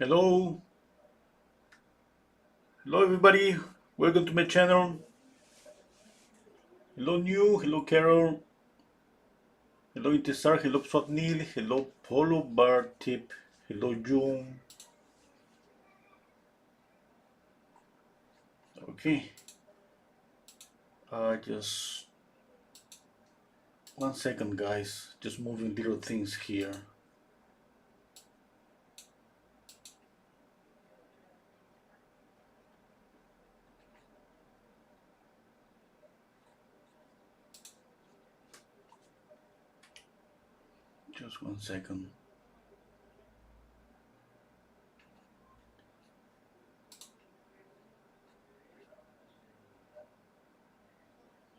Hello, hello everybody. Welcome to my channel. Hello New, hello Carol, hello Intisar, hello Swapnil, hello Polo Bar Tip, hello June. Okay, just 1 second, guys. Just moving little things here. Just 1 second.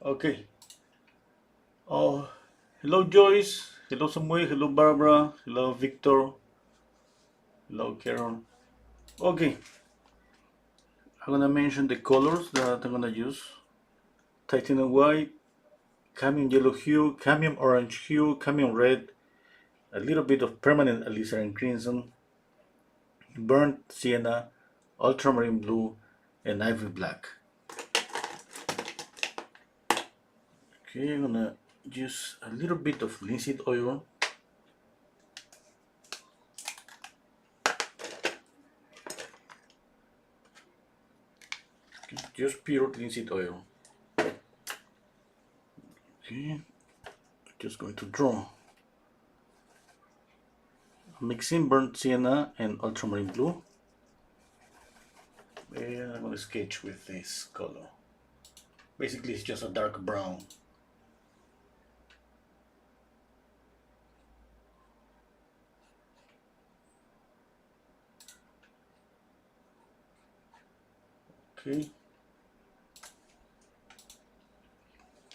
Okay. Oh, hello Joyce, hello Samuel, hello Barbara, hello Victor, hello Carol. Okay, I'm gonna mention the colors that I'm gonna use. Titanium white, cadmium yellow hue, cadmium orange hue, cadmium red, a little bit of permanent alizarin crimson, burnt sienna, ultramarine blue, and ivory black. Okay, I'm gonna use a little bit of linseed oil. Okay, just pure linseed oil. Okay, just going to draw. Mixing burnt sienna and ultramarine blue. And I'm gonna sketch with this color. Basically, it's just a dark brown. Okay.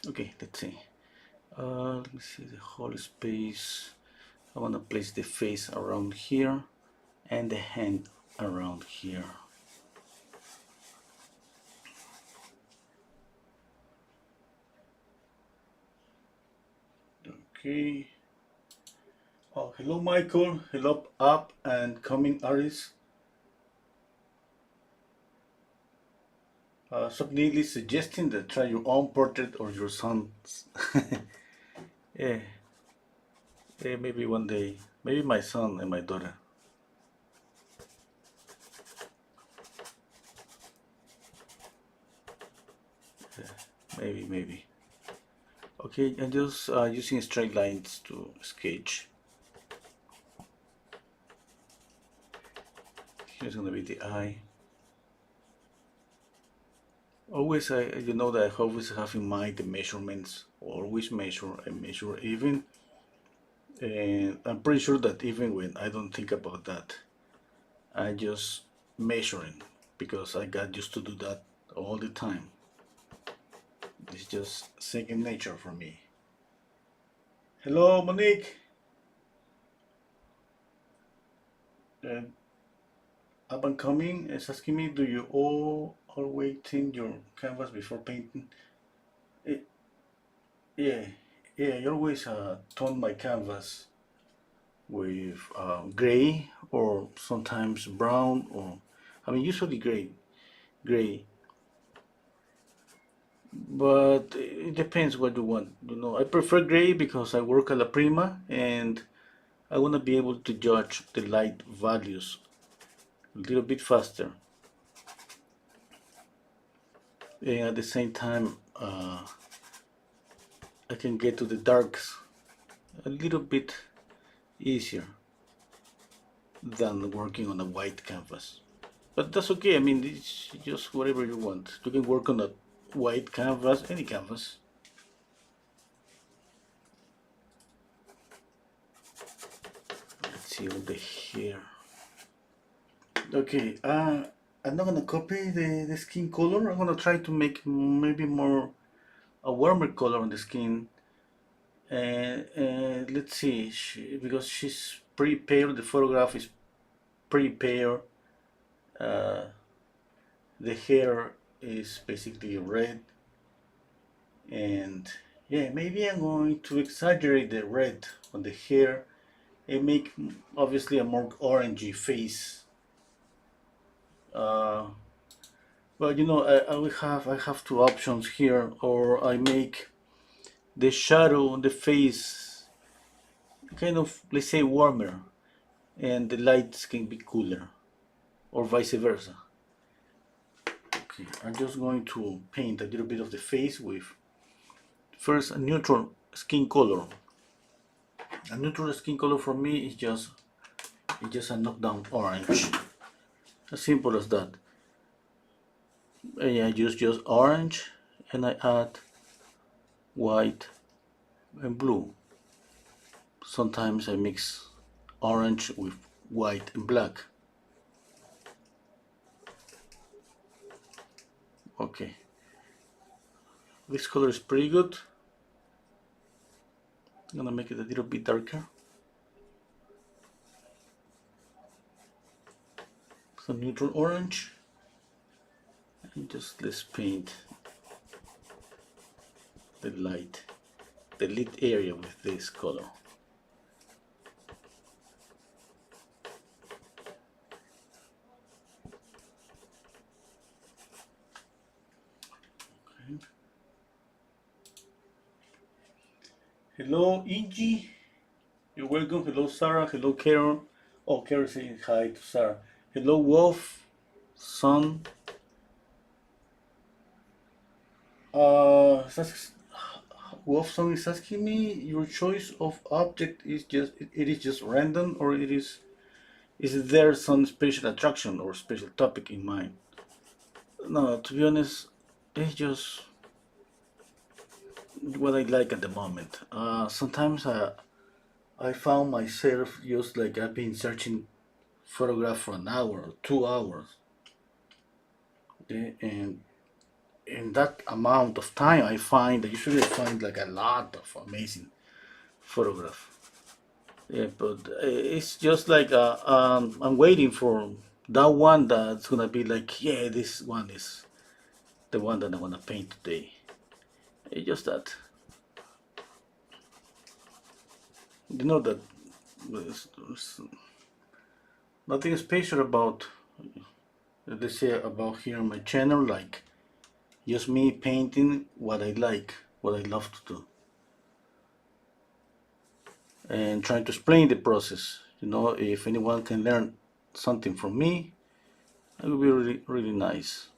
Okay, let's see. Let me see the whole space. I want to place the face around here and the hand around here. Okay. Oh, hello Michael. Hello up and coming artists. Subnil is suggesting that try your own portrait or your son's. Yeah. Yeah, maybe one day. Maybe my son and my daughter. Yeah, maybe. Okay, I'm just using straight lines to sketch. Here's gonna be the eye. Always, you know that I always have in mind the measurements. Always measure and measure even. And I'm pretty sure that even when I don't think about that, I just measuring because I got used to do that all the time. It's just second nature for me. Hello, Monique. And up and coming is asking me, do you always tint your canvas before painting? It, yeah, I always tone my canvas with gray or sometimes brown, or I mean usually gray, but it depends what you want. You know, I prefer gray because I work Alla Prima and I want to be able to judge the light values a little bit faster, and at the same time I can get to the darks a little bit easier than working on a white canvas. But that's okay. I mean, it's just whatever you want. You can work on a white canvas, any canvas. Let's see with the hair. Okay, I'm not gonna copy the skin color. I'm gonna try to make maybe more a warmer color on the skin. And let's see, because she's pretty pale. The photograph is pretty pale. Uh, the hair is basically red, and yeah, maybe I'm going to exaggerate the red on the hair and make obviously a more orangey face Uh, but you know, I have two options here, or I make the shadow on the face kind of, let's say, warmer, and the lights can be cooler, or vice versa. Okay, I'm just going to paint a little bit of the face with first a neutral skin color. A neutral skin color for me is just a knockdown orange. As simple as that. And I use just orange, and I add white and blue. Sometimes I mix orange with white and black. Okay, this color is pretty good. I'm gonna make it a little bit darker. Some neutral orange. And just let's paint the lit area with this color. Okay. Hello, Iggy. You're welcome. Hello, Sarah. Hello, Carol. Oh, Carol saying hi to Sarah. Hello, Wolf, Son. Uh, Wolf Son is asking me your choice of object is just it is just random, or is there some special attraction or special topic in mind? No, to be honest, it's just what I like at the moment. Sometimes I found myself just like I've been searching photograph for an hour or 2 hours, okay? And in that amount of time, I usually find like a lot of amazing photograph. Yeah, but it's just like I'm waiting for that one that's gonna be like, yeah, this one is the one that I wanna paint today. It's just that you know that there's nothing special about, let's say, about here on my channel, like just me painting what I like, what I love to do, and trying to explain the process. You know, if anyone can learn something from me, it would be really, really nice.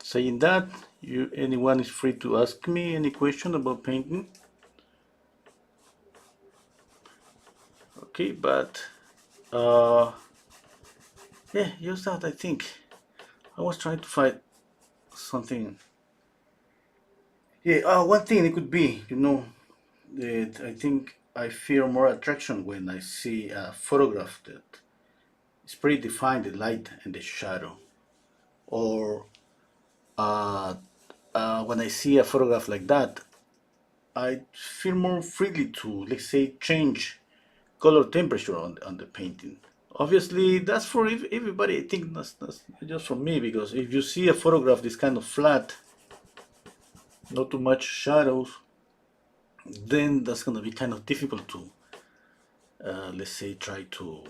Saying that, anyone is free to ask me any question about painting. Okay, but yeah, just that. I think I was trying to find something. Yeah, one thing it could be, you know, that I think I feel more attraction when I see a photograph that is pretty defined, the light and the shadow, or uh, when I see a photograph like that, I feel more freely to, let's say, change color temperature on the painting. Obviously, that's for everybody. I think that's just for me, because if you see a photograph this kind of flat, not too much shadows, then that's gonna be kind of difficult to, let's say, try to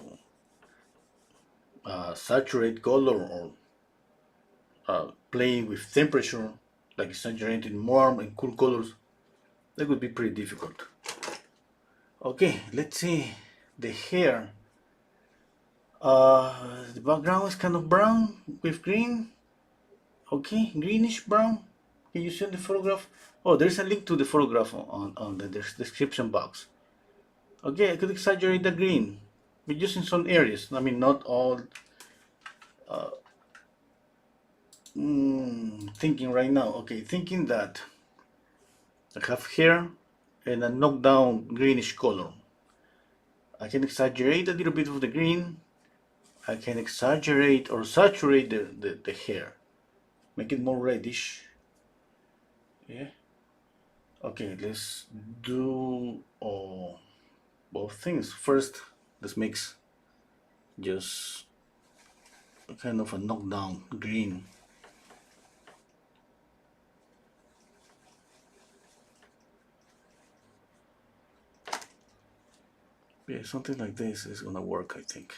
saturate color, or playing with temperature, like exaggerating warm and cool colors. That would be pretty difficult. Okay, let's see the hair. The background is kind of brown with green. Okay, greenish brown. Can you see the photograph? Oh, there's a link to the photograph on the description box. Okay, I could exaggerate the green, but just in some areas. I mean, not all. Thinking right now. Okay, thinking that I have hair and a knockdown greenish color. I can exaggerate a little bit of the green. I can exaggerate or saturate the hair, make it more reddish. Yeah. Okay, let's do both things. First, let's mix just a kind of a knockdown green. Yeah, something like this is gonna work, I think.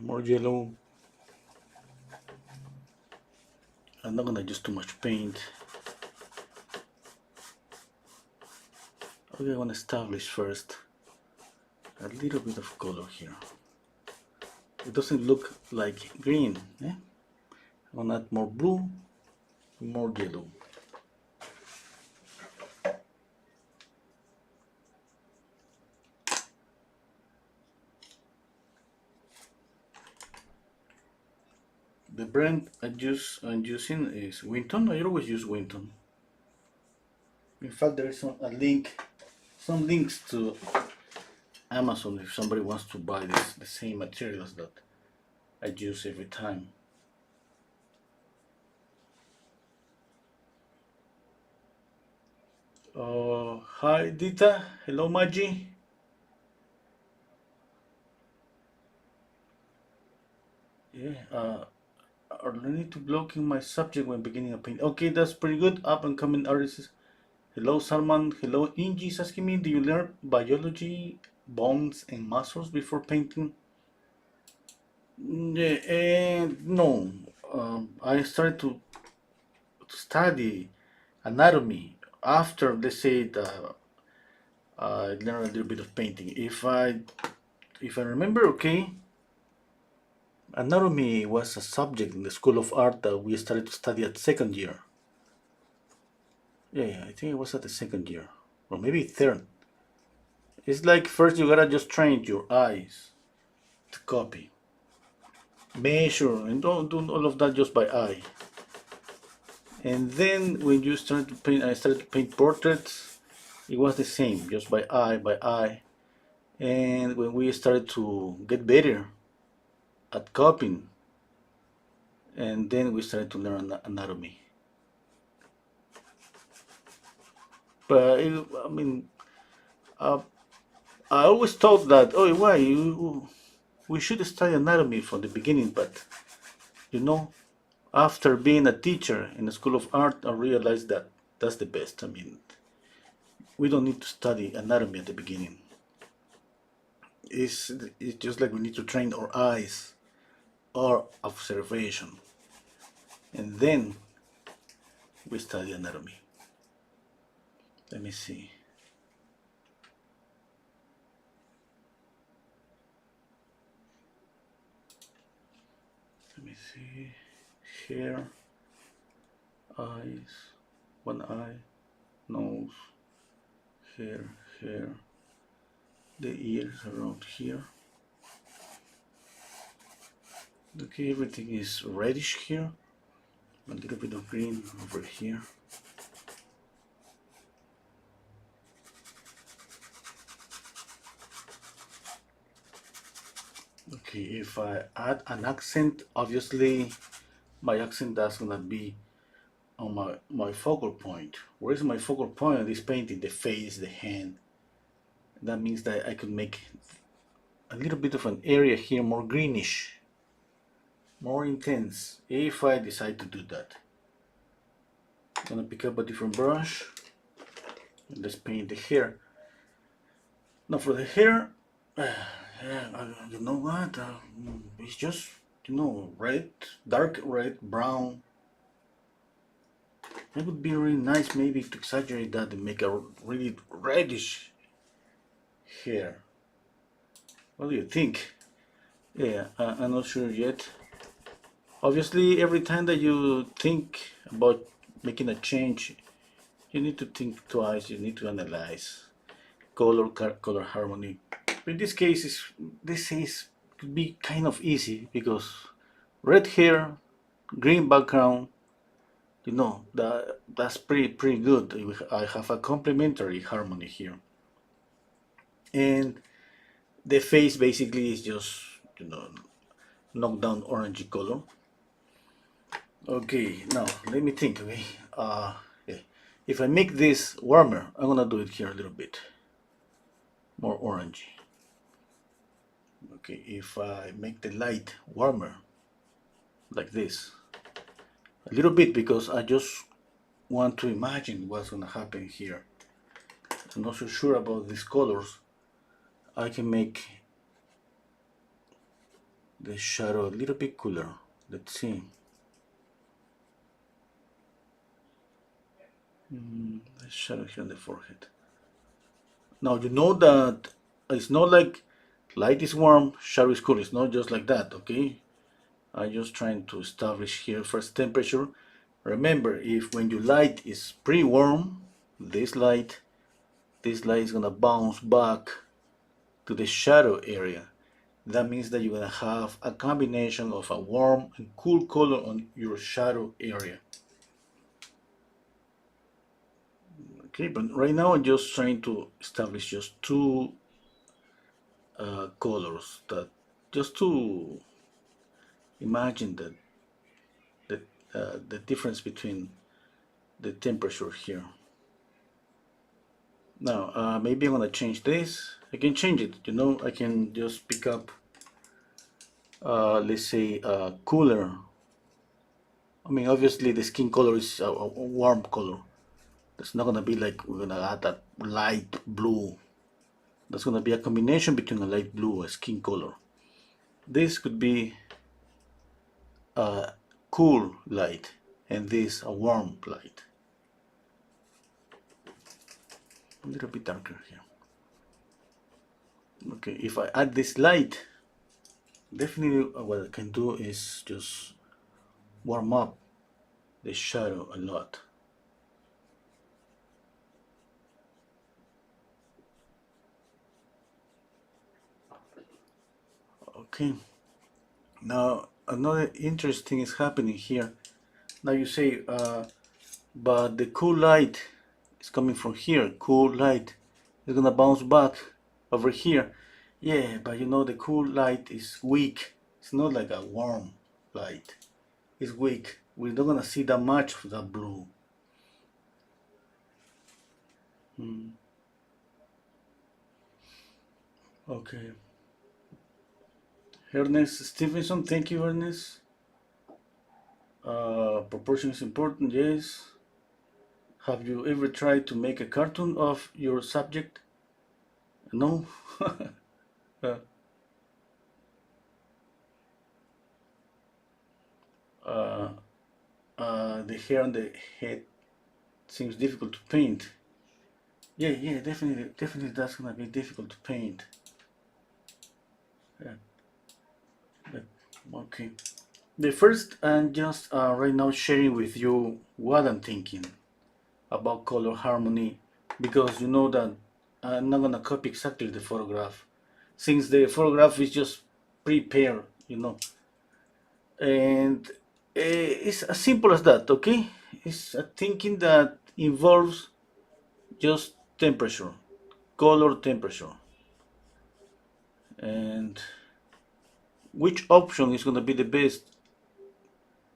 More yellow. I'm not gonna use too much paint. Okay, I want to establish first a little bit of color here. It doesn't look like green. I want to add more blue, more yellow. The brand I'm using is Winton. I always use Winton. In fact, there is some links to Amazon if somebody wants to buy the same materials that I use every time. Hi Dita, hello Maggie. Yeah, are learning to blocking my subject when beginning a paint. Okay, that's pretty good. Up and coming artists. Hello Salman, hello Inji is asking me, do you learn biology, bones and muscles before painting? No, I started to study anatomy after, let's say, I learned a little bit of painting. If I remember, okay, anatomy was a subject in the School of Art that we started to study at second year. Yeah, I think it was at the second year, or maybe third. It's like first you gotta just train your eyes to copy, measure, and don't do all of that just by eye. And then when you start to paint, I started to paint portraits. It was the same, just by eye. And when we started to get better at copying, and then we started to learn anatomy. But I mean, uh, I always thought that, oh, why we should study anatomy from the beginning. But you know, after being a teacher in the School of Art, I realized that that's the best. I mean, we don't need to study anatomy at the beginning. It's just like we need to train our eyes, our observation, and then we study anatomy. Let me see. Let me see. Hair, eyes, one eye, nose, hair, the ears around here. Okay, everything is reddish here. A little bit of green over here. Okay, if I add an accent, obviously my accent that's gonna be on my focal point. Where is my focal point on this painting? The face, the hand. That means that I could make a little bit of an area here more greenish, more intense, if I decide to do that. I'm gonna pick up a different brush and let's paint the hair. Now for the hair, you know what? It's just, red, dark red, brown. It would be really nice maybe to exaggerate that and make a really reddish hair. What do you think? Yeah, I'm not sure yet. Obviously, every time that you think about making a change, you need to think twice, you need to analyze color harmony. In this case, this could be kind of easy because red hair, green background, that's pretty good. I have a complementary harmony here, and the face basically is just knocked down orangey color. Okay, now let me think. Okay, okay. If I make this warmer, I'm gonna do it here a little bit more orangey. Okay, if I make the light warmer like this, a little bit because I just want to imagine what's gonna happen here. I'm not so sure about these colors. I can make the shadow a little bit cooler. Let's see. The shadow here on the forehead. Now you know that it's not like light is warm, shadow is cool. It's not just like that, okay? I'm just trying to establish here first temperature. Remember, if when your light is pretty warm, this light is gonna bounce back to the shadow area. That means that you're gonna have a combination of a warm and cool color on your shadow area. Okay, but right now I'm just trying to establish just two colors, that just to imagine the difference between the temperature here. Now maybe I'm gonna change this. I can change it, you know. I can just pick up let's say cooler. I mean, obviously the skin color is a warm color. It's not gonna be like we're gonna add that light blue. That's gonna be a combination between a light blue, a skin color. This could be a cool light, and this a warm light. A little bit darker here. Okay, if I add this light, definitely what I can do is just warm up the shadow a lot. Okay, now another interesting is happening here. Now you say, but the cool light is coming from here. Cool light is gonna bounce back over here. Yeah, but you know the cool light is weak. It's not like a warm light. It's weak. We're not gonna see that much of that blue. Okay. Ernest Stevenson, thank you, Ernest. Proportion is important, yes. Have you ever tried to make a cartoon of your subject? No. uh, uh, the hair on the head seems difficult to paint. Yeah, definitely that's gonna be difficult to paint. Yeah, but, okay. The first, I'm just right now sharing with you what I'm thinking about color harmony, because you know that I'm not gonna copy exactly the photograph, since the photograph is just prepared, you know, and it's as simple as that. Okay, it's a thinking that involves just temperature, color temperature, and which option is gonna be the best.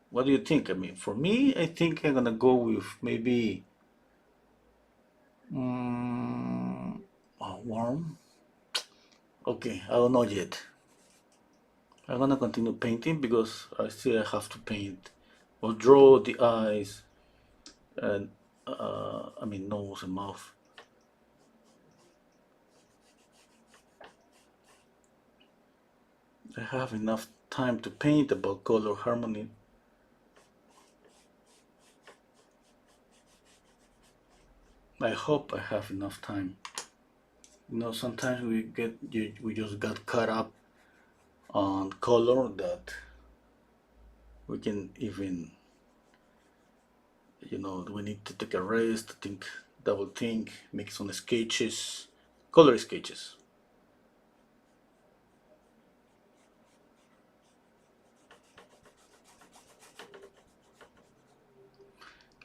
What do you think? I mean, for me, I think I'm gonna go with maybe warm. Okay, I don't know yet. I'm gonna continue painting because I still have to paint or draw the eyes and I mean nose and mouth. I have enough time to paint about color harmony. I hope I have enough time. You know, sometimes we just got caught up on color that we can even, you know, we need to take a rest, think, double think, make some sketches, color sketches.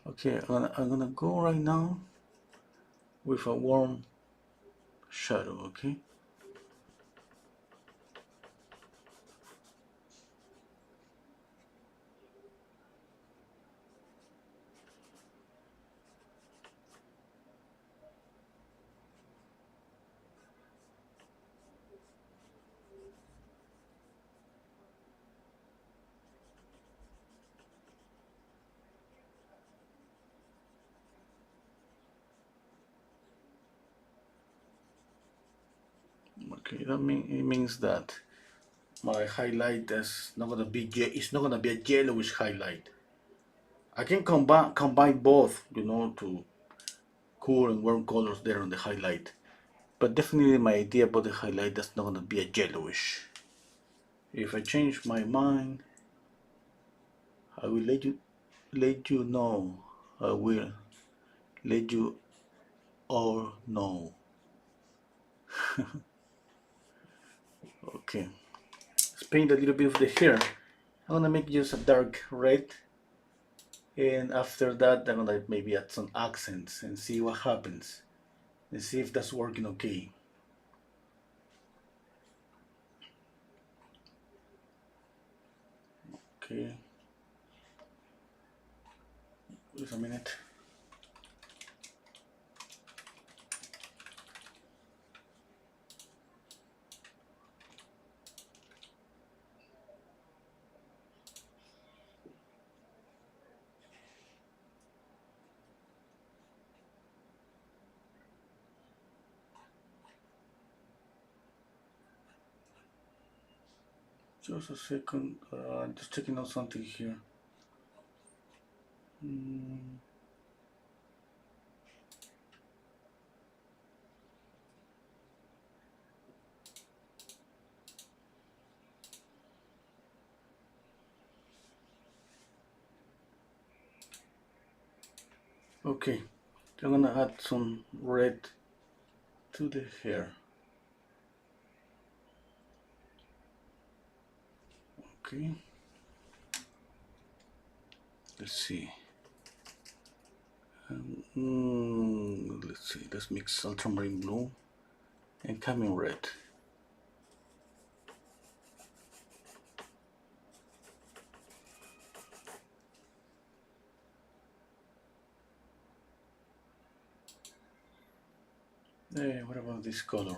Okay, I'm gonna go right now with a warm shadow, okay? Okay, it means that my highlight is not gonna be it's not gonna be a yellowish highlight. I can combine both, you know, to cool and warm colors there on the highlight. But definitely my idea about the highlight that's not gonna be a yellowish. If I change my mind, I will let you know. I will let you all know. Okay. Let's paint a little bit of the hair. I'm gonna make just a dark red, and after that I'm gonna maybe add some accents and see what happens and see if that's working okay. Okay, just a minute. Just a second. Just checking out something here. Mm. Okay, I'm gonna add some red to the hair. Okay, let's see. Let's see. Let's mix ultramarine blue and camel red. Hey, what about this color?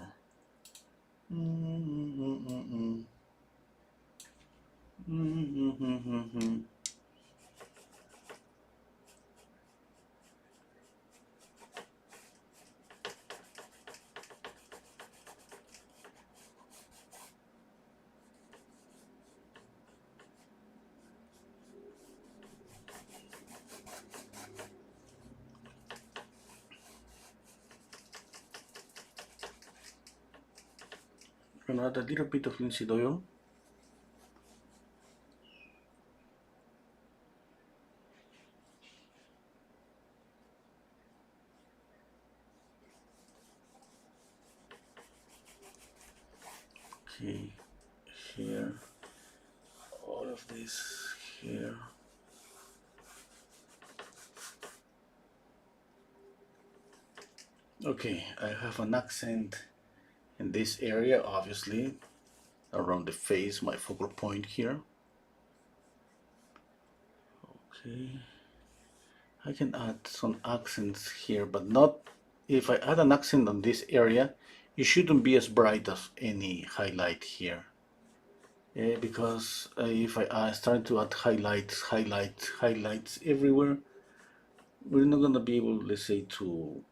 I'm gonna add a little bit of linseed oil. Okay, here, all of this here. Okay, I have an accent in this area, obviously, around the face, my focal point here. Okay, I can add some accents here, but not, if I add an accent on this area, it shouldn't be as bright as any highlight here. Because if I start to add highlights everywhere, we're not gonna be able, let's say, to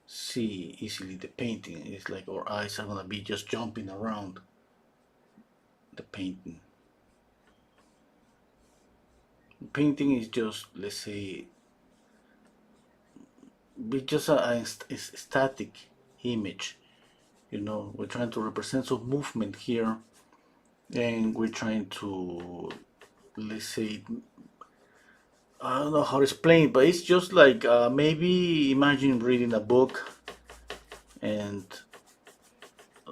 see easily the painting. It's like our eyes are gonna be just jumping around the painting. Painting is just, let's say, be just a static image. You know, we're trying to represent some movement here, and we're trying to, let's say, I don't know how to explain, but it's just like maybe imagine reading a book and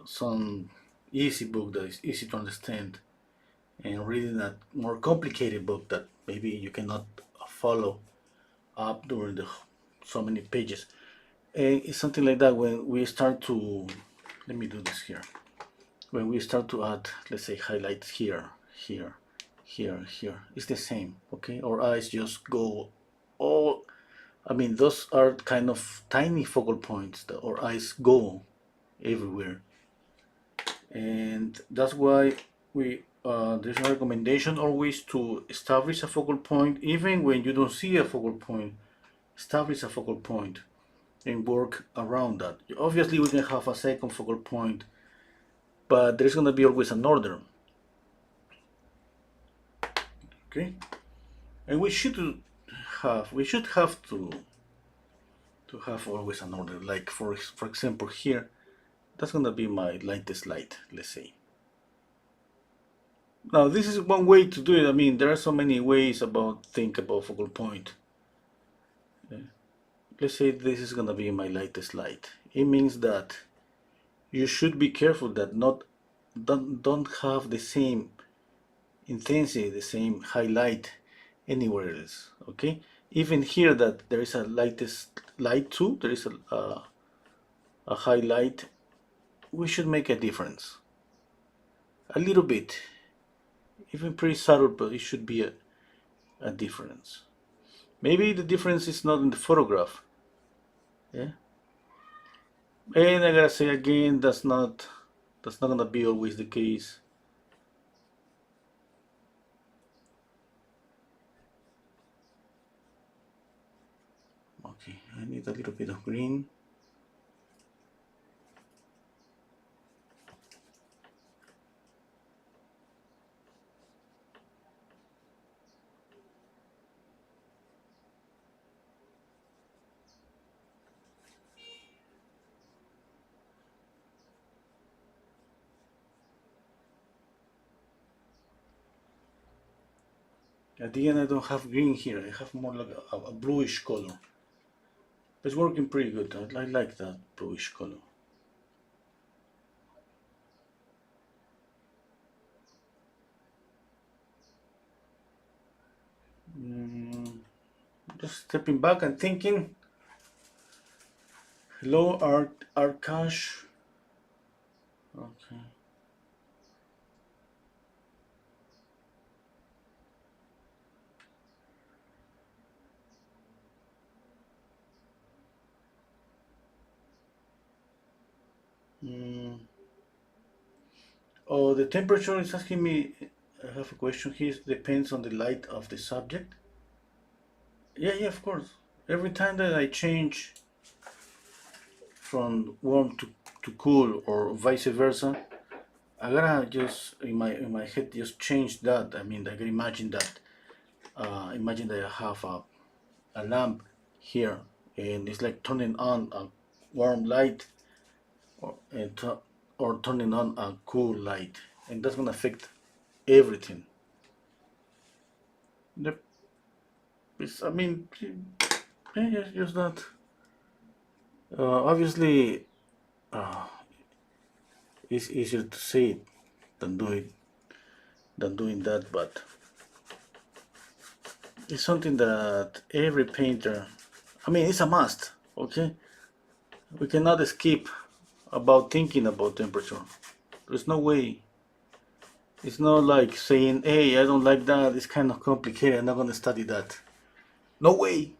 some easy book that is easy to understand, and reading a more complicated book that maybe you cannot follow up during the so many pages. And it's something like that when we start to, let me do this here. When we start to add, let's say, highlights here, here, here, it's the same, okay? Our eyes just go all, I mean, those are kind of tiny focal points that our eyes go everywhere. And that's why there's a recommendation always to establish a focal point, even when you don't see a focal point, establish a focal point and work around that. Obviously, we can have a second focal point, but there's gonna be always an order. Okay, and we should have to have always an order. Like for example here, that's gonna be my lightest light, let's say. Now this is one way to do it. I mean, there are so many ways about think about focal point. Let's say this is gonna be my lightest light. It means that you should be careful that don't have the same intensity, the same highlight anywhere else. Okay, even here that there is a lightest light too, there is a highlight. We should make a difference, a little bit, even pretty subtle, but it should be a difference. Maybe the difference is not in the photograph. Yeah, and I gotta say again, that's not gonna be always the case. Okay, I need a little bit of green. At the end, I don't have green here. I have more like a bluish color. It's working pretty good. I like that bluish color. Just stepping back and thinking. Hello, Arkash. Okay. Oh, the temperature is asking me. I have a question here. Depends on the light of the subject. Yeah, yeah, of course. Every time that I change from warm to cool or vice versa, I gotta just in my head just change that. I mean, I can imagine that. Imagine that I have a lamp here, and it's like turning on a warm light or or turning on a cool light, and that's gonna affect everything. Yep. I mean, yeah, just that. Obviously, uh, it's easier to say it than do it than doing that, but it's something that every painter. I mean, it's a must. Okay, we cannot escape about thinking about temperature. There's no way. It's not like saying, hey, I don't like that, it's kind of complicated, I'm not going to study that. No way.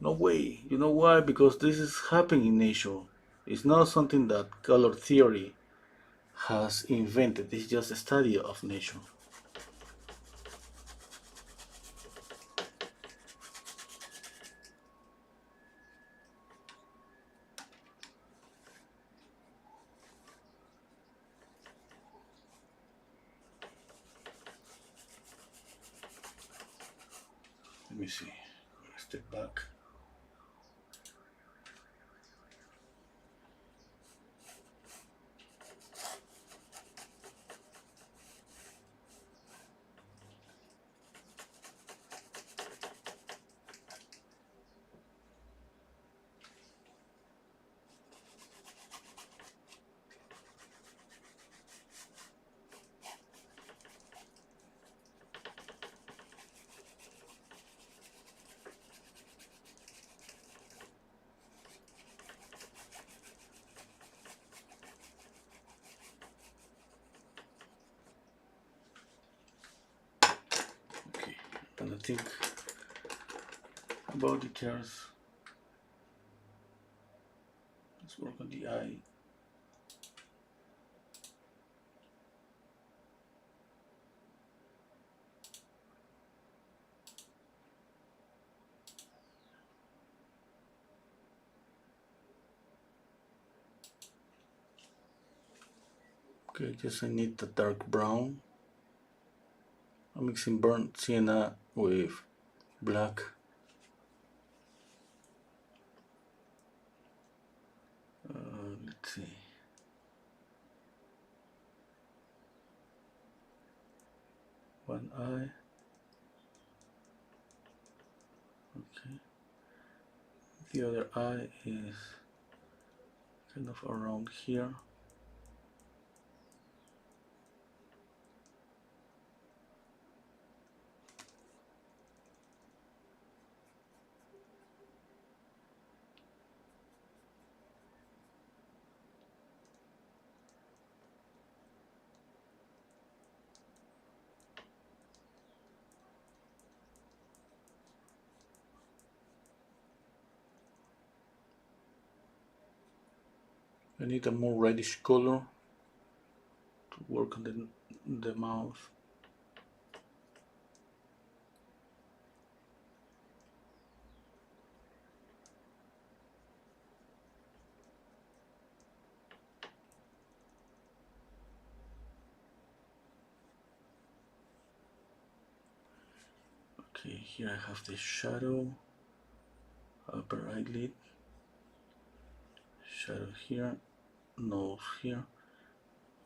No way. You know why? Because this is happening in nature. It's not something that color theory has invented, it's just a study of nature. Let me see. Step back. Okay, and I think about details. Let's work on the eye. Okay, just I need the dark brown. I'm mixing burnt sienna with black. Let's see. One eye. Okay. The other eye is kind of around here. I need a more reddish color to work on the mouth. Okay, here I have the shadow, upper eyelid, shadow here, nose here,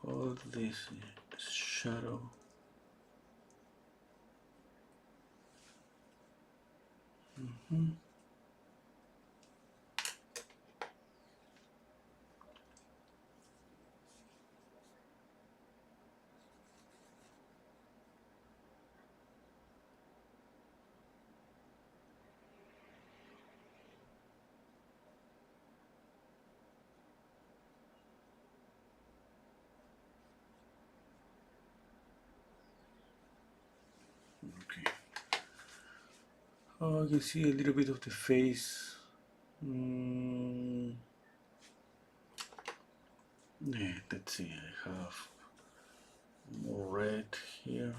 all this shadow. Okay. Oh, I can see a little bit of the face. Yeah, let's see, I have more red here.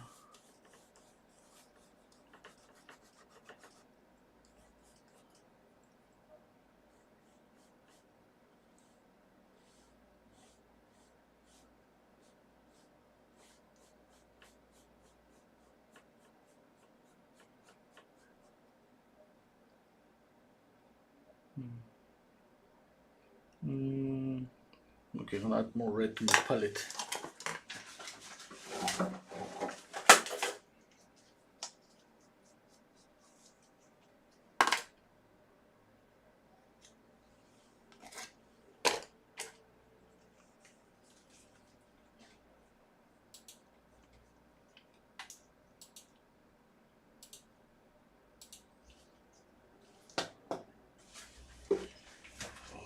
Okay, I'm gonna add more red to my palette.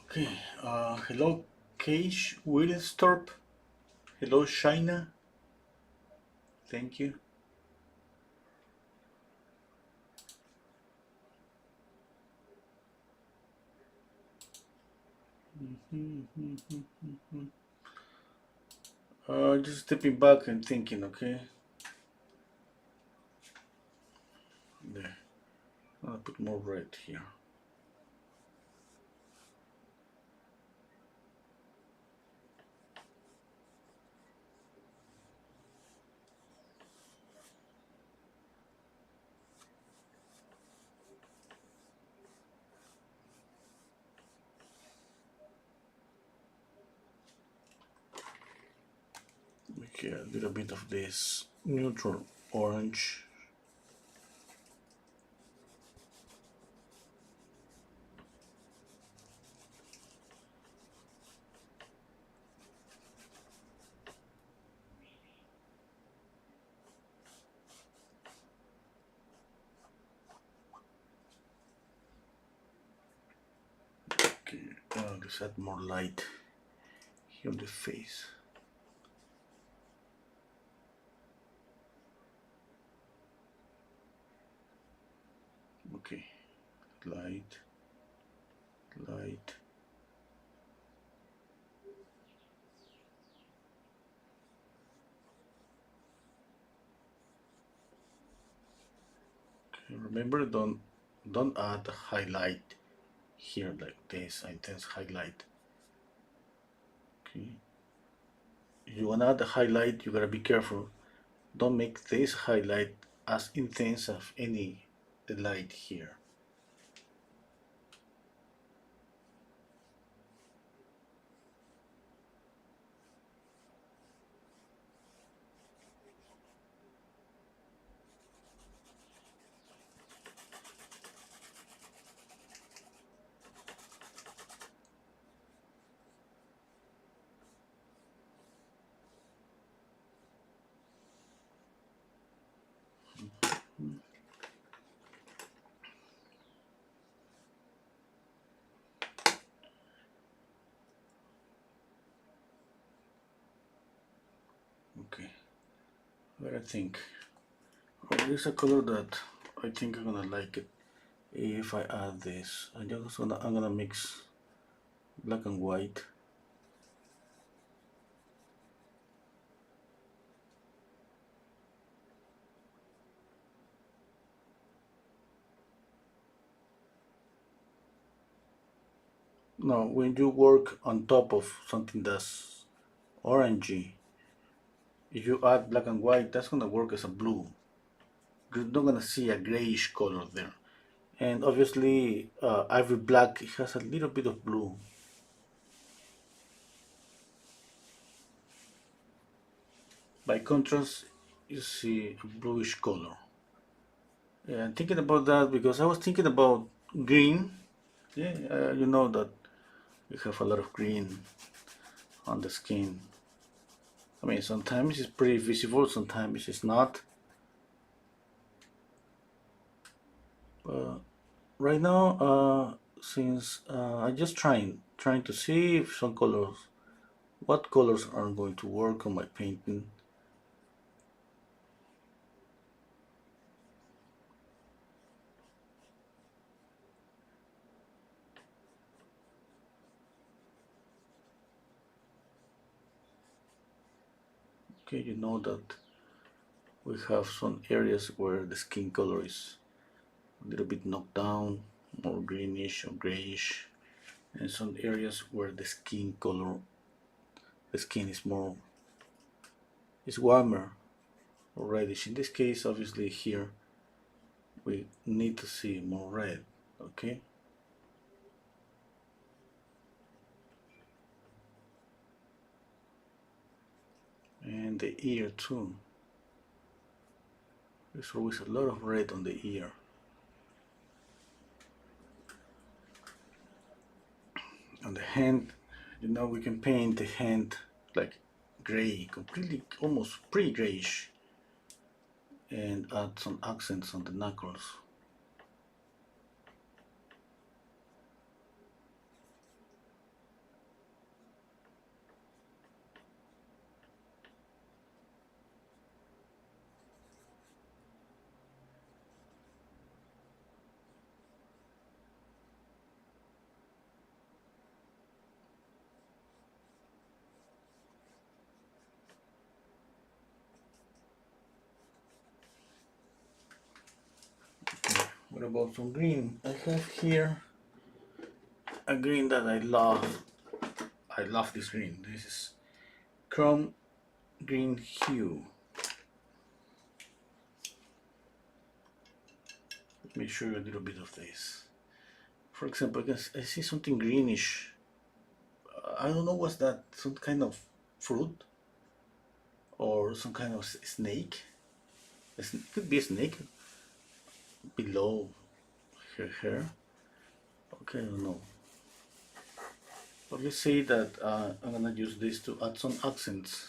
Okay, hello Cage Wilstorp. Hello Shina. Thank you. Just stepping back and thinking, okay? There. I'll put more red here. Okay, a little bit of this neutral orange. Okay, let's add more light here on the face. Okay, light, light. Okay, remember, don't add highlight here like this intense highlight. Okay. you wanna add a highlight, you gotta be careful. Don't make this highlight as intense as any the light here. Okay, what I think. Oh, there's a color that I think I'm gonna like it. If I add this, I'm gonna mix black and white. Now, when you work on top of something that's orangey, if you add black and white, that's gonna work as a blue. You're not gonna see a grayish color there. And obviously, ivory black has a little bit of blue. By contrast, you see a bluish color. Yeah, I'm thinking about that because I was thinking about green. Yeah, you know that we have a lot of green on the skin. I mean, sometimes it's pretty visible, sometimes it's not. But right now, since I'm just trying to see if some colors, what colors are going to work on my painting. Okay, you know that we have some areas where the skin color is a little bit knocked down, more greenish or grayish, and some areas where the skin color, the skin is more, is warmer or reddish. In this case, obviously here we need to see more red. Okay, and the ear too. There's always a lot of red on the ear. On the hand, you know, we can paint the hand like gray, completely almost pretty grayish, and add some accents on the knuckles. What about some green? I have here a green that I love. I love this green. This is chrome green hue. Let me show you a little bit of this. For example, I see something greenish. I don't know what's that. Some kind of fruit or some kind of snake. It could be a snake below her hair. Okay, I don't know. But let's say that I'm gonna use this to add some accents.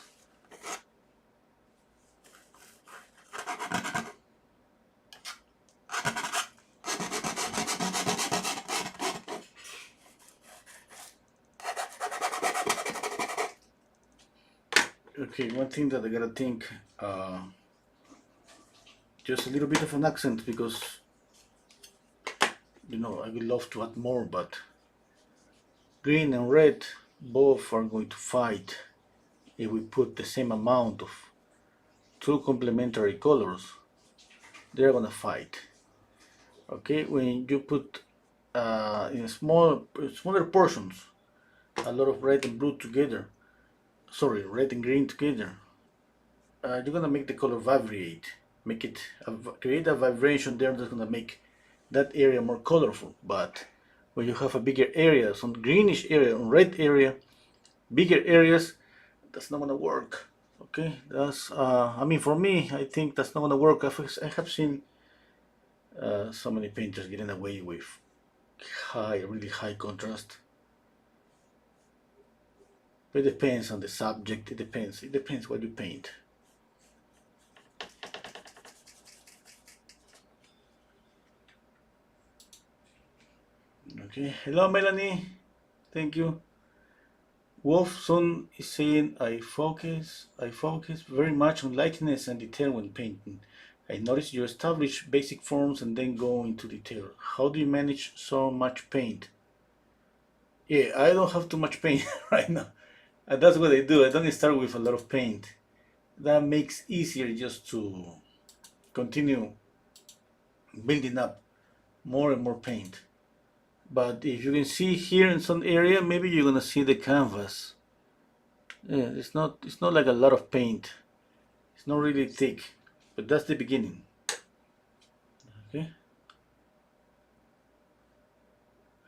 Okay, one thing that I gotta think, just a little bit of an accent because you know I would love to add more, but green and red both are going to fight if we put the same amount of two complementary colors. They're gonna fight. Okay, when you put in smaller portions a lot of red and blue together, sorry, red and green together, you're gonna make the color vibrate, make it create a vibration there that's gonna make that area more colorful. But when you have a bigger area, some greenish area, on red area, bigger areas, that's not gonna work. Okay, that's I mean, for me, I think that's not gonna work. I have seen so many painters getting away with really high contrast. But it depends on the subject. It depends. It depends what you paint. Okay. Hello, Melanie. Thank you. Wolfson is saying I focus very much on lightness and detail when painting. I notice you establish basic forms and then go into detail. How do you manage so much paint? Yeah, I don't have too much paint right now. And that's what I do. I don't start with a lot of paint. That makes easier just to continue building up more and more paint. But if you can see here in some area, maybe you're gonna see the canvas. Yeah, it's not like a lot of paint. It's not really thick, but that's the beginning. Okay.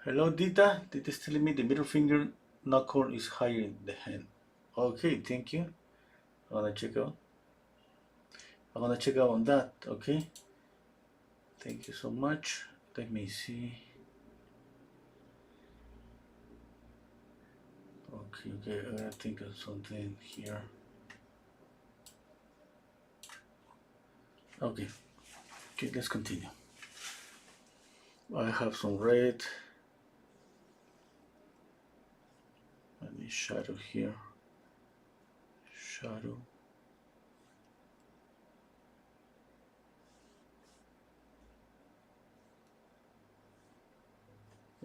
Hello, Dita. Dita is telling me the middle finger knuckle is higher in the hand. Okay, thank you. I'm gonna check out. I'm gonna check out on that. Okay. Thank you so much. Let me see. Okay, okay. I gotta think of something here. Okay. Okay, let's continue. I have some red. Let me shadow here. Shadow.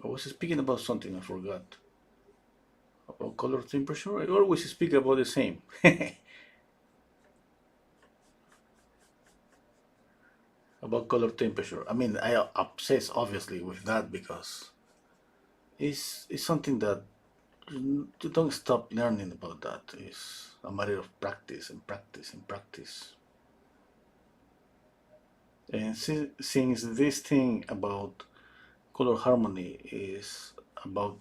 I was speaking about something I forgot. About color temperature. I always speak about the same. About color temperature. I mean, I obsess obviously with that because it's something that you don't stop learning about that. It's a matter of practice and practice and practice. And since this thing about color harmony is about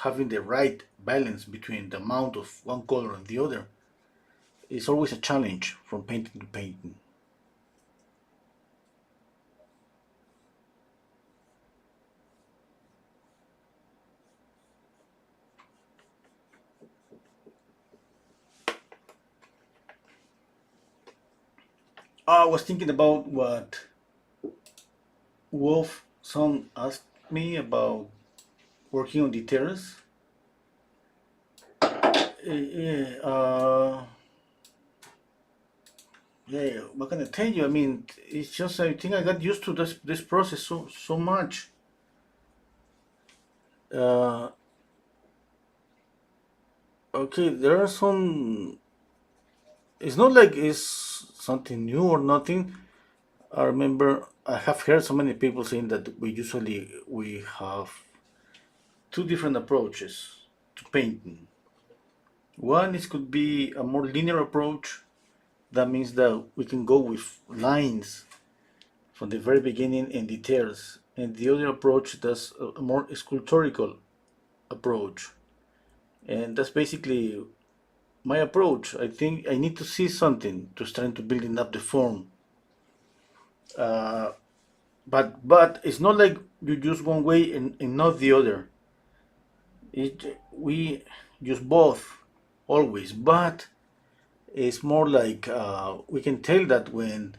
having the right balance between the amount of one color and the other, it's always a challenge from painting to painting. I was thinking about what Wolf son asked me about working on the terrace. Yeah, yeah, what can I tell you? I mean, it's just I think I got used to this process so much. Uh, okay, there are some. It's not like it's something new or nothing. I remember I have heard so many people saying that we have two different approaches to painting. One is could be a more linear approach. That means that we can go with lines from the very beginning and details. And the other approach that's a more sculptorical approach. And that's basically my approach. I think I need to see something to start to building up the form. Uh, but it's not like you use one way and not the other. We use both always, but it's more like we can tell that when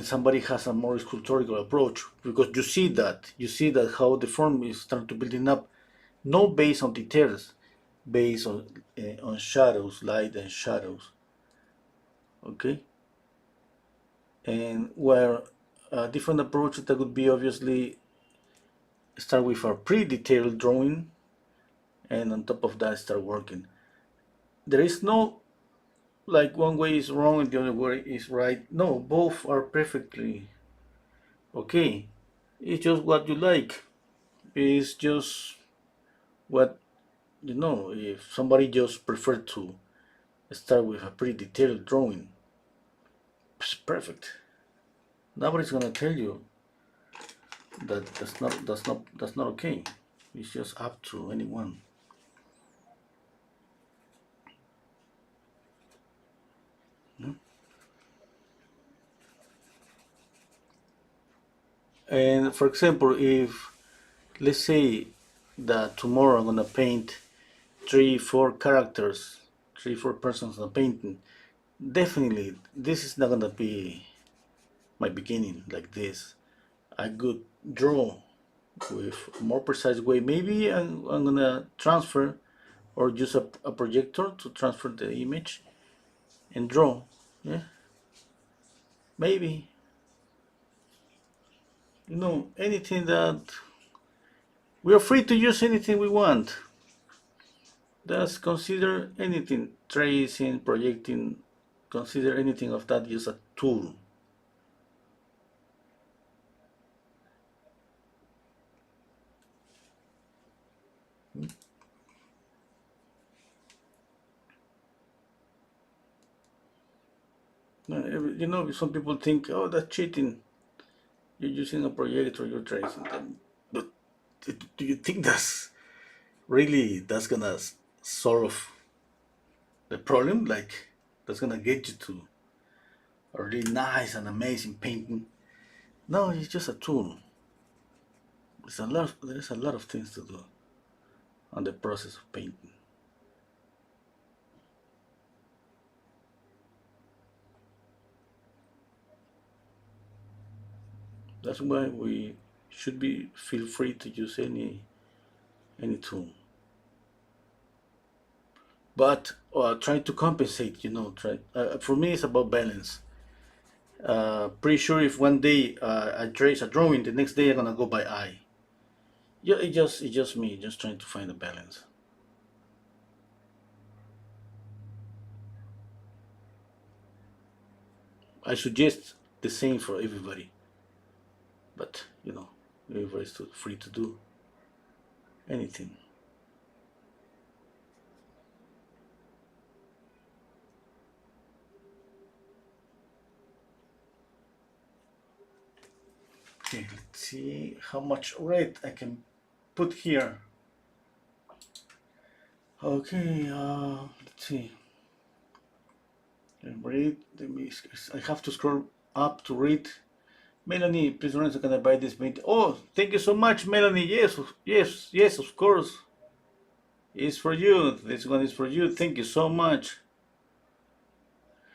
somebody has a more sculptorical approach because you see that how the form is starting to building up, not based on details, based on shadows, light and shadows. Okay, and where a different approach that would be obviously start with a pre-detailed drawing and on top of that start working. There is no like one way is wrong and the other way is right. No, both are perfectly okay. It's just what you like. It's just what you know. If somebody just prefer to start with a pretty detailed drawing. It's perfect. Nobody's gonna tell you that that's not okay. It's just up to anyone. Hmm? And for example, if let's say that tomorrow I'm gonna paint three, four characters, three, four persons on a painting, definitely this is not gonna be my beginning like this. I could draw with a more precise way. Maybe I'm gonna transfer or use a projector to transfer the image and draw. Yeah, maybe. Anything that we are free to use anything we want. Just consider anything, tracing, projecting, consider anything of that use a tool. Some people think, oh, that's cheating. You're using a projector, you're tracing them. But do you think that's gonna solve the problem? Like, that's gonna get you to a really nice and amazing painting? No, it's just a tool. There's a lot of things to do on the process of painting. That's why we should be feel free to use any tool. But try to compensate. Try. For me, it's about balance. Pretty sure if one day I trace a drawing, the next day I'm gonna go by eye. Yeah, it's just me, just trying to find a balance. I suggest the same for everybody, but everybody's free to do anything. Okay, let's see how much red I can put here. Okay, let's see. Read. I have to scroll up to read. Melanie, please run a second. I buy this paint. Oh, thank you so much, Melanie. Yes, yes, yes, of course. It's for you. This one is for you. Thank you so much.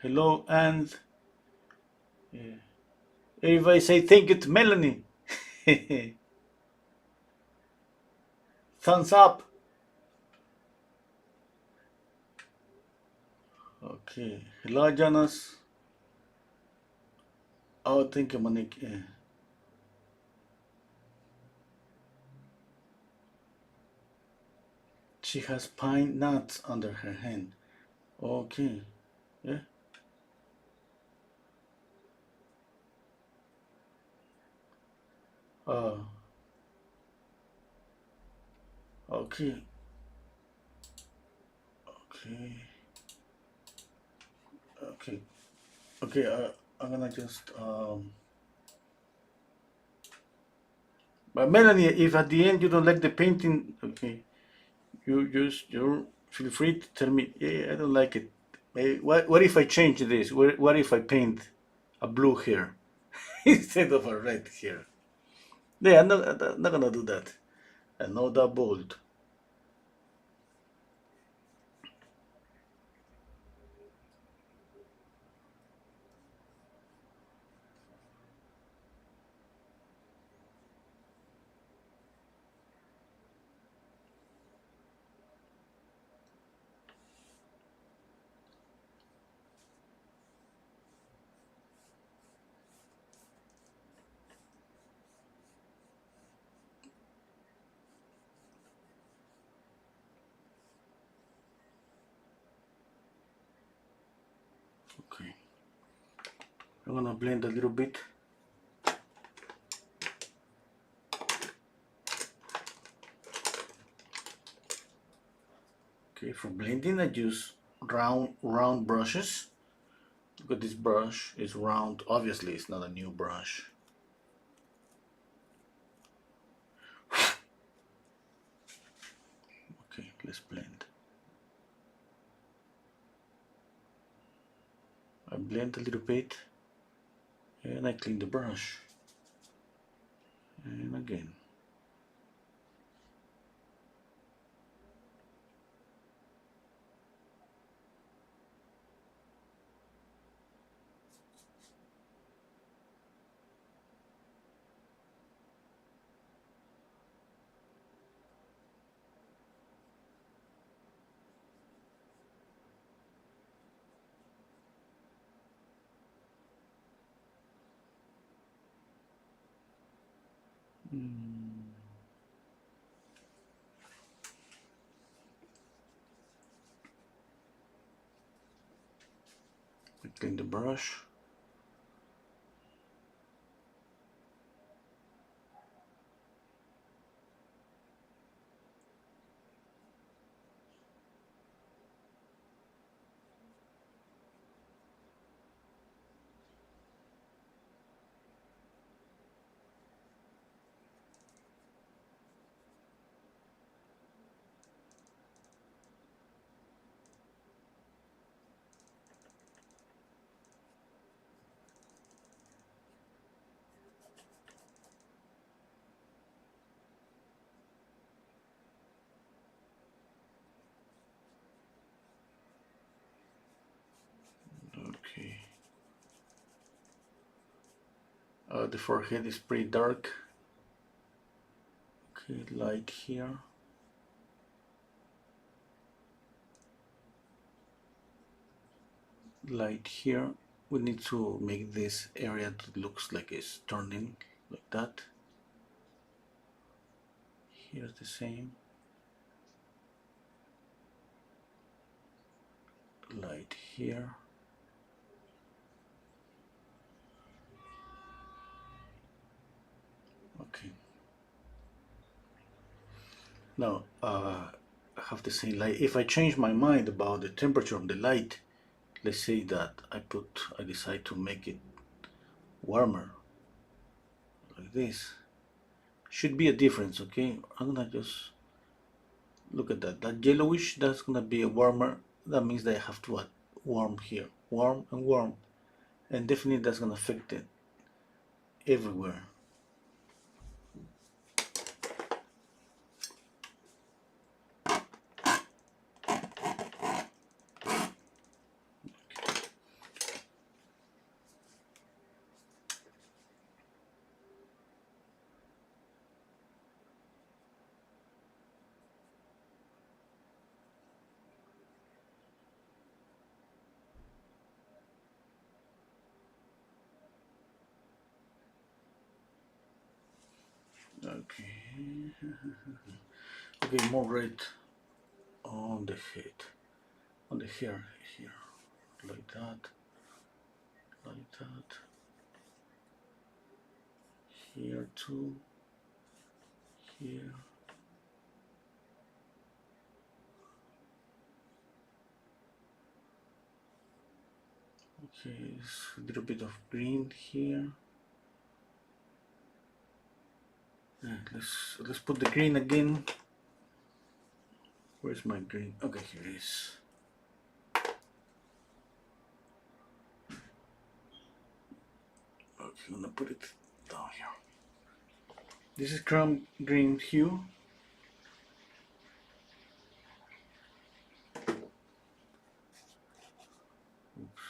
Hello, and everybody say thank you to Melanie. Thumbs up. Okay. Hello, Jonas. Oh, thank you, Monique. She has pine nuts under her hand. Okay. Yeah. Uh, okay. Okay. Okay. Okay. I'm gonna just But Melanie, if at the end you don't like the painting, okay, you feel free to tell me. Yeah, I don't like it. What if I change this? What if I paint a blue here instead of a red here? Yeah, I'm not gonna do that. I know that bold. Okay, I'm gonna blend a little bit. Okay, for blending, I use round brushes. Look at this brush, it's round. Obviously it's not a new brush. Okay, let's blend. I blend a little bit and I clean the brush. And again. I clean the brush. Okay. The forehead is pretty dark. Okay, light here. Light here. We need to make this area that looks like it's turning, like that. Here's the same. Light here. Okay. Now, I have the same light. If I change my mind about the temperature of the light, let's say that I decide to make it warmer, like this. Should be a difference, okay? I'm gonna just look at that. That yellowish, that's gonna be a warmer. That means that I have to add warm here. Warm and warm. And definitely that's gonna affect it everywhere. Okay. Okay, more red on the head, on the hair here, like that, like that. Here too, here. Okay, a little bit of green here. Yeah, let's put the green again. Where's my green? Okay, here it is. Okay, I'm gonna put it down here. This is Green Hue. Oops.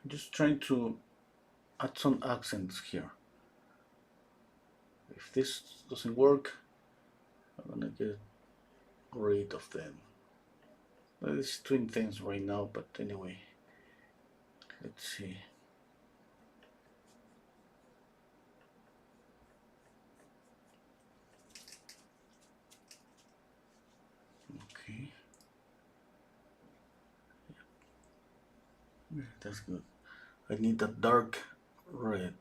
I'm just trying to add some accents here. If this doesn't work, I'm gonna get rid of them. It's twin things right now, but anyway, let's see. Okay, yeah, that's good. I need a dark red.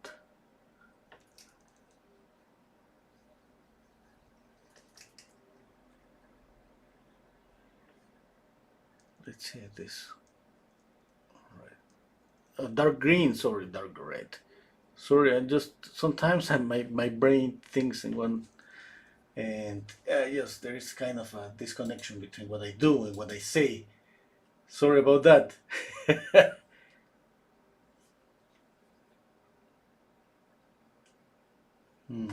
Let's see this. Dark green, sorry, dark red. Sorry, I just sometimes my brain thinks in one, and yes, there is kind of a disconnection between what I do and what I say. Sorry about that. Hmm.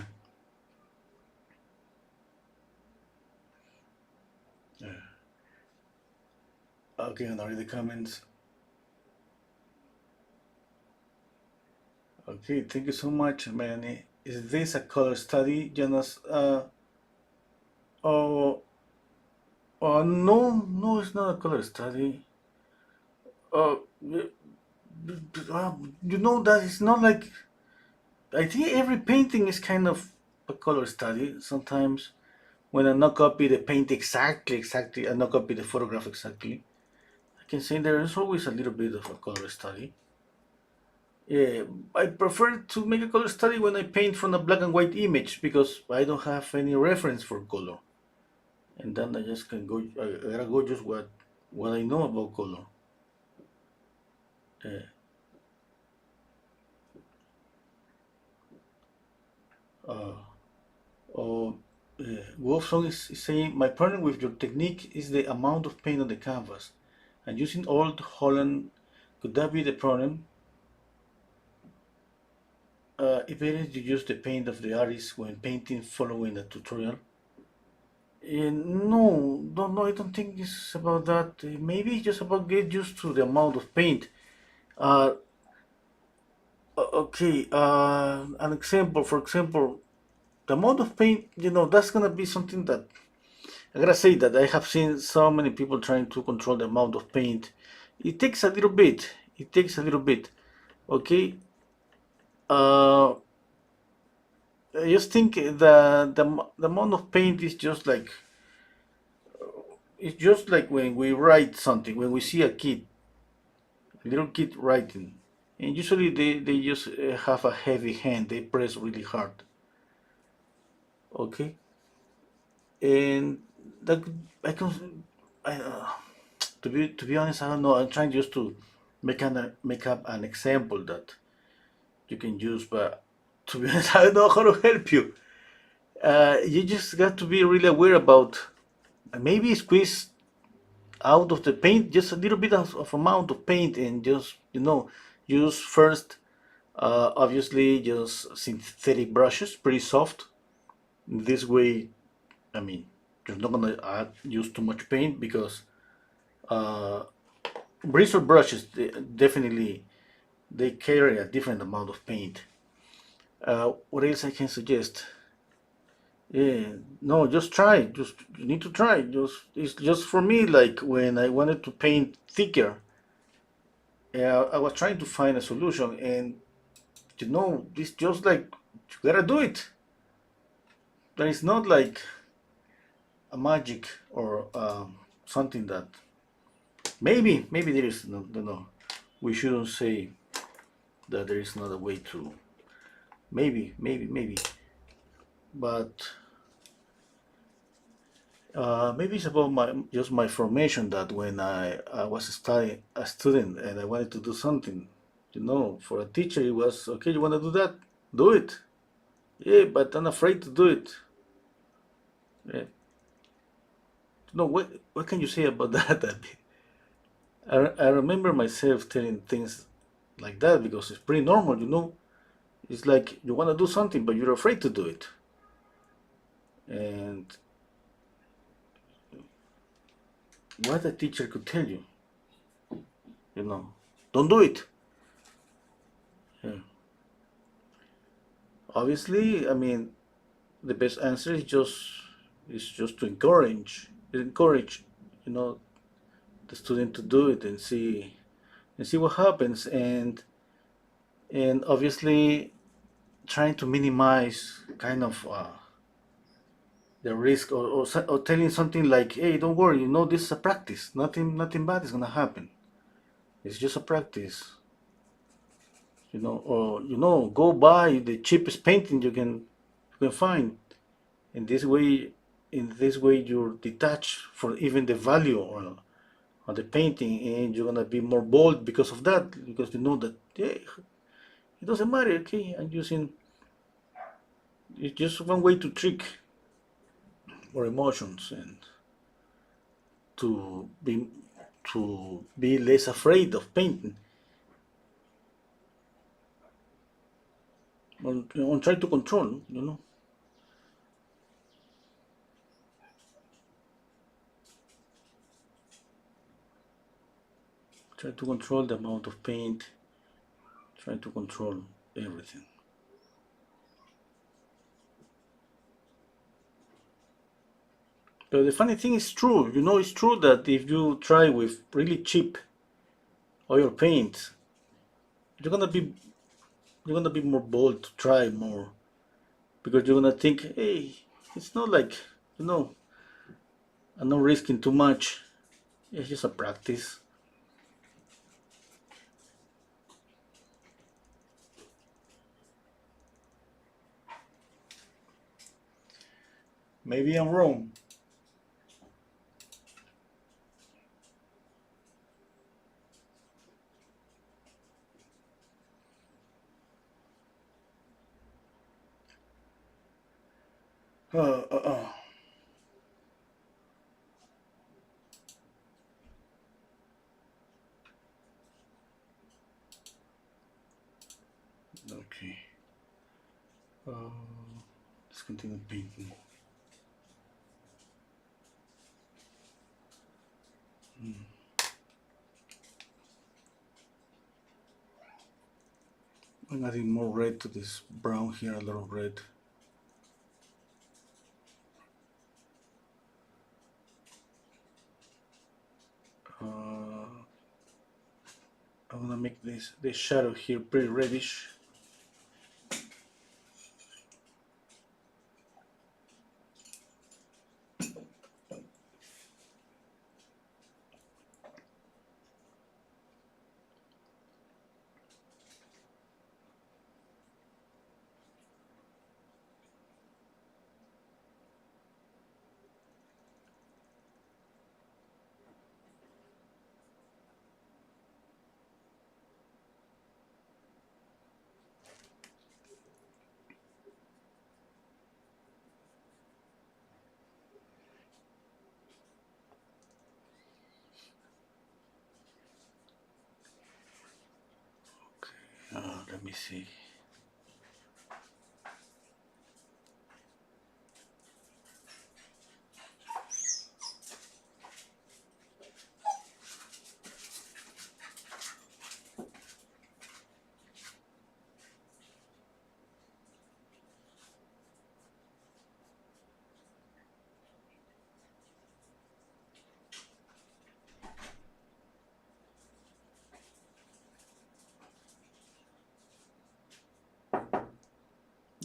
Yeah. Okay, and are the comments? Okay, thank you so much, Melanie. Is this a color study, Jonas? Oh, no, no, it's not a color study. Uh, y- you know that it's not like I think every painting is kind of a color study. Sometimes when I not copy the paint exactly, I not copy the photograph exactly. I can say there is always a little bit of a color study. Yeah, I prefer to make a color study when I paint from a black and white image because I don't have any reference for color, and then I just can go. I gotta go just what I know about color. Uh, uh, oh, Wolfson is saying my problem with your technique is the amount of paint on the canvas, and using old Holland could that be the problem? If it is you use the paint of the artist when painting following a tutorial. No, no, I don't think it's about that. Maybe it's just about get used to the amount of paint. Uh, okay, an example, for example, the amount of paint, that's gonna be something that I gotta say that I have seen so many people trying to control the amount of paint. It takes a little bit. It takes a little bit. Okay. Uh, I just think the amount of paint is just like it's just like when we write something, when we see a little kid writing, and usually they just have a heavy hand. They press really hard. Okay, and that I can I, to be honest, I don't know. I'm trying just to make up an example that you can use, but to be honest, I don't know how to help you. You just got to be really aware about maybe squeeze out of the paint just a little bit of amount of paint and just use first obviously just synthetic brushes, pretty soft. This way, I mean, you're not gonna use too much paint because uh, bristle brushes definitely they carry a different amount of paint. What else I can suggest? Yeah, no, just try. Just you need to try. Just it's just for me. Like when I wanted to paint thicker, I was trying to find a solution, and it's just like you gotta do it. There is not like a magic or something that maybe there is no. We shouldn't say that there is not a way to. Maybe, but maybe it's about my just my formation that when I was studying a student and I wanted to do something, for a teacher it was okay. You want to do that? Do it. Yeah, but I'm afraid to do it. Yeah. No, what can you say about that? I remember myself telling things like that because it's pretty normal. It's like you want to do something, but you're afraid to do it. And what a teacher could tell you, you know, don't do it. Yeah. Obviously, I mean, the best answer is just to encourage, you know, the student to do it and see what happens, and obviously trying to minimize kind of the risk or telling something like, hey, don't worry, this is a practice. Nothing bad is gonna happen. It's just a practice. or go buy the cheapest painting you can find. In this way, you're detached for even the value of the painting, and you're gonna be more bold because of that, because you know that, yeah, it doesn't matter. Okay, I'm using it's just one way to trick our emotions and to be less afraid of painting. On try to control, try to control the amount of paint, try to control everything. But the funny thing is true, it's true that if you try with really cheap oil paints, you're gonna be more bold to try more, because you're gonna think, hey, it's not like, you know I'm not risking too much. It's just a practice. Maybe I'm wrong. Uh, uh, uh. Okay. Uh, let's continue painting. I'm adding more red to this brown here, a lot of red. I'm gonna make this shadow here pretty reddish. Let me see.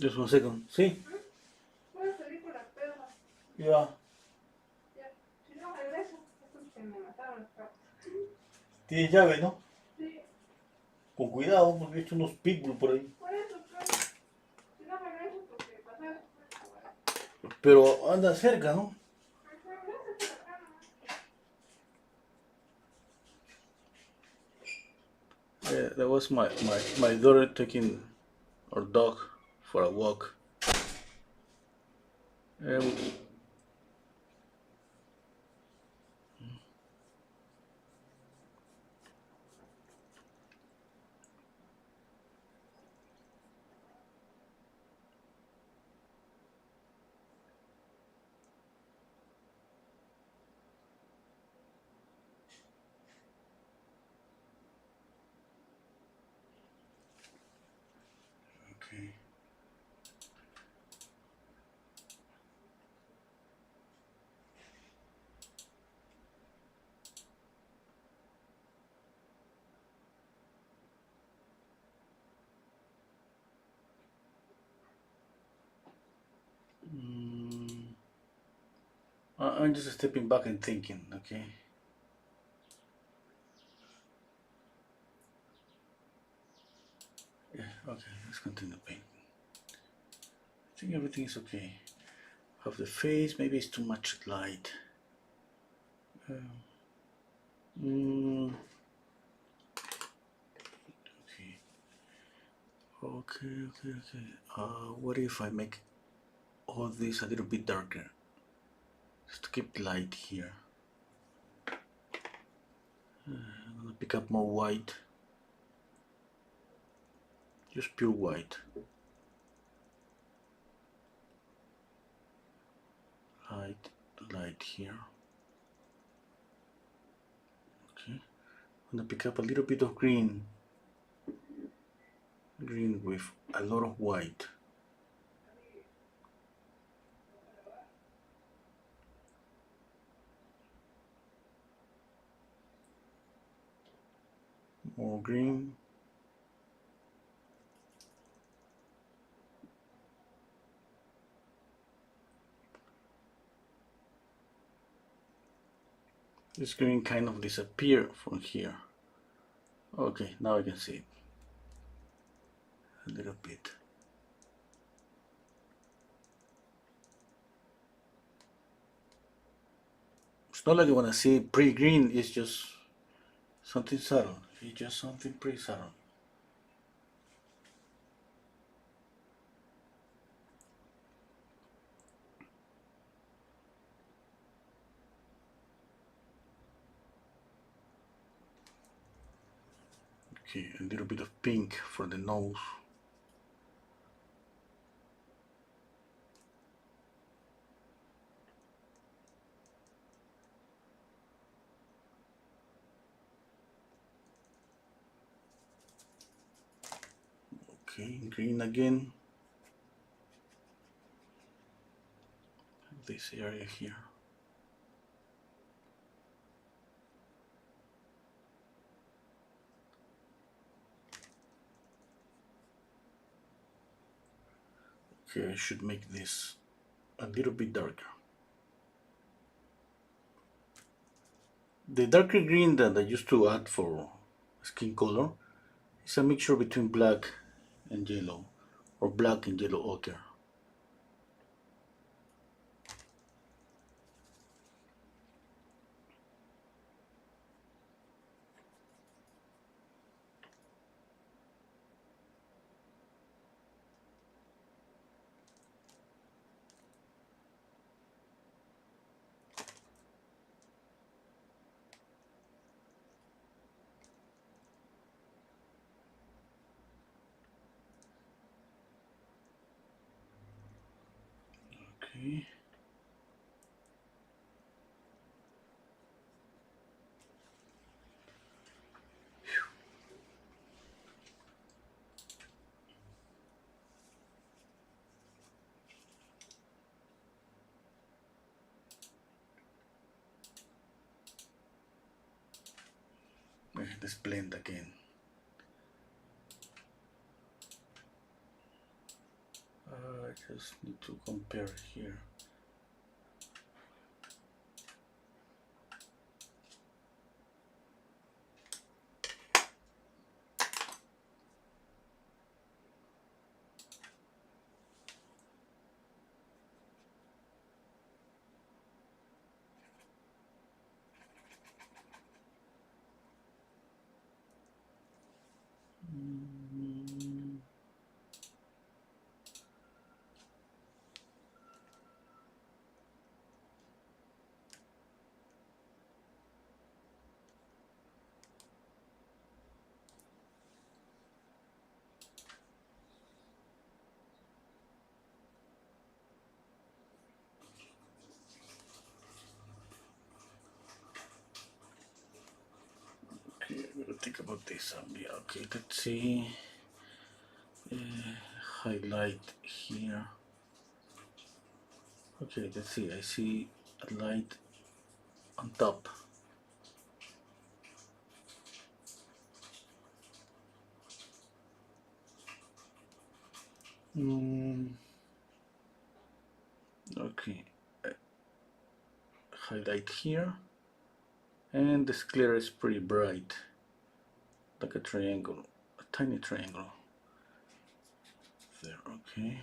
Just 1 second. Sí. Voy a salir con la perra. Ya. Si no regreso, es porque me mataron los perros. Tienes llave, ¿no? Sí. Con cuidado, porque he hecho unos pitbull por ahí. Por eso, si no regreso, porque pasar. Pero anda cerca, ¿no? Yeah, that was my daughter taking our dog for a walk. Um, okay. Mm, I'm just stepping back and thinking, okay? Okay, let's continue paint. I think everything is okay. Of the face, maybe it's too much light. Okay. Okay. What if I make all this a little bit darker? Just to keep light here. I'm gonna pick up more white. Just pure white. Light here. Okay. I'm gonna pick up a little bit of green. Green with a lot of white. More green. This green kind of disappeared from here. Okay, now I can see it. A little bit. It's not like you want to see pretty green, it's just something subtle. It's just something pretty subtle. Okay, a little bit of pink for the nose. Okay, green again. This area here. Okay, I should make this a little bit darker. The darker green that I used to add for skin color is a mixture between black and yellow, or black and yellow ochre. Okay. Let's blend again. I just need to compare here. Okay, I'm gonna think about this. Yeah, okay, let's see. Highlight here. Okay, let's see. I see a light on top. Okay, highlight here, and this clear is pretty bright, like a triangle, a tiny triangle. there. Okay.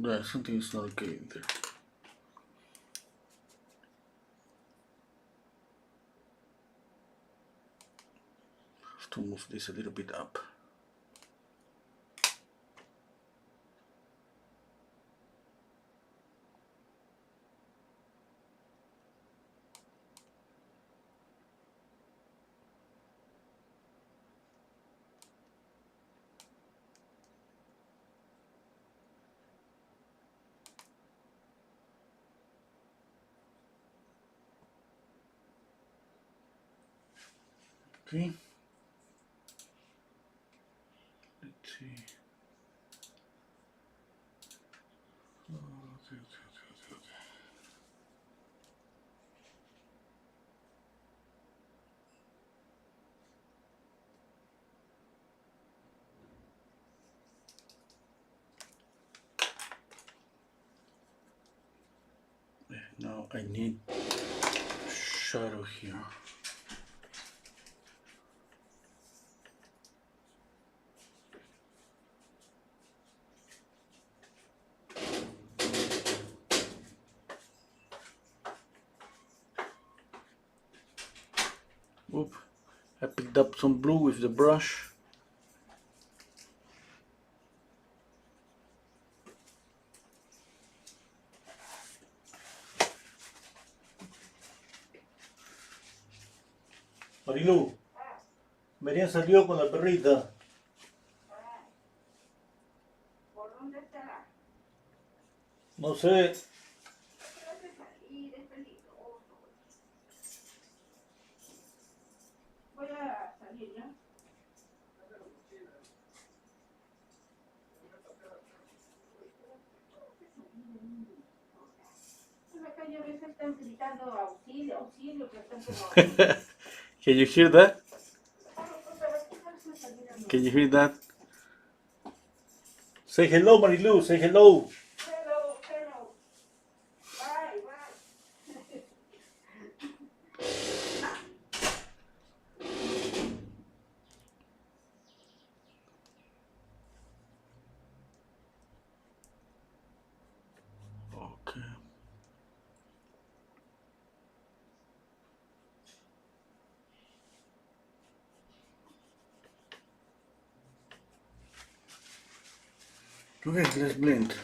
Yeah, something is not okay in there. Have to move this a little bit up. Okay. Let's see. Okay. Now I need shadow here. Oop. I picked up some blue with the brush. Marilu, María salió con la perrita. ¿Por dónde estará? No sé. Trate de salir, es peligroso. Voy a salir ya. En la calle a veces están gritando auxilio, auxilio, que están como... Can you hear that? Pero quitarse salir a Can you hear that? Say hello, Marilu. Say hello. Hello, hello. Bye, bye. Okay. Okay, let's blend.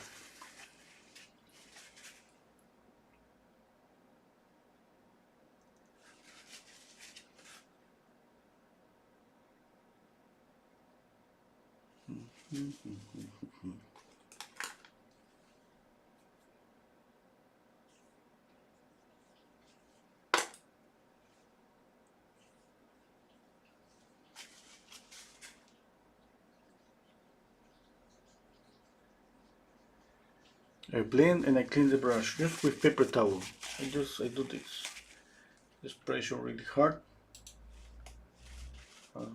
I blend and I clean the brush just with paper towel. I do this. Just pressure really hard. Oh,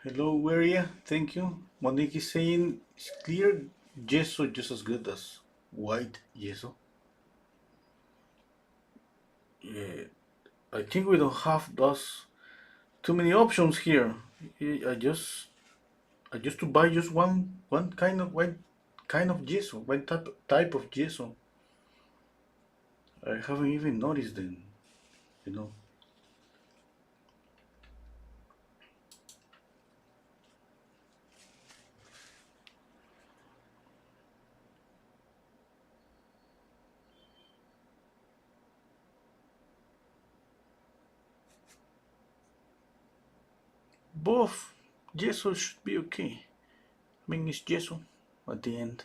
hello, Waria. Thank you. Monique is saying it's clear gesso just as good as white gesso. Yeah, I think we don't have those too many options here. I just to buy just one kind of gesso, one type of gesso. I haven't even noticed them, you know. Both gesso should be okay. I mean, it's gesso at the end.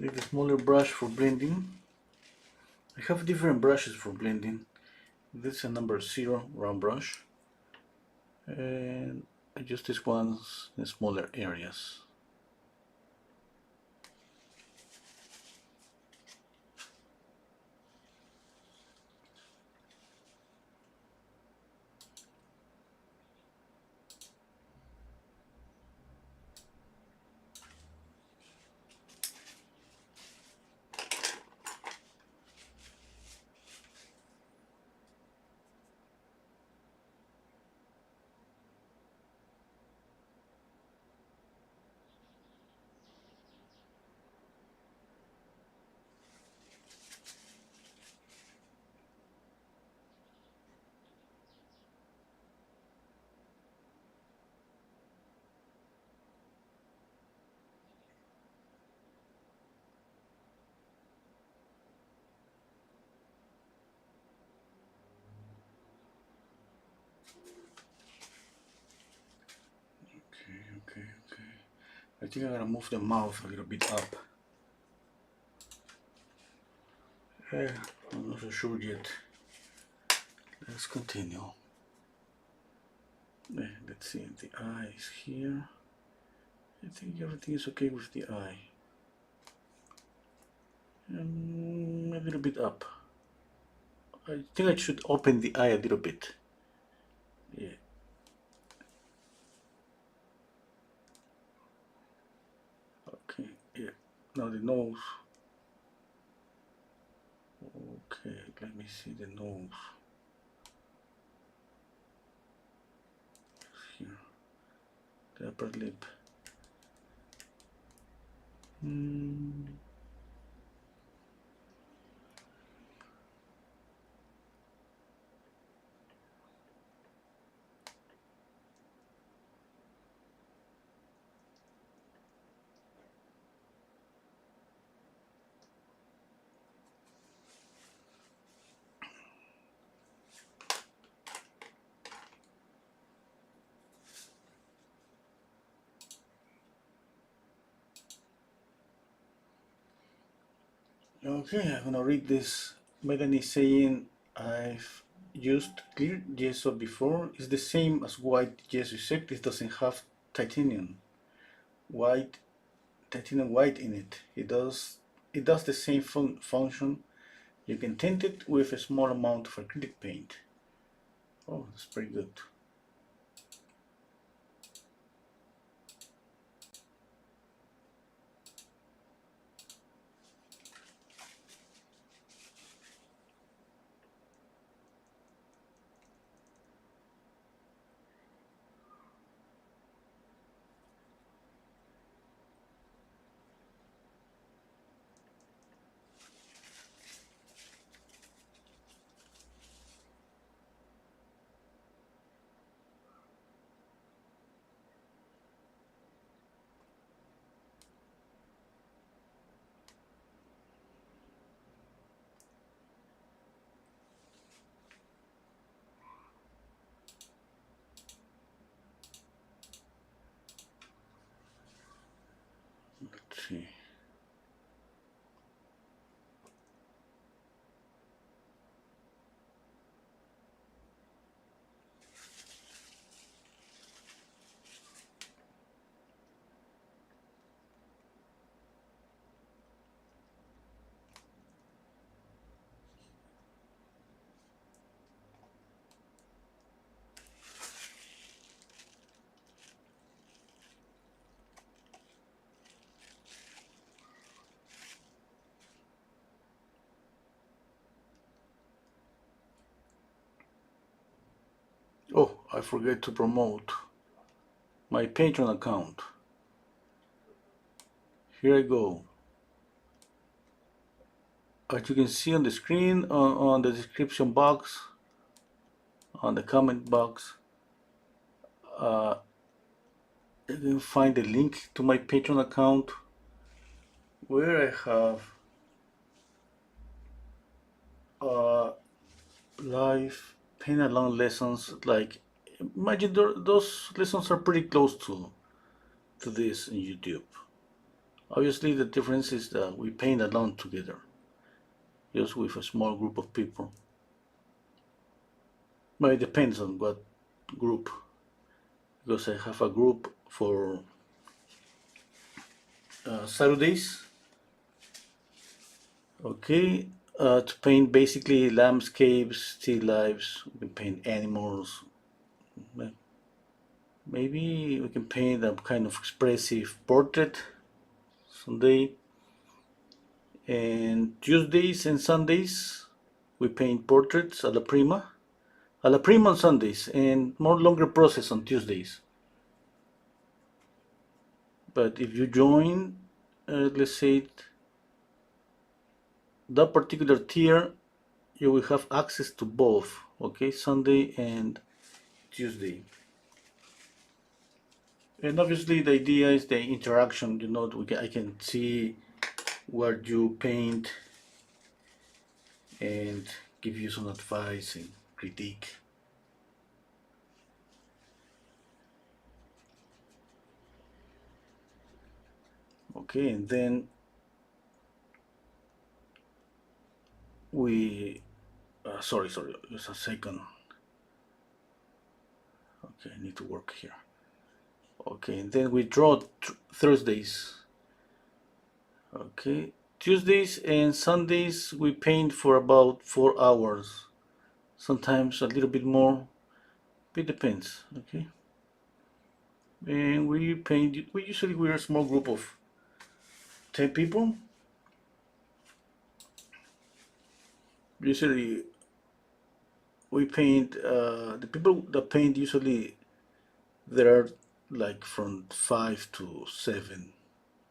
Select a smaller brush for blending. I have different brushes for blending. This is a number 0 round brush, and I use these ones in smaller areas. Okay. I think I'm gonna move the mouth a little bit up. I'm not so sure yet. Let's continue. Let's see, the eye is here. I think everything is okay with the eye. A little bit up. I think I should open the eye a little bit. Yeah. Okay, yeah. Now the nose. Okay, let me see the nose. Here. The upper lip. Okay, I'm gonna read this. Melanie saying I've used clear gesso before. It's the same as white gesso, except it doesn't have titanium white in it. It does the same function. You can tint it with a small amount of acrylic paint. Oh, that's pretty good. Let's see. Oh, I forget to promote my Patreon account. Here I go. As you can see on the screen, on the description box, on the comment box, uh, you can find the link to my Patreon account where I have live paint along lessons. Like, imagine those lessons are pretty close to this in YouTube. Obviously, the difference is that we paint alone together, just with a small group of people. But it depends on what group, because I have a group for Saturdays, okay, to paint basically landscapes, still lifes. We can paint animals. Maybe we can paint a kind of expressive portrait someday. And Tuesdays and Sundays we paint portraits alla prima. Alla prima on Sundays and more longer process on Tuesdays. But if you join, let's say, that particular tier, you will have access to both, okay, Sunday and Tuesday. And obviously the idea is the interaction, you know, I can see what you paint and give you some advice and critique. Okay, and then we, sorry, just a second. Okay, I need to work here. Okay, and then we draw Thursdays. Okay, Tuesdays and Sundays we paint for about 4 hours. Sometimes a little bit more. It depends. Okay, and we paint. We usually we're a small group of 10 people. Usually we paint. The people that paint usually there are like from 5 to 7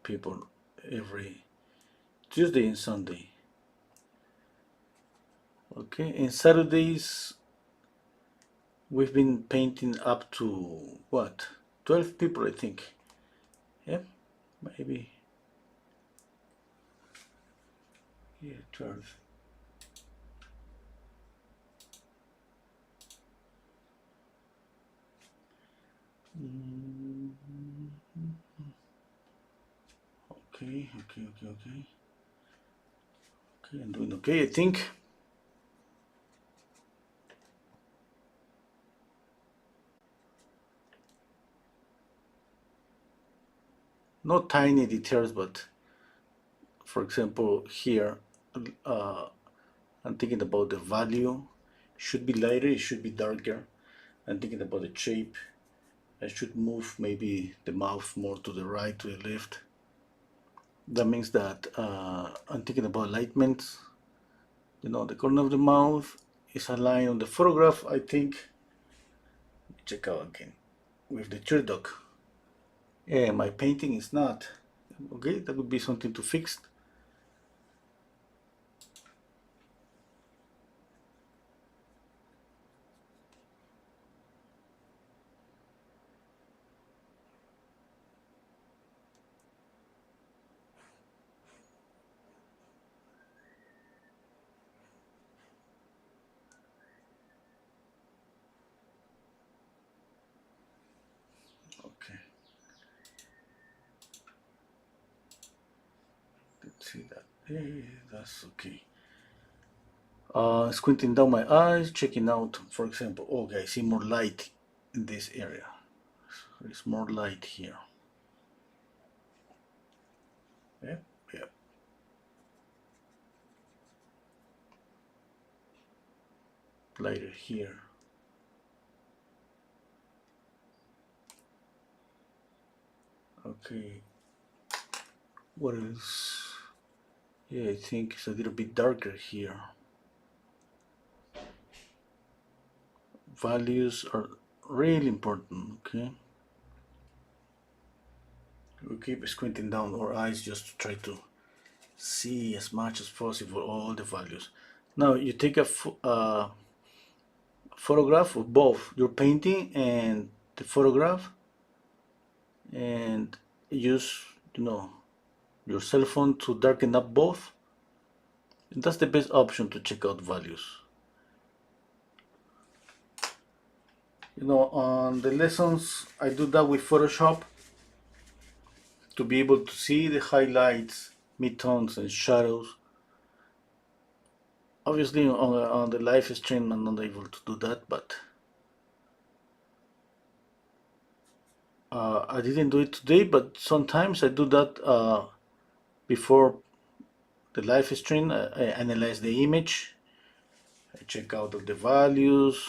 people every Tuesday and Sunday. Okay, and Saturdays we've been painting up to what? 12 people, I think. Yeah, maybe. Yeah, 12. Okay, okay. Okay, I'm doing okay, I think. Not tiny details, but for example, here, I'm thinking about the value. It should be lighter, it should be darker. I'm thinking about the shape. I should move maybe the mouth more to the right, to the left. That means that I'm thinking about alignments. You know, the corner of the mouth is aligned on the photograph, I think. Check out again with the tear duct. Yeah, my painting is not. Okay, that would be something to fix. Okay. Let's see that. Hey, that's okay. Squinting down my eyes, checking out, for example, okay, I see more light in this area. There's more light here. Yeah, yeah. Lighter here. Okay. What else? Yeah, I think it's a little bit darker here. Values are really important, okay? We keep squinting down our eyes just to try to see as much as possible all the values. Now you take a photograph of both your painting and the photograph and use, you know, your cell phone to darken up both. And that's the best option to check out values. You know, on the lessons I do that with Photoshop to be able to see the highlights, midtones, and shadows. Obviously, on the live stream, I'm not able to do that, but I didn't do it today. But sometimes I do that before the live stream. I analyze the image, I check out the values.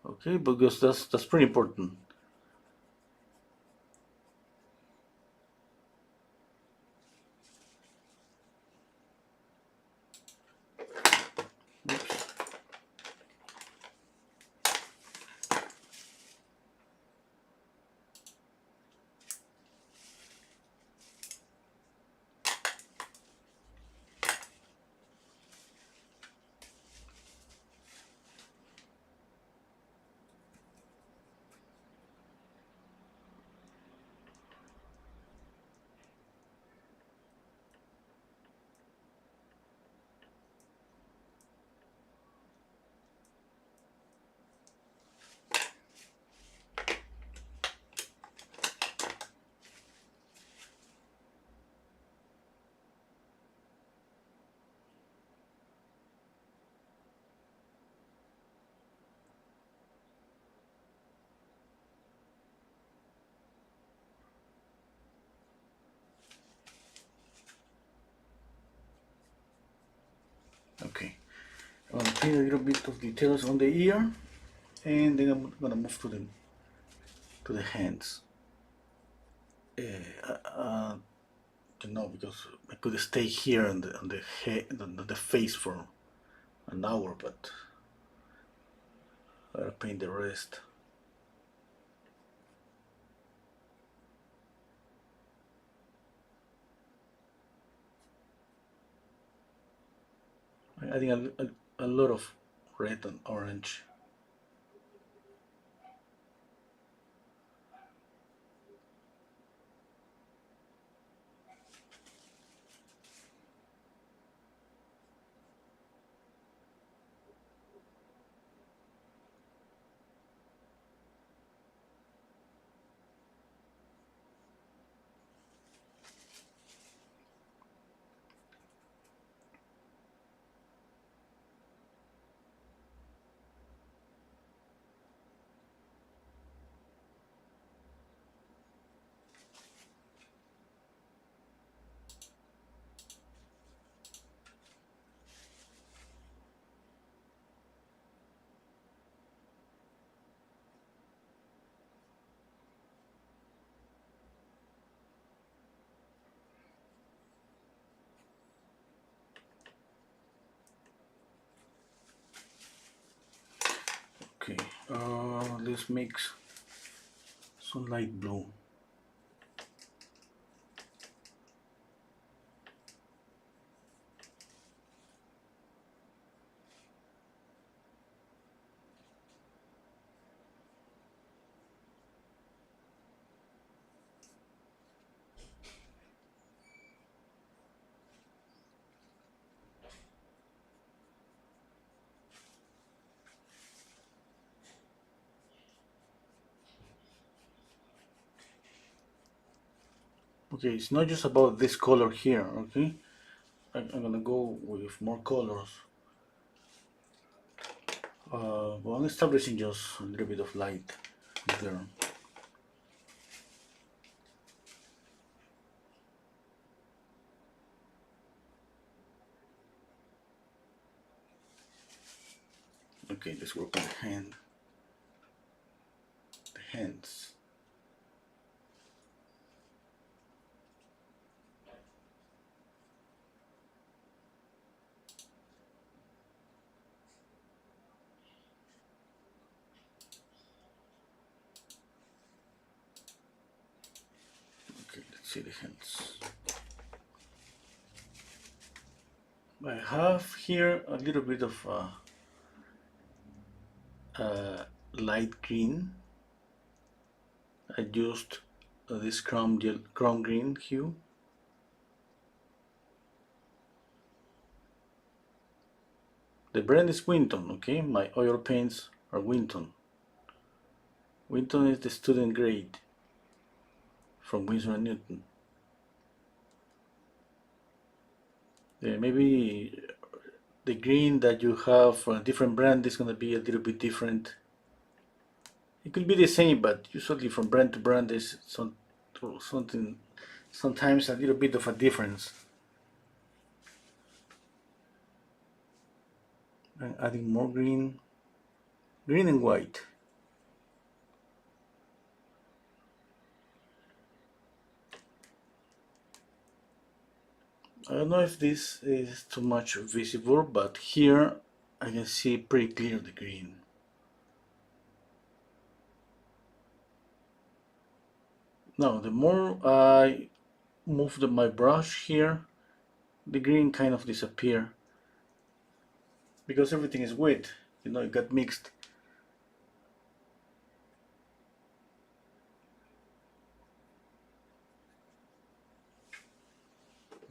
Okay, because that's pretty important. Oops. Okay, I'm gonna paint a little bit of details on the ear, and then I'm gonna move to the hands. Uh, because I could stay here on the head, on the face for an hour, but I'll paint the rest. I'm adding a lot of red and orange. Okay, let's mix some light blue. Okay, it's not just about this color here, okay? I'm gonna go with more colors. But I'm establishing just a little bit of light there. Okay, let's work on the hands. Okay, let's see the hands. I have here a little bit of light green. I used this chrome green hue. The brand is Winton, okay? My oil paints are Winton. Winton is the student grade. from Winsor & Newton. Maybe the green that you have for a different brand is going to be a little bit different. It could be the same, but usually from brand to brand there's something, sometimes a little bit of a difference. I'm adding more green and white. I don't know if this is too much visible, but here I can see pretty clear the green. Now, the more I move my brush here, the green kind of disappear because everything is wet. It got mixed.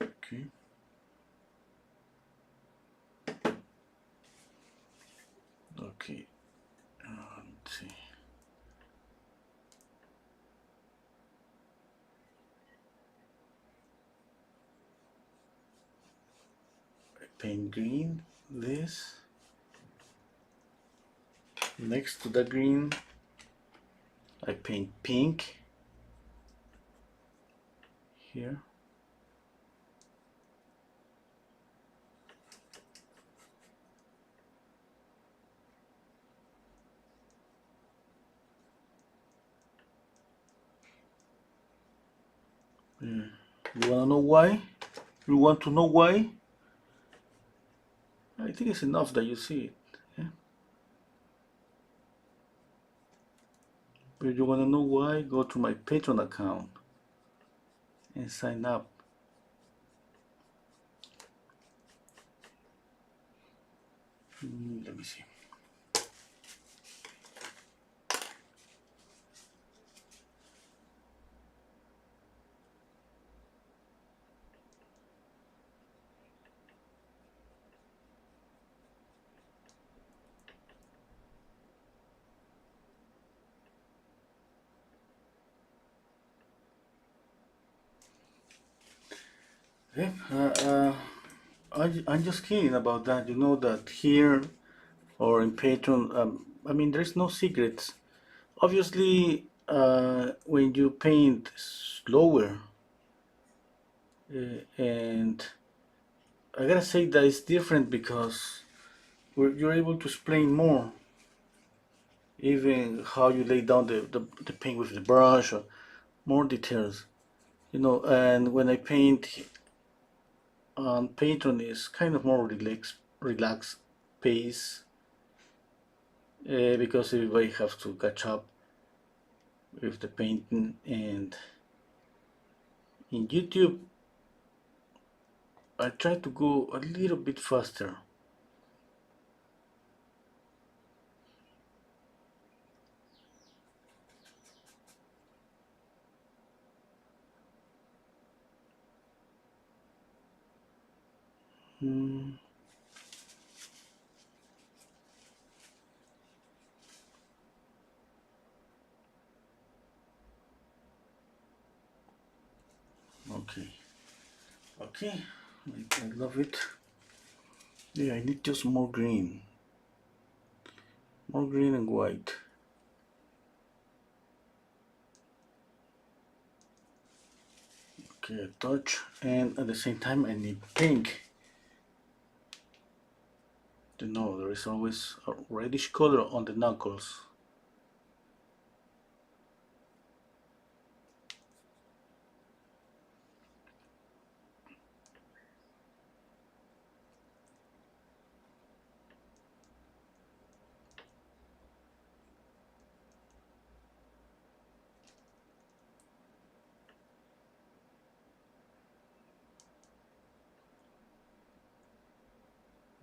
Okay. Okay. Let's see. I paint green. This. Next to the green, I paint pink here. You wanna know why? You want to know why? I think it's enough that you see it. Yeah? But you wanna know why? Go to my Patreon account and sign up. Let me see. Yeah, I'm just kidding about that. You know that here or in Patreon, I mean, there's no secrets. Obviously, when you paint slower, and I gotta say that it's different because you're able to explain more, even how you lay down the paint with the brush, or more details. And when I paint on Patreon, it's kind of more relaxed pace, because everybody has to catch up with the painting, and in YouTube I try to go a little bit faster. Hmm. Okay, okay, I love it. Yeah, I need just more green and white. Okay, a touch, and at the same time I need pink. There is always a reddish color on the knuckles.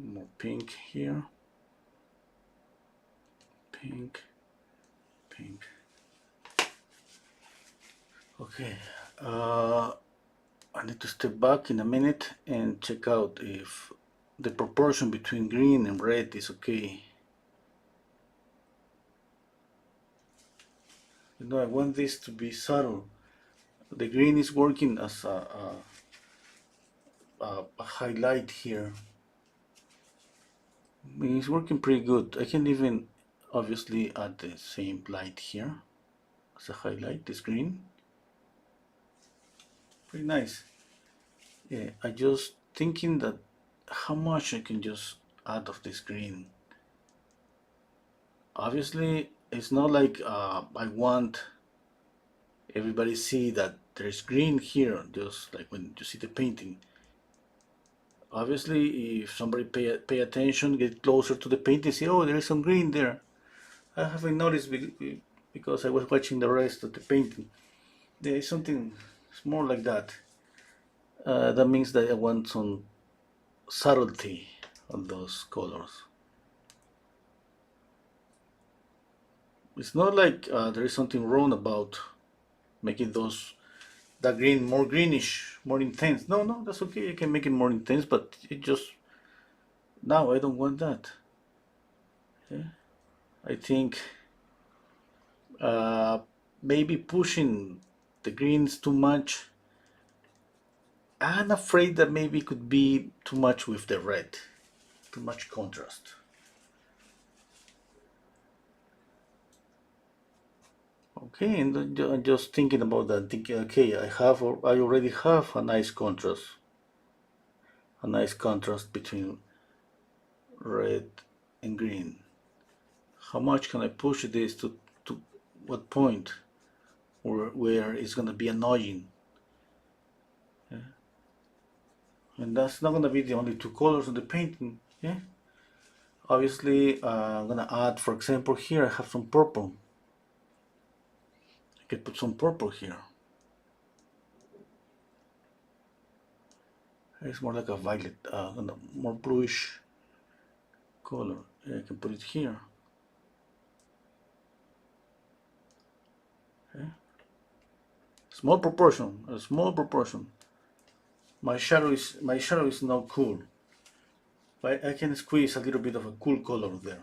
More pink here. Pink, pink. Okay, I need to step back in a minute and check out if the proportion between green and red is okay. I want this to be subtle. The green is working as a highlight here. I mean, it's working pretty good. I can even obviously add the same light here as a highlight, this green. Pretty nice. Yeah, I just thinking that how much I can just add of this green. Obviously, it's not like I want everybody see that there's green here, just like when you see the painting. Obviously, if somebody pay attention, get closer to the painting, see, oh, there is some green there. I haven't noticed because I was watching the rest of the painting. There is something more like that. That means that I want some subtlety on those colors. It's not like there is something wrong about making that green more greenish, more intense. No, no, that's okay. You can make it more intense, but it just now I don't want that. Yeah? I think uh, maybe pushing the greens too much. I'm afraid that maybe it could be too much with the red, too much contrast. Okay, and I'm just thinking about that, thinking, okay, I already have a nice contrast between red and green. How much can I push this to what point where it's gonna be annoying? Yeah? And that's not gonna be the only two colors in the painting. Yeah. Obviously, I'm gonna add, for example, here I have some purple. I could put some purple here. It's more like a violet, more bluish color. I can put it here. Okay. Small proportion, a small proportion. My shadow is not cool. But I can squeeze a little bit of a cool color there.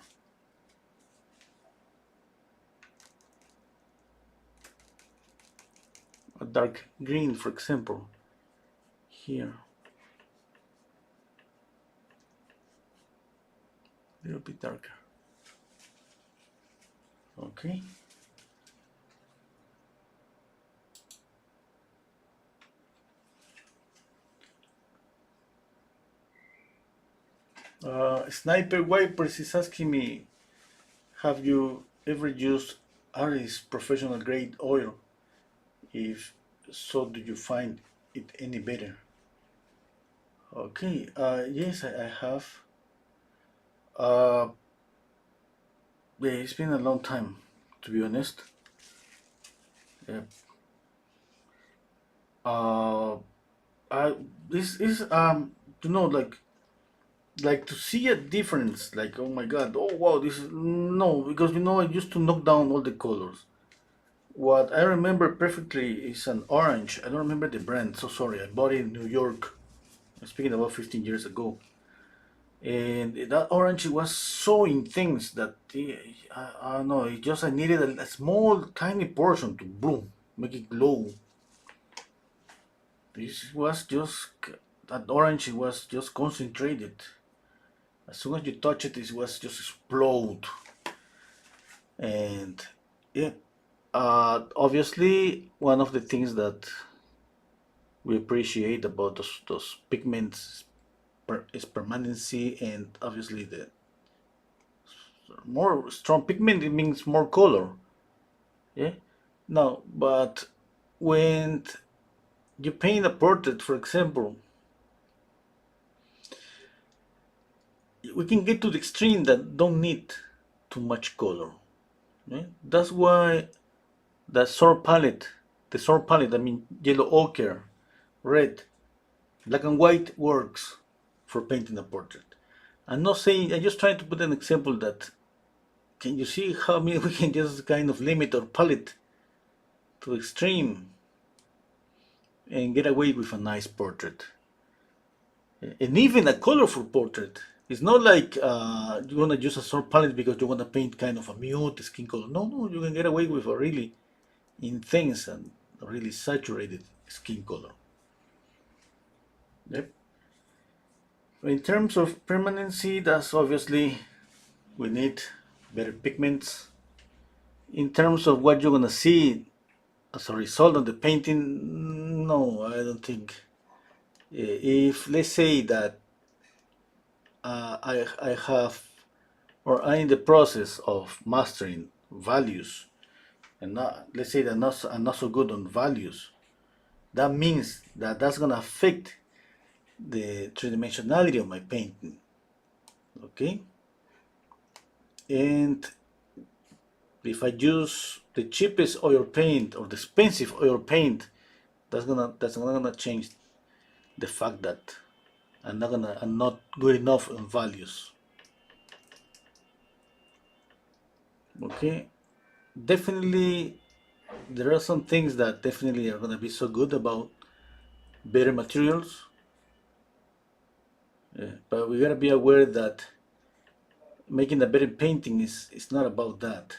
A dark green, for example, here. A little bit darker. Okay. Sniper Wipers is asking me, have you ever used Aris professional grade oil? If so, do you find it any better? Okay, yes, I have. Uh, yeah, it's been a long time, to be honest. Yeah. Uh, this is like to see a difference, like, oh my god, oh wow, this is no, because I used to knock down all the colors. What I remember perfectly is an orange. I don't remember the brand, so sorry. I bought it in New York. I'm speaking about 15 years ago. And that orange was so intense that I don't know, I needed a small, tiny portion to boom, make it glow. This was just, that orange was just concentrated. As soon as you touch it, it was just explode. And yeah, obviously, one of the things that we appreciate about those pigments is permanency, and obviously the more strong pigment it means more color. Yeah. Now, but when you paint a portrait, for example, we can get to the extreme that don't need too much color. Yeah? That's why the sword palette, I mean yellow ochre, red, black and white works for painting a portrait. I'm not saying, I'm just trying to put an example that can you see how many we can just kind of limit our palette to extreme and get away with a nice portrait. And even a colorful portrait. It's not like you want to use a sword palette because you want to paint kind of a mute skin color. No, no, you can get away with a really intense and really saturated skin color. Yep. In terms of permanency, that's obviously we need better pigments. In terms of what you're gonna see as a result of the painting, no, I don't think. If let's say that I have or I'm in the process of mastering values and not, let's say that I'm not so good on values, that means that that's gonna affect the three-dimensionality of my painting. Okay, and if I use the cheapest oil paint or the expensive oil paint, that's not gonna change the fact that I'm not good enough on values. Okay, definitely there are some things that definitely are gonna be so good about better materials. But we gotta be aware that making a better painting is not about that.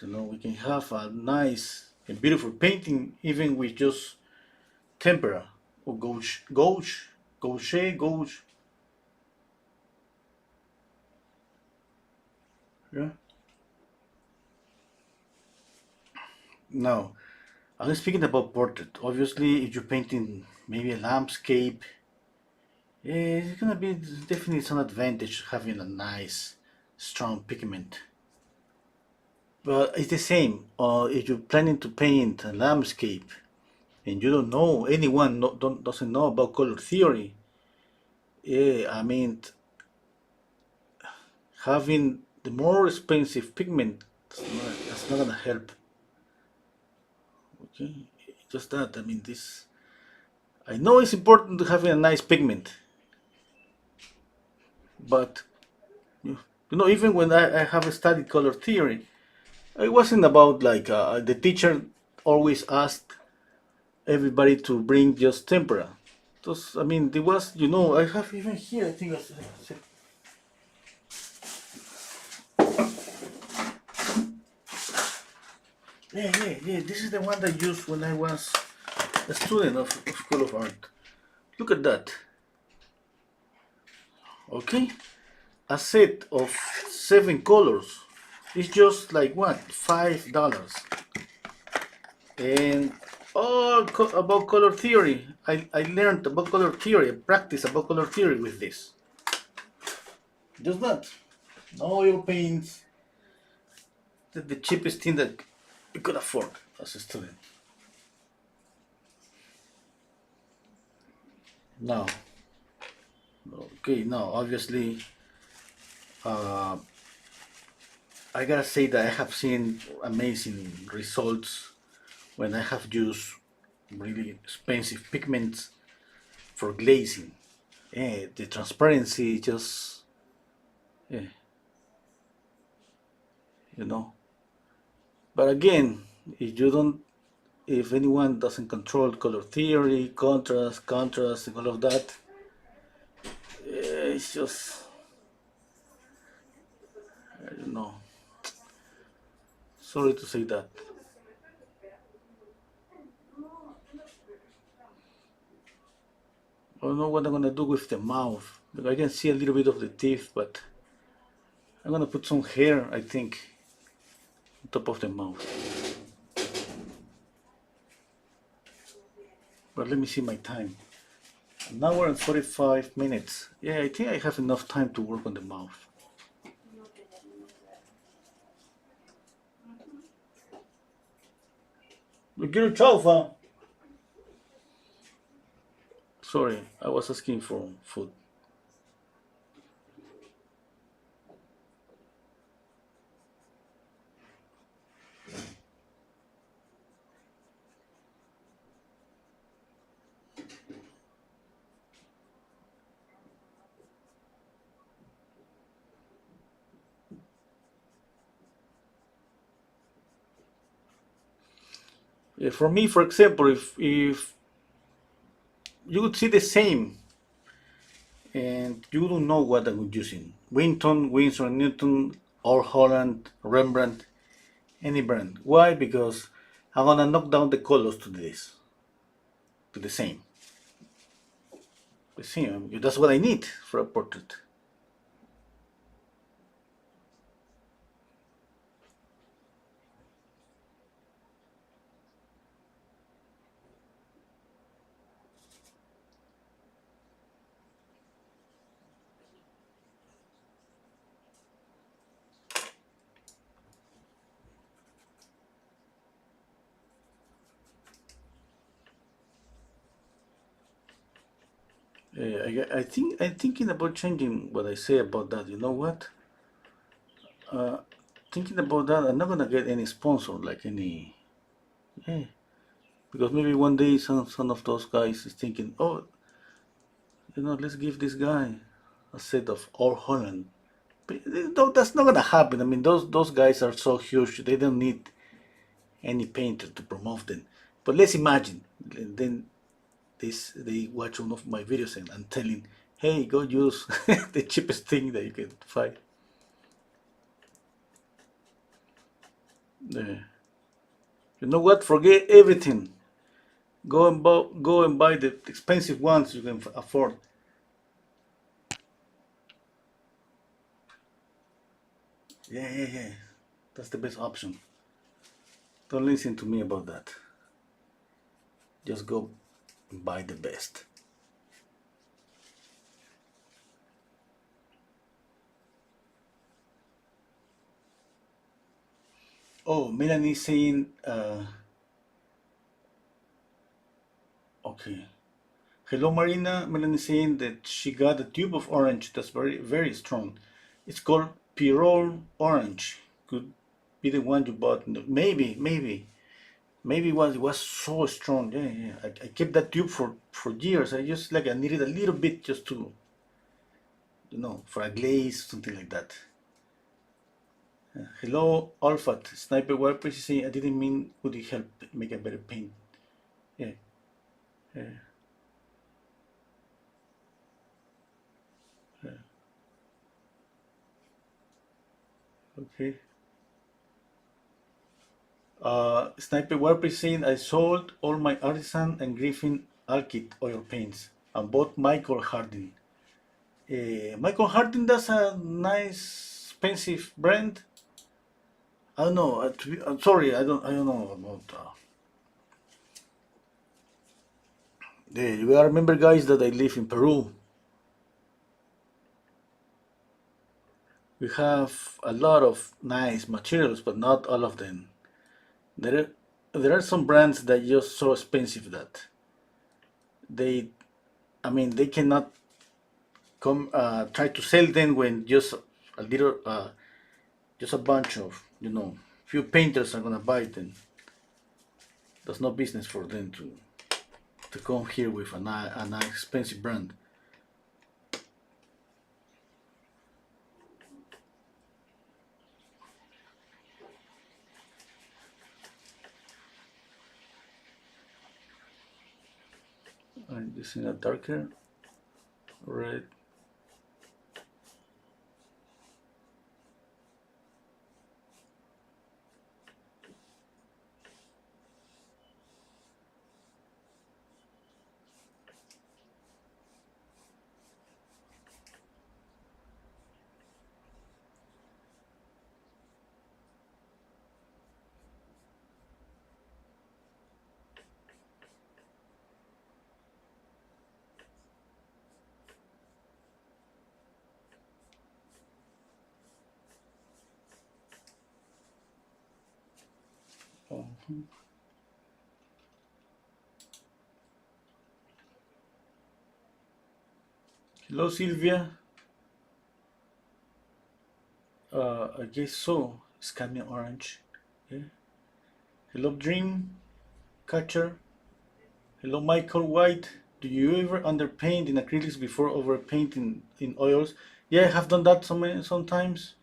You know, we can have a nice and beautiful painting even with just tempera or gouache. Yeah. Now, I'm speaking about portrait. Obviously, if you're painting maybe a landscape, it's gonna be definitely some advantage having a nice, strong pigment. But it's the same. If you're planning to paint a landscape and you don't know anyone doesn't know about color theory, yeah, I mean having the more expensive pigment that's not gonna help. Okay, just that. I mean this. I know it's important to having a nice pigment, but you know even when I have studied color theory, it wasn't about like the teacher always asked everybody to bring just tempera. Just, I mean, there was, you know, I have even here, I think, yeah. This is the one that I used when I was a student of School of Art. Look at that. Okay, a set of 7 colors. It's just like what, $5, and all about color theory. I learned about color theory, I practiced about color theory with this. Just that. No oil paints. The cheapest thing that you could afford as a student. Now, okay, now obviously, uh, I gotta say that I have seen amazing results when I have used really expensive pigments for glazing. The transparency just, yeah, you know. But again, if you don't, if anyone doesn't control color theory, contrast, and all of that, it's just, I don't know. Sorry to say that. I don't know what I'm gonna do with the mouth. Because I can see a little bit of the teeth, but I'm gonna put some hair, I think, on top of the mouth. But let me see my time. An hour and 45 minutes. Yeah, I think I have enough time to work on the mouth. We get a chaufa. Sorry, I was asking for food. For me, for example, if you would see the same and you don't know what I'm using. Winton, Winsor Newton, or Holland, Rembrandt, any brand. Why? Because I'm gonna knock down the colors to this, to the same. The same. That's what I need for a portrait. I'm thinking about changing what I say about that. You know what? Uh, Thinking about that, I'm not gonna get any sponsor like any. Yeah, because maybe one day some of those guys is thinking, oh, let's give this guy a set of All Holland. But that's not gonna happen. I mean, those guys are so huge, they don't need any painter to promote them. But let's imagine, then they watch one of my videos and telling, hey, go use the cheapest thing that you can find. Uh, you know what? Forget everything. Go and buy the expensive ones you can afford. Yeah, yeah, yeah. That's the best option. Don't listen to me about that. Just go and buy the best. Oh, Melanie saying, okay. Hello, Marina. Melanie saying that she got a tube of orange that's very, very strong. It's called Pirol Orange. Could be the one you bought. Maybe it was so strong. Yeah, yeah. I kept that tube for years. I needed a little bit just to, for a glaze, something like that. Hello, Alphat. Sniper War saying I didn't mean would it help make a better paint. Yeah, yeah, yeah. Okay. Sniper Warp is saying I sold all my artisan and Griffin Alkit oil paints and bought Michael Hardin. Michael Hardin, that's a nice expensive brand. I don't know. I'm sorry, I don't know about. You gotta remember, guys, that I live in Peru. We have a lot of nice materials, but not all of them. There, there are some brands that are just so expensive that they, I mean, they cannot come try to sell them when just a little just a bunch of few painters are gonna buy them. There's no business for them to come here with an expensive brand. I'm using a darker red. Mhm. Hello, Sylvia. I guess so. Scania orange. Yeah. Hello, Dream Catcher. Hello, Michael White. Do you ever underpaint in acrylics before overpainting in oils? Yeah, I have done that sometimes.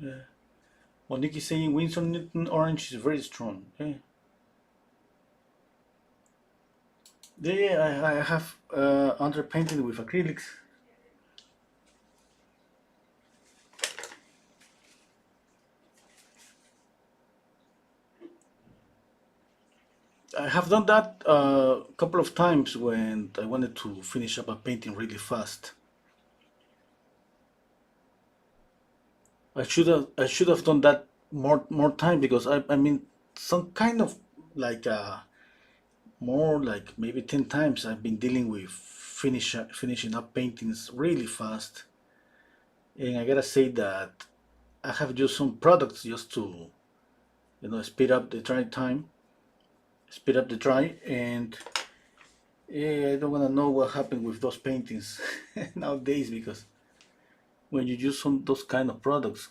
Yeah. Monique is saying Winsor Newton orange is very strong. Yeah, yeah, I have underpainted with acrylics. I have done that a couple of times when I wanted to finish up a painting really fast. I should have done that more time because I mean some kind of like more like maybe 10 times I've been dealing with finishing up paintings really fast, and I gotta say that I have used some products just to speed up the dry time, speed up the dry, and I don't want to know what happened with those paintings nowadays, because when you use some those kind of products,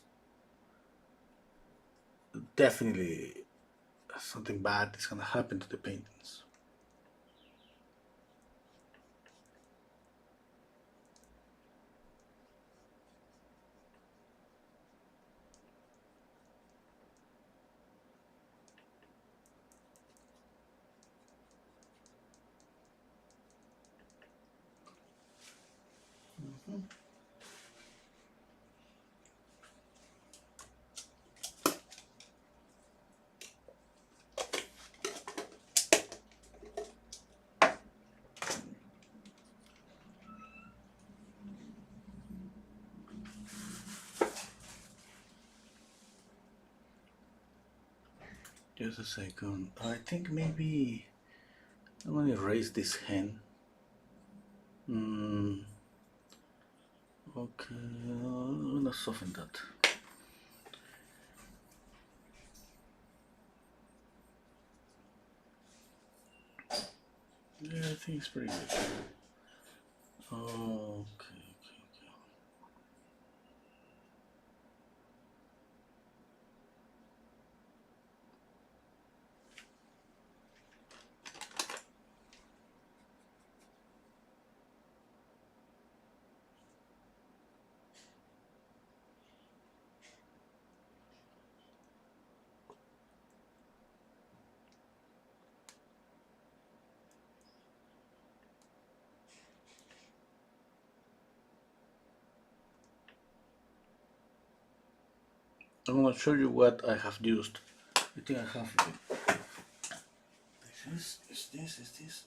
definitely something bad is gonna happen to the paintings. Just a second. I think maybe I'm gonna erase this hen. Mm, okay, I'm gonna soften that. Yeah, I think it's pretty good. Okay, okay. I'm gonna show you what I have used. I think I have is this.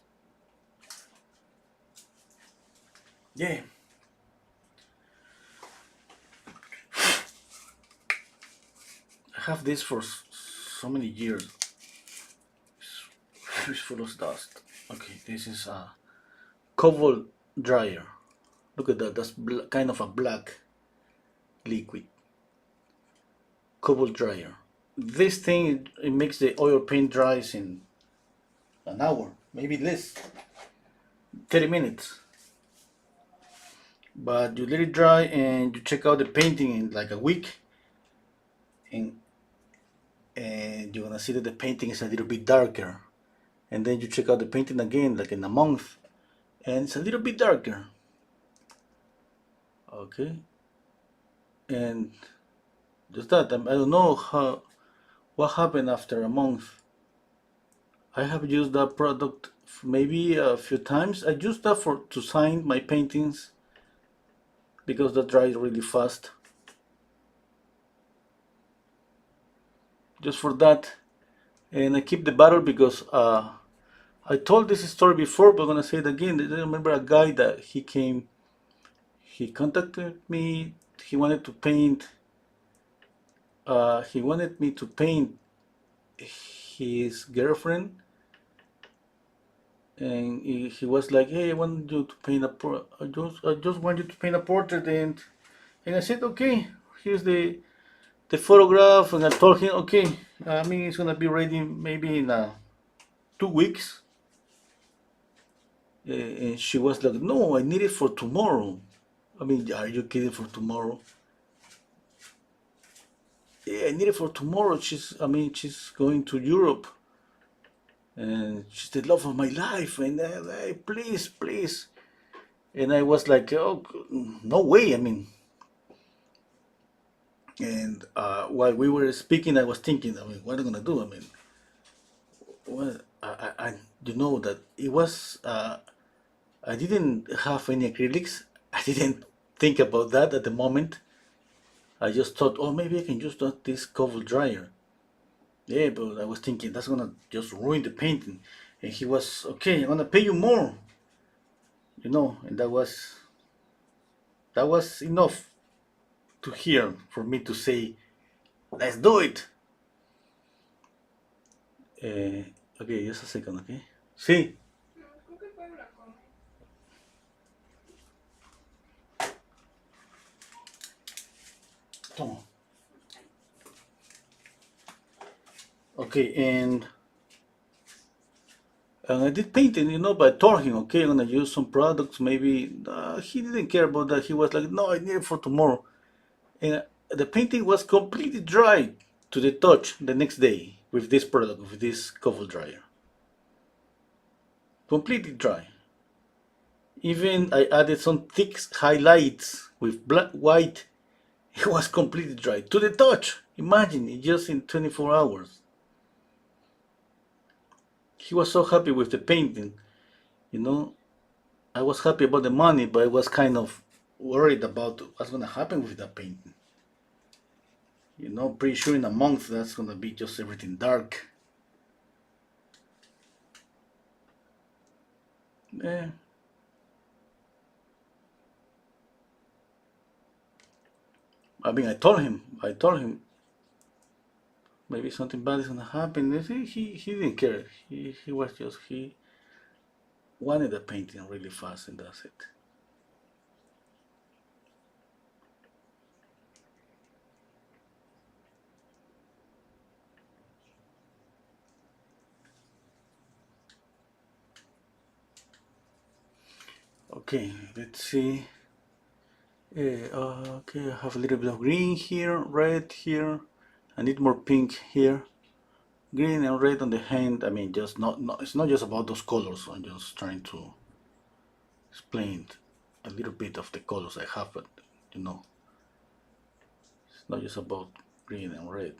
Yeah, I have this for so many years. It's full of dust. Okay, this is a cobalt dryer. Look at that. That's kind of a black liquid. Cobalt dryer. This thing, it makes the oil paint dries in an hour, maybe less, 30 minutes. But you let it dry and you check out the painting in like a week, and you're gonna see that the painting is a little bit darker. And then you check out the painting again, like in a month, and it's a little bit darker. Okay, and just that. I don't know what happened after a month. I have used that product maybe a few times. I used that for to sign my paintings because that dries really fast. Just for that, and I keep the bottle because I told this story before, but I'm gonna say it again. I remember a guy that he came, he contacted me. He wanted to paint. He wanted me to paint his girlfriend, and he was like, "Hey, I want you to paint I just want you to paint a portrait." And I said, "Okay, here's the photograph." And I told him, "Okay, I mean it's gonna be ready maybe in 2 weeks." And she was like, "No, I need it for tomorrow." I mean, are you kidding? For tomorrow? Yeah, I need it for tomorrow. I mean, she's going to Europe, and she's the love of my life. And please, please. And I was like, oh, no way. I mean, and while we were speaking, I was thinking, I mean, what am I gonna do? I mean, what? You know that it was. I didn't have any acrylics. I didn't think about that at the moment. I just thought, oh, maybe I can use this cover dryer. Yeah, but I was thinking that's gonna just ruin the painting. And he was, okay, I'm gonna pay you more, and that was enough to hear for me to say, let's do it. Uh, okay, just a second, okay? Sí. Toma. Okay, and I did painting, but I told him, okay, I'm gonna use some products. Maybe he didn't care about that. He was like, no, I need it for tomorrow. And the painting was completely dry to the touch the next day with this product, with this cover dryer. Completely dry. Even I added some thick highlights with black, white. It was completely dry to the touch. Imagine it just in 24 hours. He was so happy with the painting, you know. I was happy about the money, but I was kind of worried about what's gonna happen with that painting. Pretty sure in a month that's gonna be just everything dark. Eh, I mean, I told him, maybe something bad is gonna happen. He didn't care. He was just, he wanted the painting really fast, and that's it. Okay, let's see. Okay, I have a little bit of green here, red here. I need more pink here. Green and red on the hand. I mean, just not. It's not just about those colors. I'm just trying to explain a little bit of the colors I have, but you know, it's not just about green and red.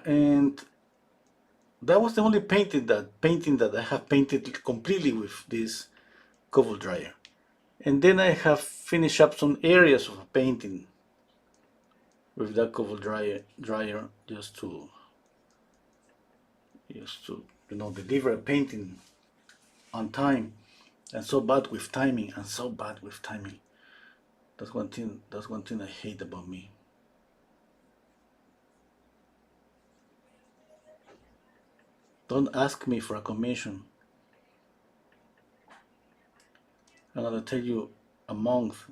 And that was the only painting that I have painted completely with this cover dryer. And then I have finished up some areas of painting with that cover dryer just to deliver a painting on time. And so bad with timing, and so bad with timing. That's one thing I hate about me. Don't ask me for a commission. I'm gonna tell you a month,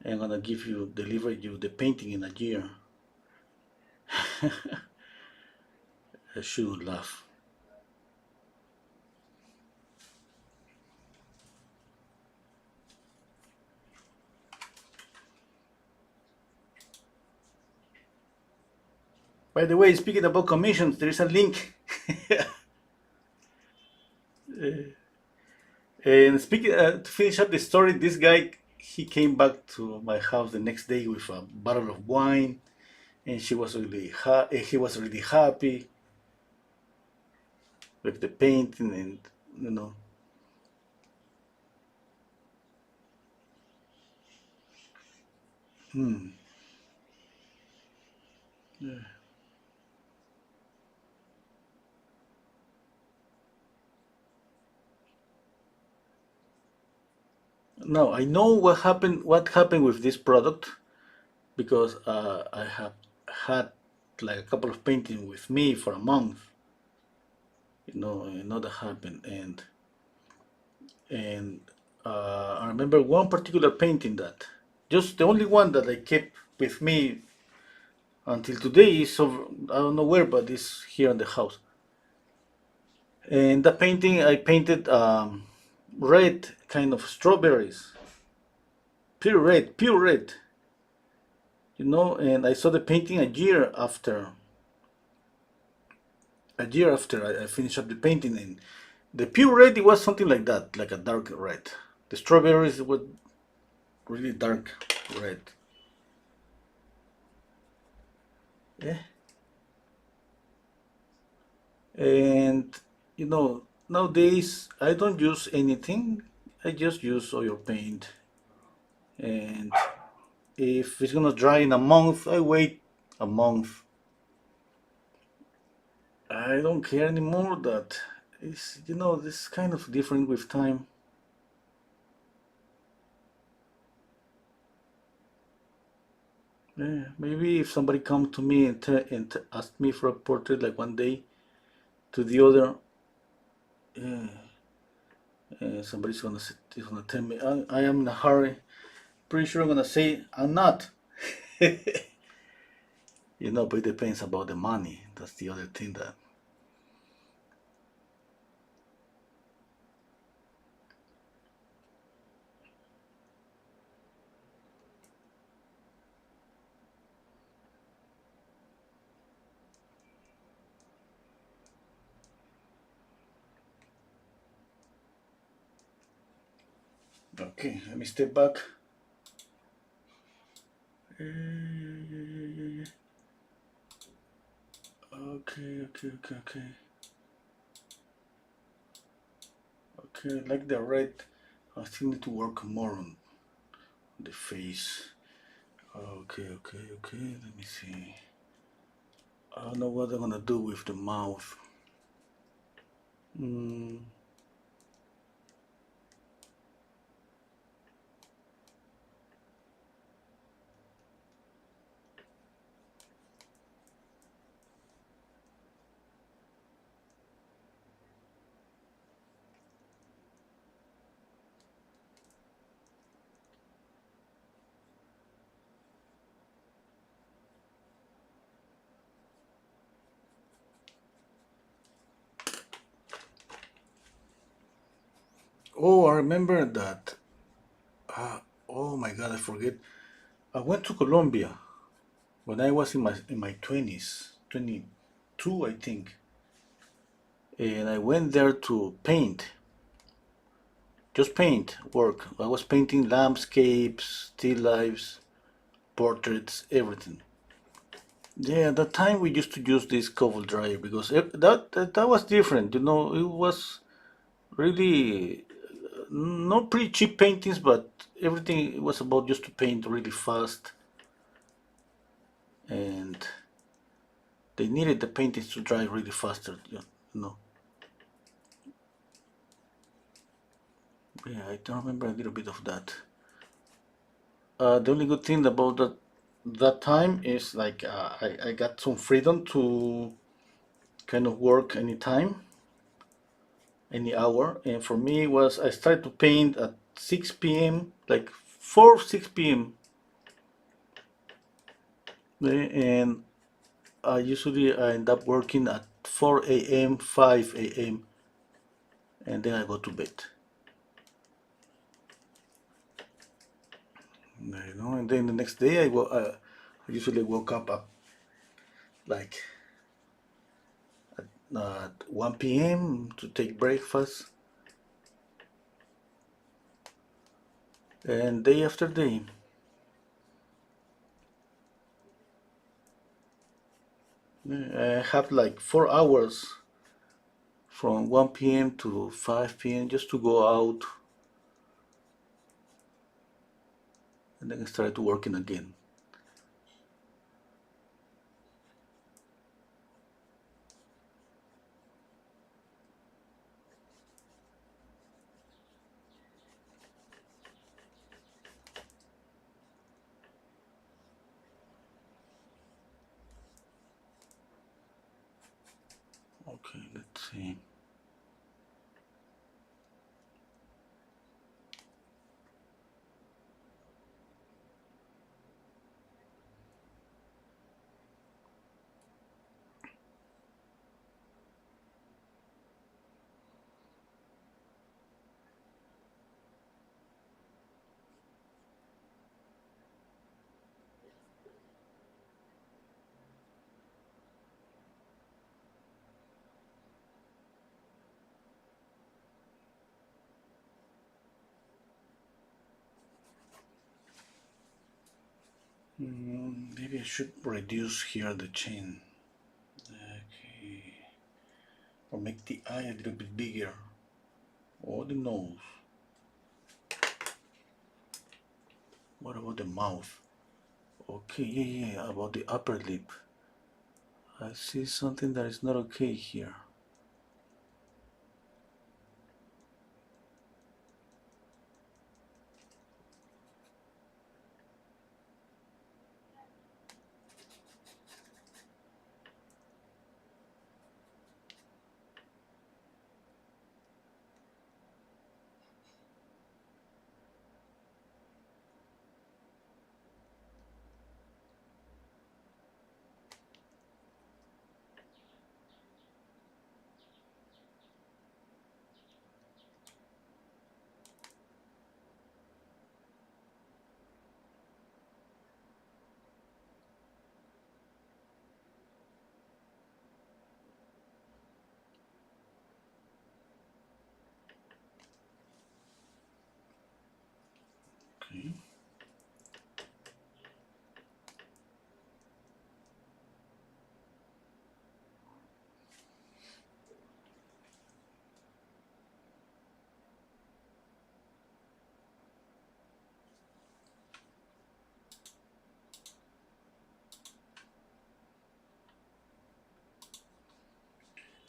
and I'm gonna deliver you the painting in a year. I should laugh. By the way, speaking about commissions, there is a link. And speaking to finish up the story, this guy, he came back to my house the next day with a bottle of wine, and he was really happy with the painting, and you know. Hmm. Yeah. Now I know what happened with this product, because I have had like a couple of paintings with me for a month. I know that happened, and I remember one particular painting that, just the only one that I kept with me until today, is over. I don't know where, but it's here in the house. And that painting I painted red, kind of strawberries, pure red. And I saw the painting a year after I finished up the painting, and the pure red, it was something like that, like a dark red. The strawberries were really dark red. Yeah. And nowadays I don't use anything. I just use oil paint. And if it's gonna dry in a month, I wait a month. I don't care anymore that this kind of different with time. Yeah, maybe if somebody come to me and ask me for a portrait like one day to the other, yeah, somebody's gonna tell me I am in a hurry. Pretty sure I'm gonna say I'm not. But it depends about the money. That's the other thing that. Okay, let me step back. Okay, okay, okay, okay. Okay, I like the red. I still need to work more on the face. Okay, okay, okay. Let me see. I don't know what I'm gonna do with the mouth. Mm. Oh, I remember that. Oh my God, I forget. I went to Colombia when I was in my 20s, 22, I think, and I went there to paint, just paint work. I was painting landscapes, still lifes, portraits, everything. Yeah, at that time we used to use this cover dryer because that was different. It was really not pretty cheap paintings, but everything was about just to paint really fast, and they needed the paintings to dry really faster. Know. Yeah, I don't remember a little bit of that. The only good thing about that time is like I got some freedom to kind of work anytime, any hour, and for me was I started to paint at 6 p.m. like 6 p.m. and I end up working at 4 a.m., 5 a.m., and then I go to bed. And then the next day I usually woke up at like at 1 p.m. to take breakfast, and day after day. I have like 4 hours from 1 p.m. to 5 p.m. just to go out, and then I started working again. Okay, let's see. Maybe I should reduce here the chin. Okay. Or make the eye a little bit bigger. Or the nose. What about the mouth? Okay, yeah, about the upper lip. I see something that is not okay here. Okay.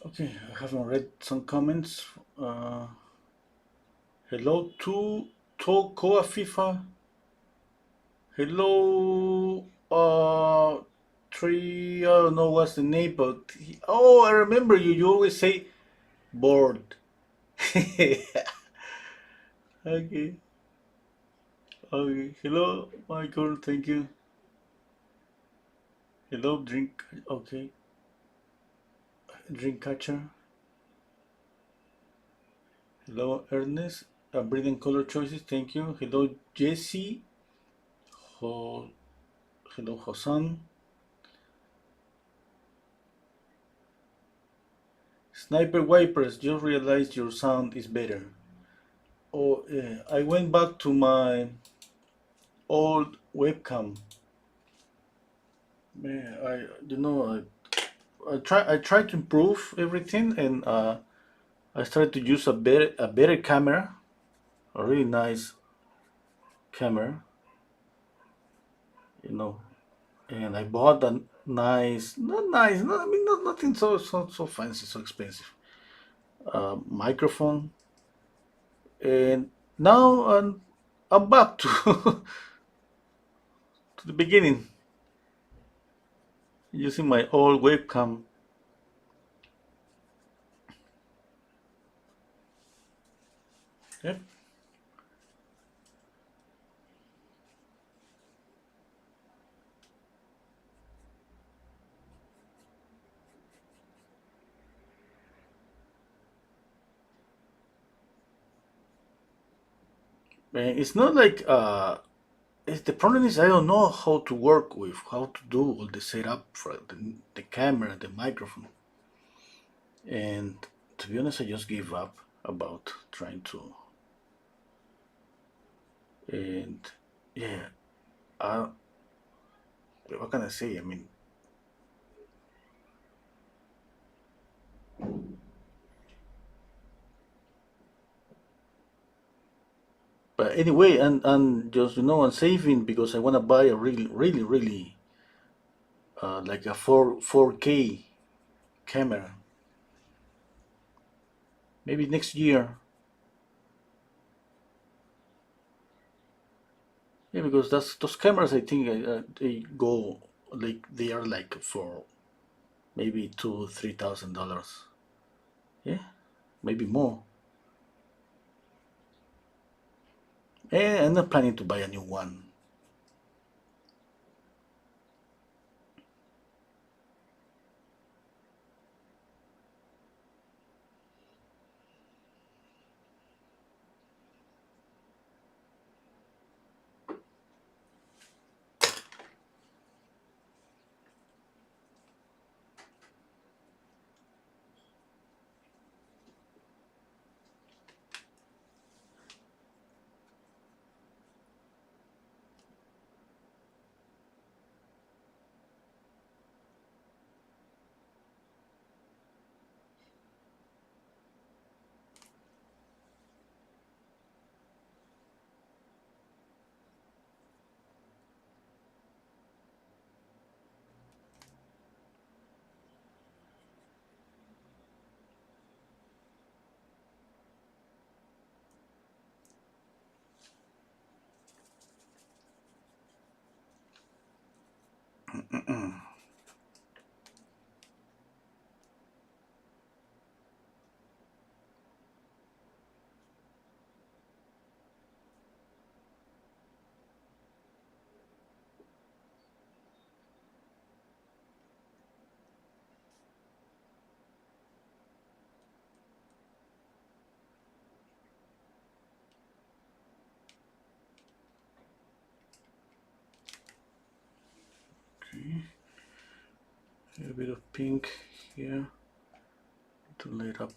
Okay, I haven't read some comments. Hello to Tokoa FIFA. Hello, three. I don't know what's the name, but oh, I remember you. You always say bored. Okay. Okay. Hello, Michael. Thank you. Hello, drink. Okay, drink catcher. Hello, Ernest. Breathing color choices. Thank you. Hello, Jesse. Ho- Hello, Hosan. Sniper wipers. Just realized your sound is better. Oh, I went back to my old webcam. Man, I tried to improve everything, and I started to use a better camera, a really nice camera, you know. And I bought a nice, not nice, not I mean not nothing so fancy, so expensive microphone, and now I'm back to to the beginning using my old webcam. Yep. And it's not like the problem is I don't know how to work with, how to do all the setup for the camera, the microphone, and to be honest, I just gave up about trying to. And yeah, uh, what can I say? I mean, but anyway, and just I'm saving because I want to buy a really like a 4K camera. Maybe next year. Yeah, because that's those cameras. I think they go like they are like for maybe $2,000 3,000. Yeah, maybe more. And I'm not planning to buy a new one. Okay, a bit of pink here to light up.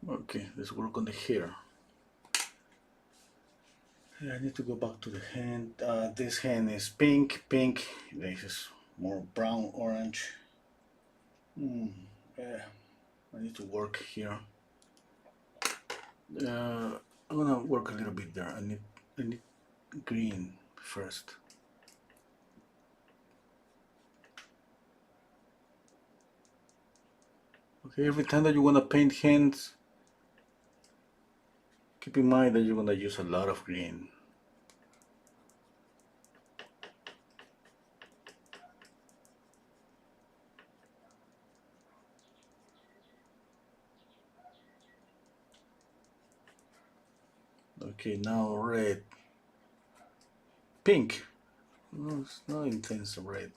Okay, let's work on the hair. I need to go back to the hand. This hand is pink. This is more brown orange. Yeah, I need to work here. I'm gonna work a little bit there. I need green first. Okay, every time that you wanna paint hands, keep in mind that you're gonna use a lot of green. Okay, now red. Pink. No, it's not intense red.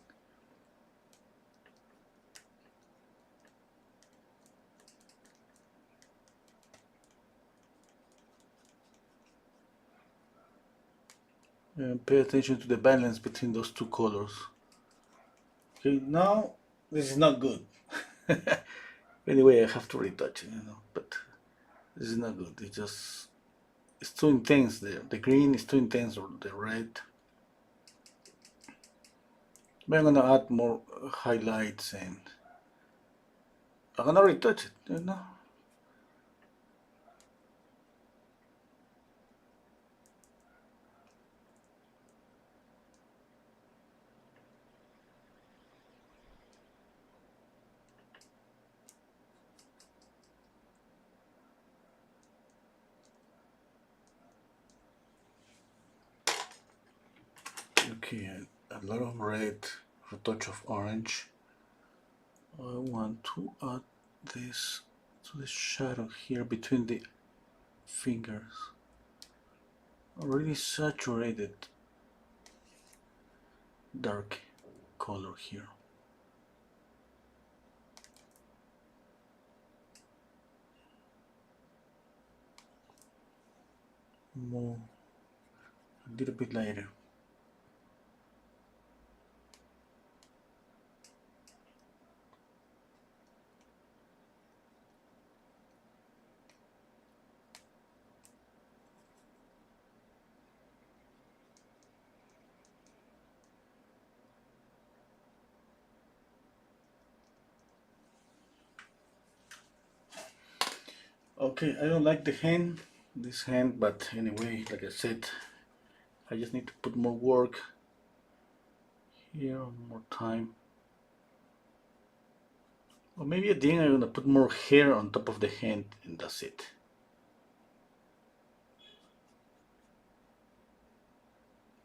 Pay attention to the balance between those two colors. Okay, now this is not good. Anyway, I have to retouch it, but this is not good. It's too intense. The green is too intense, or the red. But I'm gonna add more highlights and I'm gonna retouch it. Okay, a lot of red, a touch of orange. I want to add this to the shadow here between the fingers. Already saturated dark color here. More, a little bit lighter. Okay, I don't like this hand, but anyway, like I said, I just need to put more work here, more time. Or maybe at the end I'm gonna put more hair on top of the hand and that's it.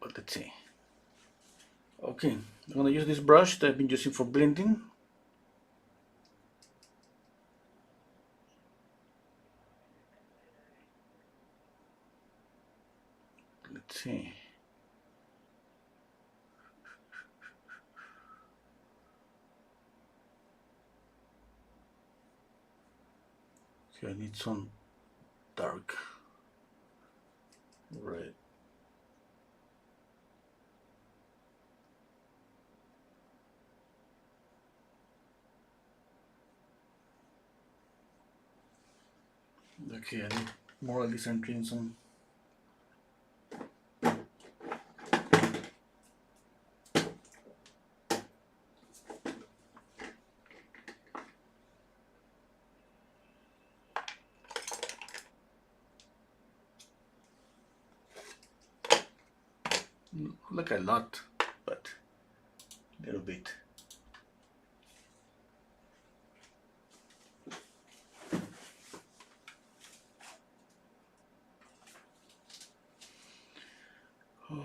But let's see. Okay, I'm gonna use this brush that I've been using for blending. Let's see. Okay, I need some dark red. Okay, I need more Alice and Crimson. like a lot, but a little bit. Okay.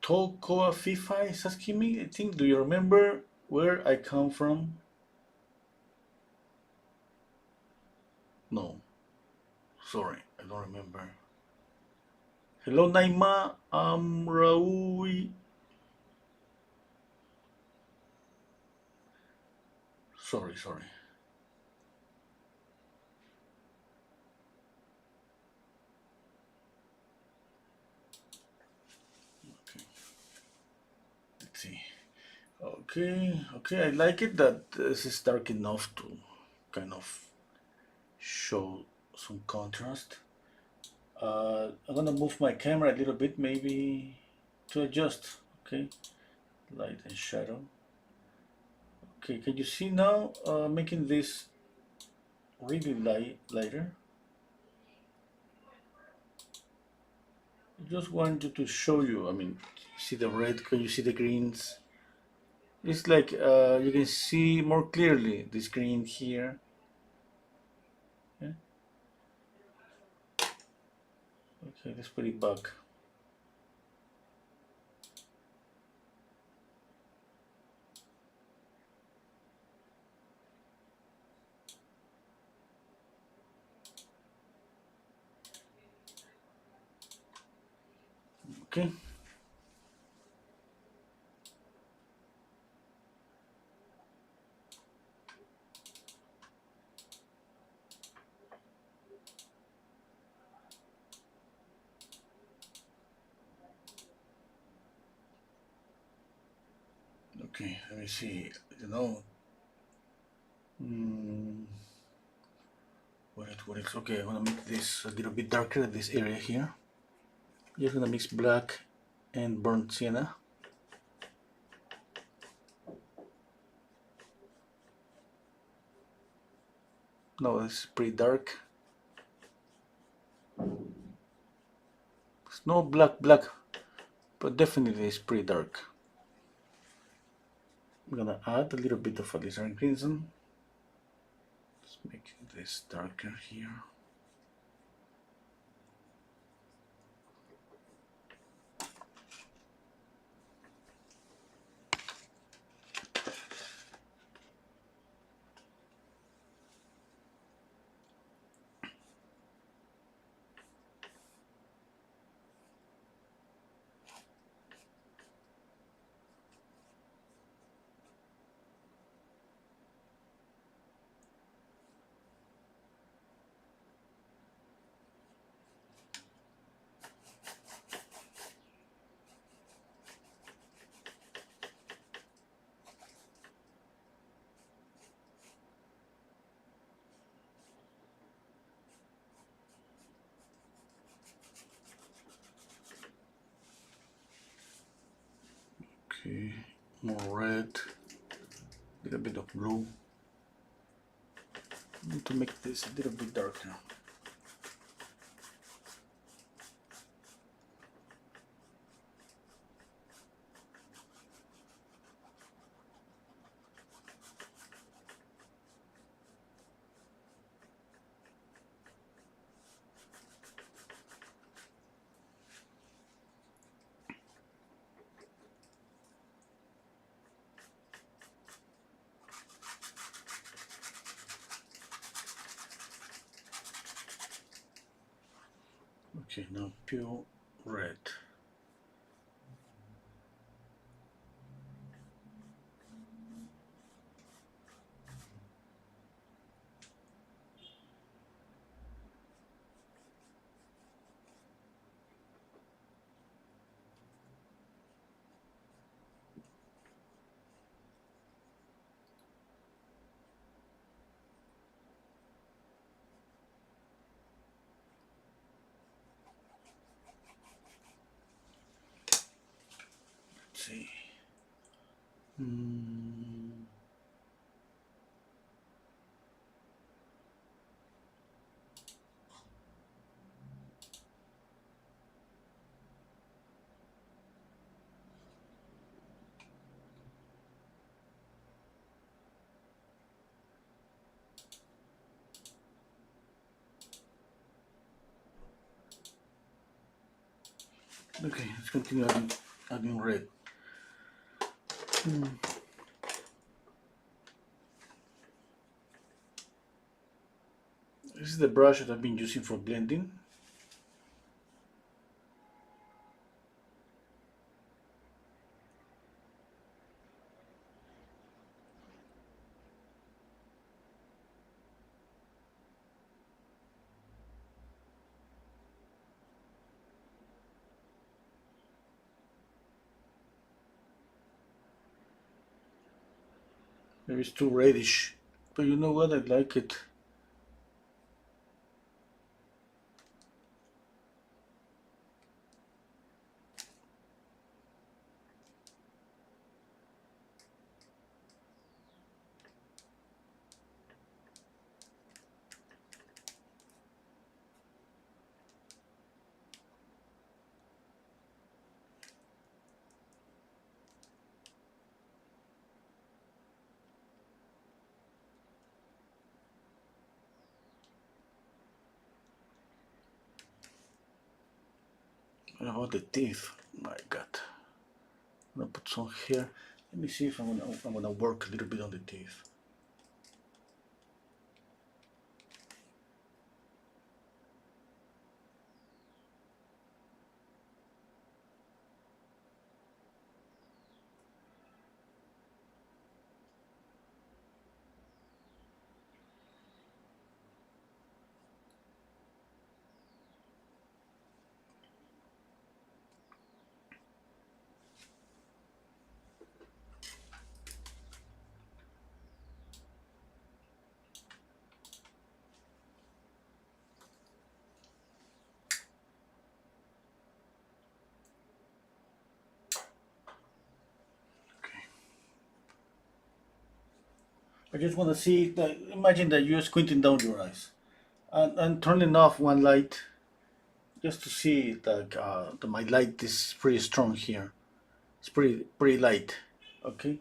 Tolkoa FIFA is asking me, I think, do you remember where I come from? No, sorry, I don't remember. Hello, Naima. Raui. Sorry, sorry. Okay, let's see. Okay, okay, I like it that this is dark enough to kind of show some contrast. I'm gonna move my camera a little bit, maybe to adjust. Okay, light and shadow. Okay, can you see now? Making this really lighter. I just wanted to show you. I mean, see the red? Can you see the greens? It's like you can see more clearly this green here. Yeah? Okay, let's put it back. Okay. Okay, let me see. You know, mm, what else? Okay, I'm gonna make this a little bit darker. This area here. Just gonna mix black and burnt sienna. No, it's pretty dark. It's no black, but definitely it's pretty dark. I'm gonna add a little bit of alizarin crimson. Let's make this darker here. Okay, more red, a little bit of blue. I need to make this a little bit darker. Okay, now pure red. Let's see. Okay, let's continue adding red. This is the brush that I've been using for blending. Maybe it's too reddish, but you know what? I like it. What about the teeth? My God. I'm gonna put some here. Let me see if I'm gonna work a little bit on the teeth. I just want to see. Imagine that you're squinting down your eyes and turning off one light just to see that my light is pretty strong here. It's pretty light. Okay.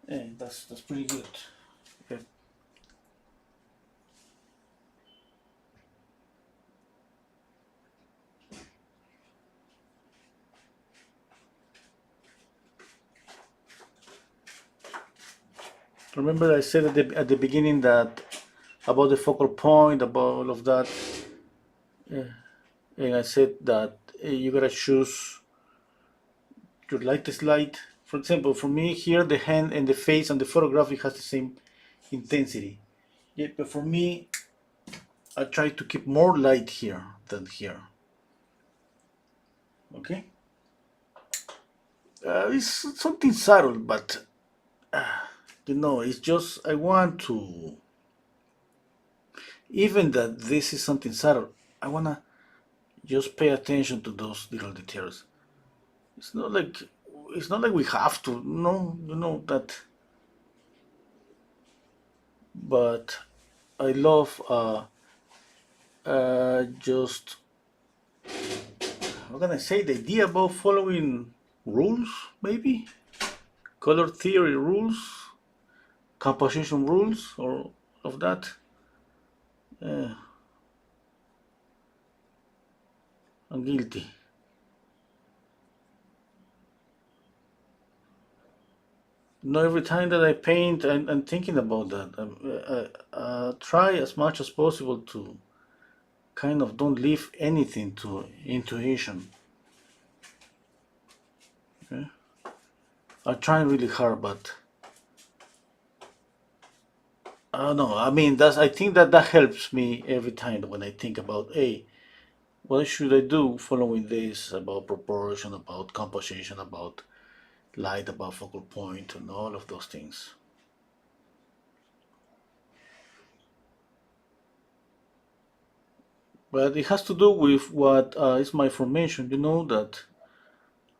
Yeah, that's pretty good. Okay. Remember, I said at the beginning that about the focal point, about all of that, and I said that you gotta choose your lightest light. For example, for me here, the hand and the face on the photograph it has the same intensity. Yeah, but for me, I try to keep more light here than here. Okay, it's something subtle, but it's just I want to. Even that this is something subtle, I wanna just pay attention to those little details. It's not like it's not like we have to. No, that. But I love just how can I say the idea about following rules, maybe color theory rules, composition rules, or of that. Uh, I'm guilty. Every time that I paint, I'm thinking about that. Try as much as possible to kind of don't leave anything to intuition. Okay? I try really hard, but I don't know. I mean, I think that helps me every time when I think about, hey, what should I do following this about proportion, about composition, about light, about focal point, and all of those things. But it has to do with what is my formation. That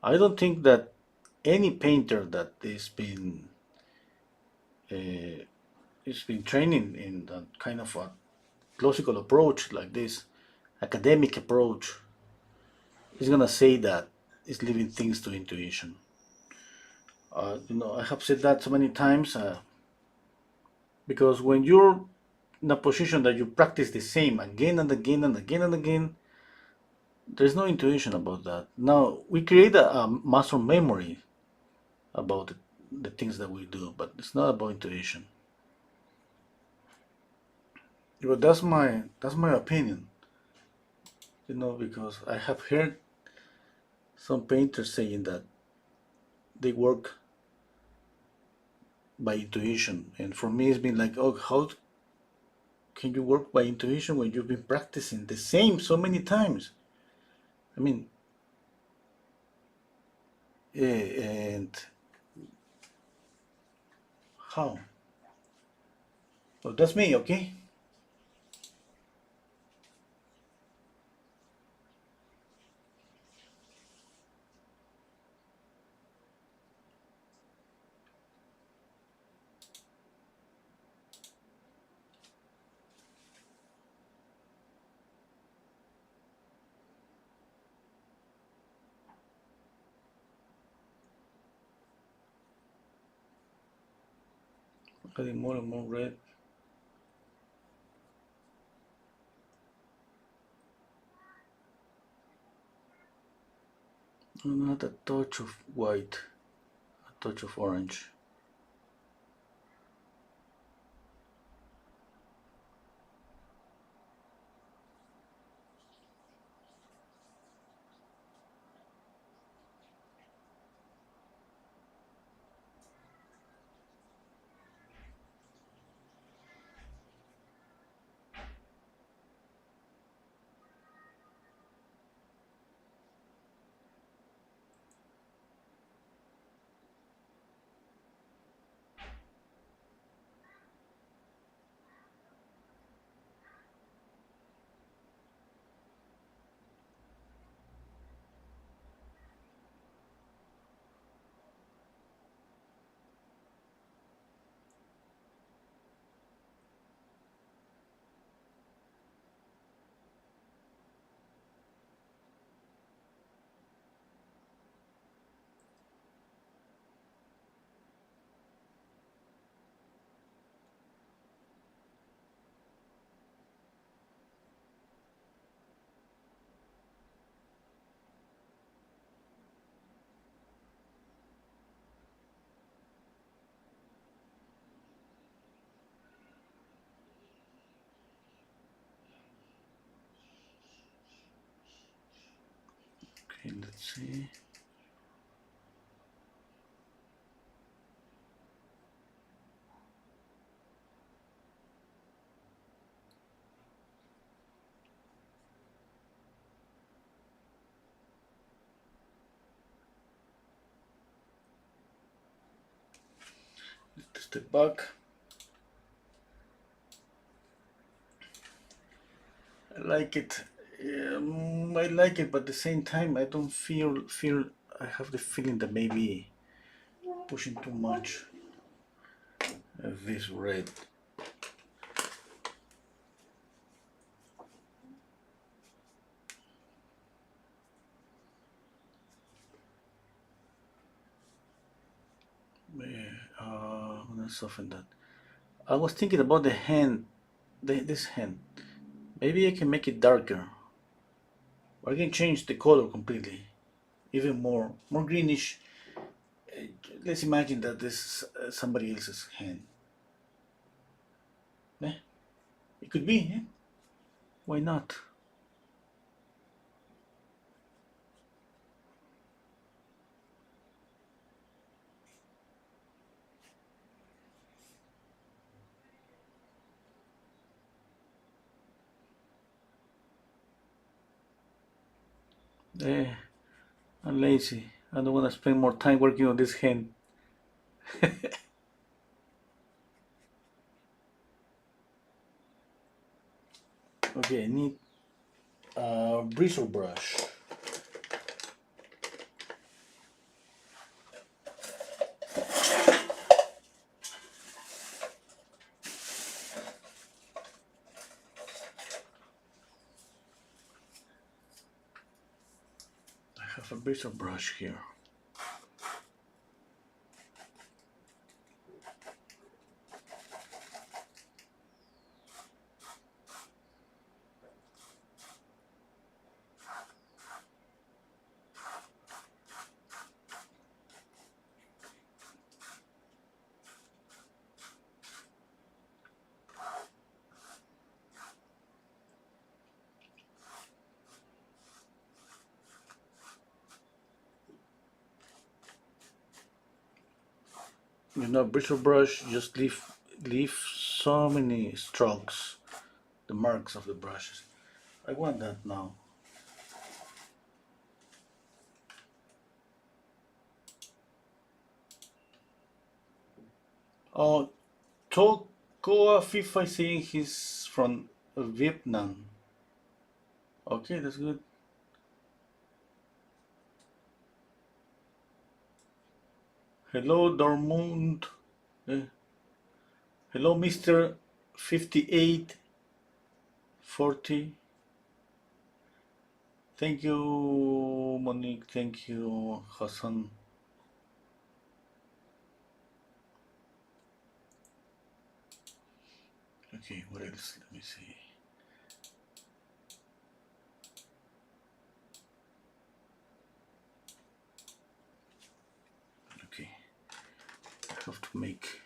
I don't think that any painter that uh, has been training in that kind of a classical approach like this, academic approach, is gonna say that it's leaving things to intuition. I have said that so many times because when you're in a position that you practice the same again and again and again and again, There's no intuition about that. Now we create a muscle memory about the things that we do, but it's not about intuition. But that's my opinion, because I have heard some painters saying that they work by intuition, and for me it's been like, oh, how can you work by intuition when you've been practicing the same so many times? I mean, and how? Well, that's me, okay? Adding more and more red. Not a touch of white, a touch of orange. Okay, let's see. Let's step back. I like it. I like it, but at the same time, I don't feel. I have the feeling that maybe pushing too much of this red. I'm gonna soften that. I was thinking about the hand, this hand. Maybe I can make it darker, or I can change the color completely, even more greenish. Uh, Let's imagine that this is somebody else's hand. Eh, it could be. Eh? Why not? Eh, I'm lazy. I don't want to spend more time working on this hand. Okay, I need a bristle brush. I have a bristle brush here. bristle brush, just leave so many strokes, the marks of the brushes. I want that now. Oh, Tokoa Fifa saying he's from Vietnam. Okay, that's good. Hello, Dormund. Eh, hello, Mr. 5840. Thank you, Monique. Thank you, Hassan. Okay, what else? Let me see. Okay, I have to make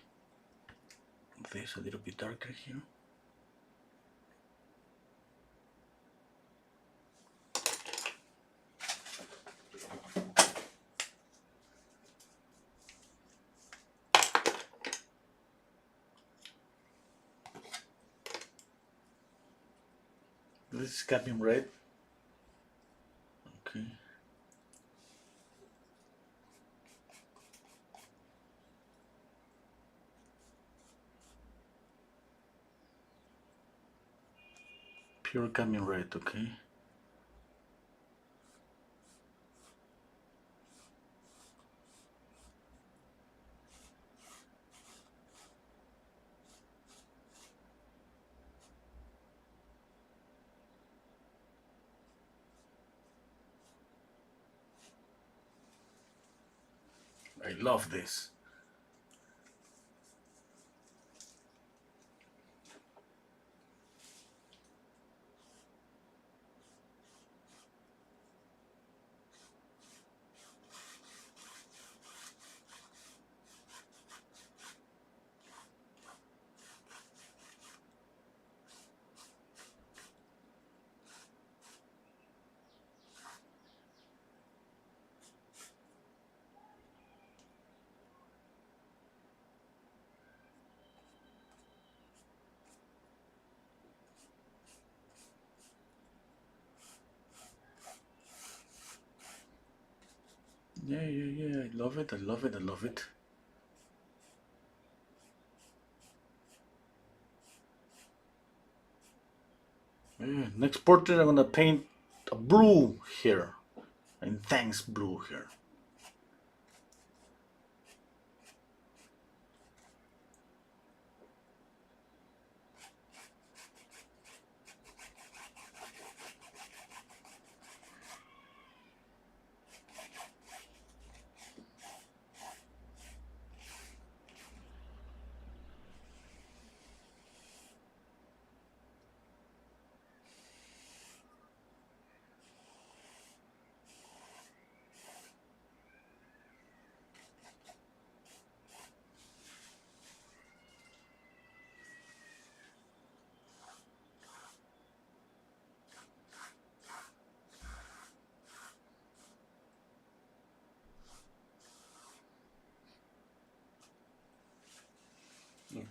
this a little bit darker here. This is cadmium red. Okay. Pure cadmium red, okay. I love this. Yeah, yeah, yeah. I love it. I love it. I love it. Yeah, next portrait, I'm gonna paint a blue here. Intense blue here.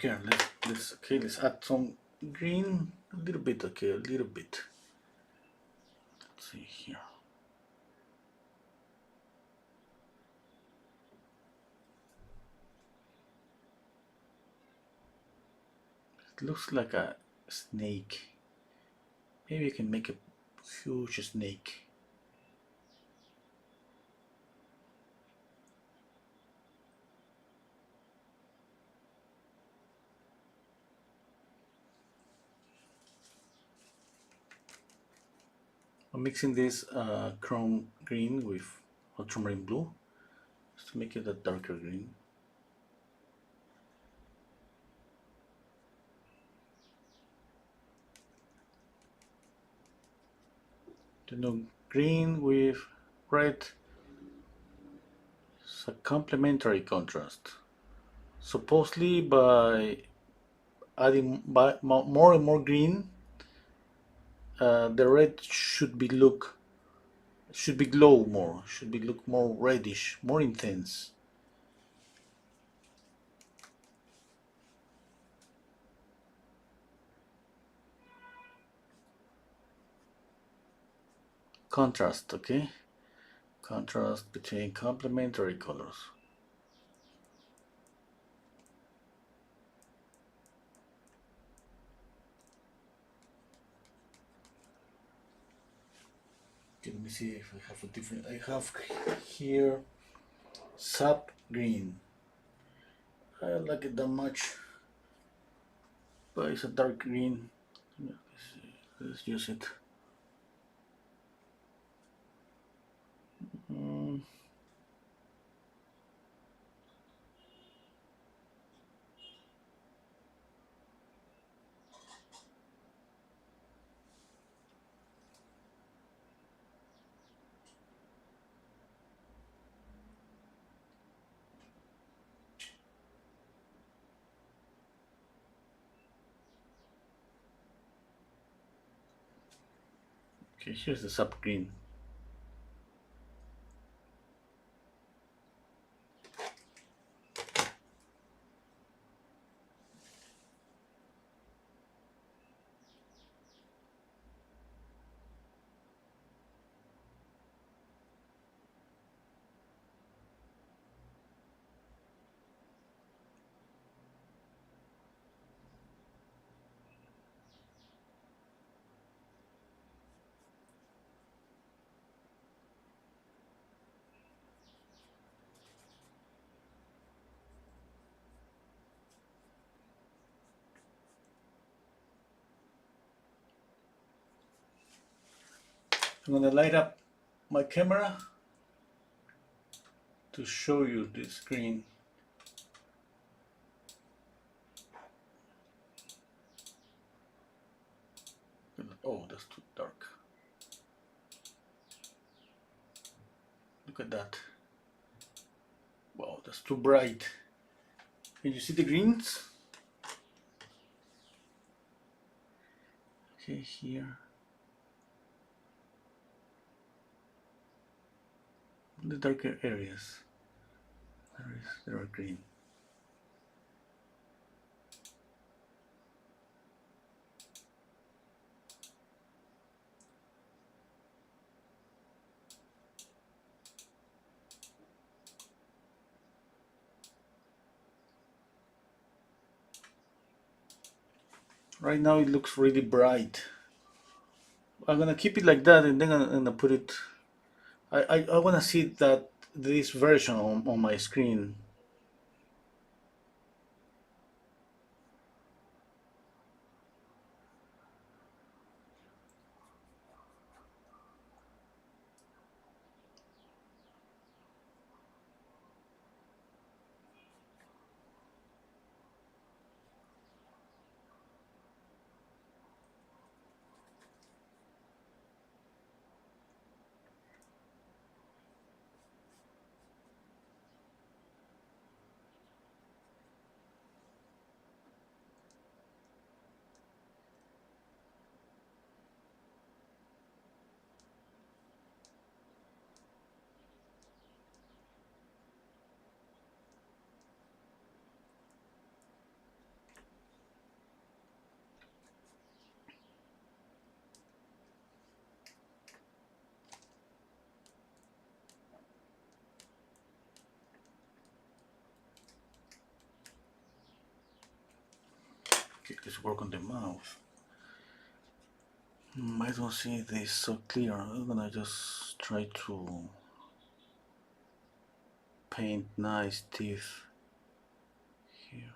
Okay, let's add some green, a little bit. Okay, a little bit. Let's see here. It looks like a snake. Maybe I can make a huge snake. I'm mixing this chrome green with ultramarine blue just to make it a darker green. Green with red. It's a complementary contrast. Supposedly, by adding more and more green, the red should be glow more, should be look more reddish, more intense. contrast, okay? Contrast between complementary colors. Okay, let me see if I have a different. I have here sap green. I don't like it that much, but it's a dark green. Let's use it. Mm, okay, here's the sap green. I'm gonna light up my camera to show you this green. Oh, that's too dark. Look at that. Wow, that's too bright. Can you see the greens? Okay, here. The darker areas. There are green. Right now it looks really bright. I'm gonna keep it like that, and then I'm gonna put it. I wanna see that this version on my screen. Okay, let's work on the mouth. I don't see this so clear. I'm gonna just try to paint nice teeth here.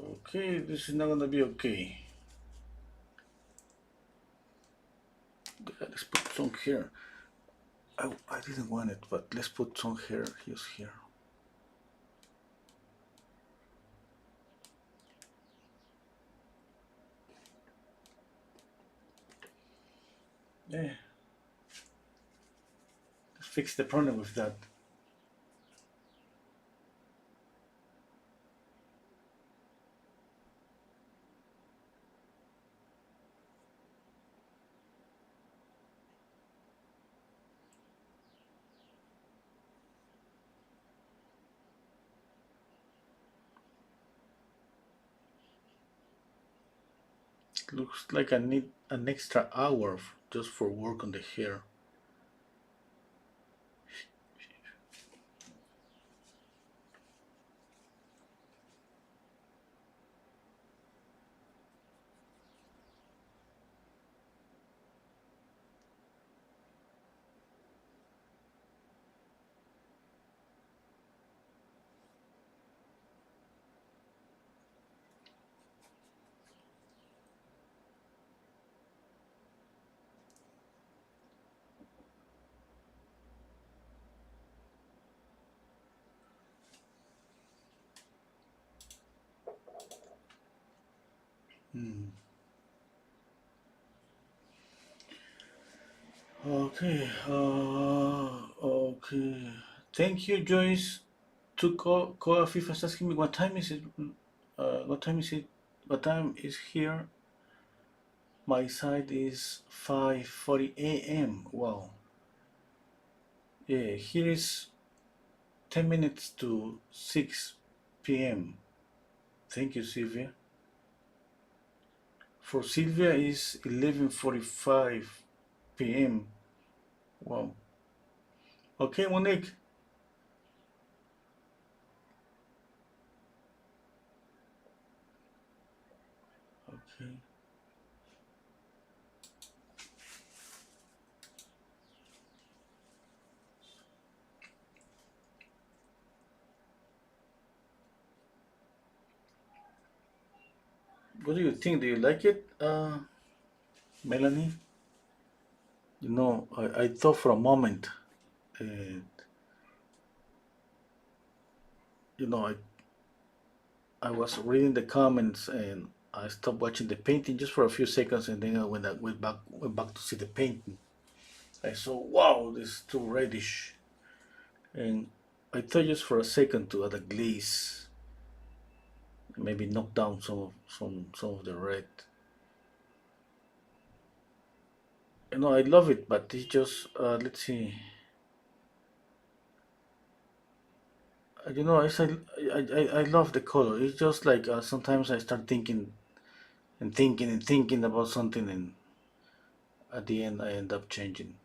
Okay, this is not gonna be okay. Let's put some here. I didn't want it, but let's put some hair just here. Yeah. Let's fix the problem with that. Looks like I need an extra hour just for work on the hair. Hmm. Okay. Okay. Thank you, Joyce. To coffee was asking me what time is it? What time is it? What time is here? My side is 5:40 a.m. Wow. Yeah, here is 10 minutes to 6 p.m. Thank you, Sylvia. For Sylvia is 11:45 p.m. Wow. Okay, Monique. Okay. What do you think? Do you like it, Melanie? I thought for a moment, uh, I was reading the comments and I stopped watching the painting just for a few seconds, and then when I went back to see the painting, I saw, wow, this is too reddish, and I thought just for a second to add a glaze, maybe knock down some of the red. I love it, but it's just let's see. I love the color. It's just like sometimes I start thinking and thinking and thinking about something, and at the end I end up changing.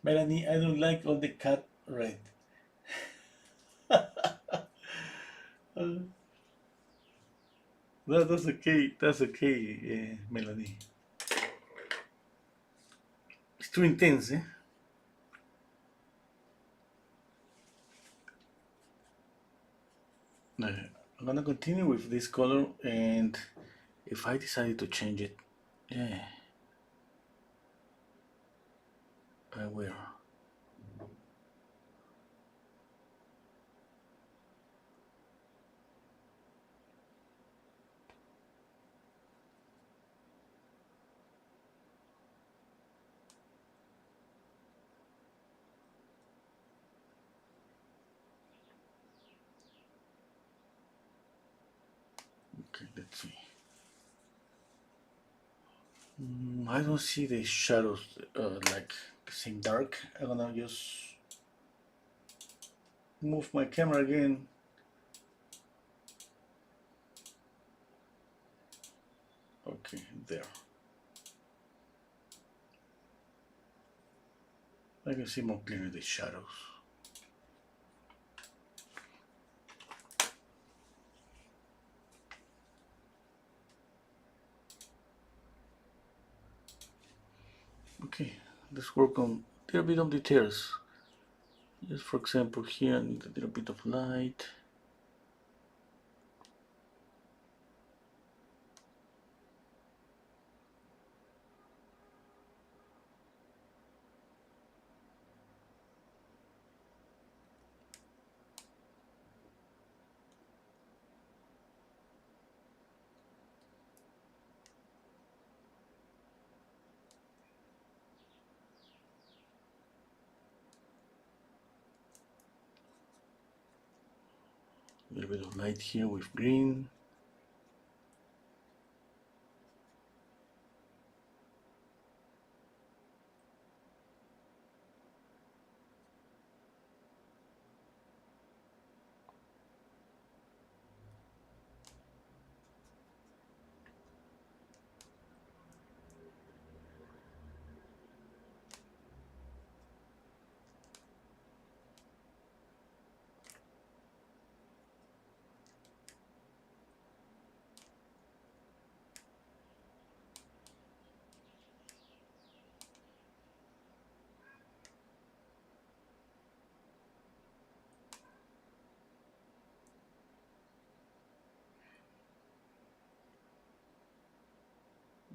Melanie, I don't like all the cat red. Uh, no, that's okay. That's okay, Melanie. It's too intense, eh? No, I'm gonna continue with this color, and if I decided to change it, yeah, I will. Okay, let's see. I don't see the shadows like the same dark. I'm gonna just move my camera again. Okay, there. I can see more clearly the shadows. Okay, let's work on a little bit of details. Just for example, here I need a little bit of light. A little bit of light here with green.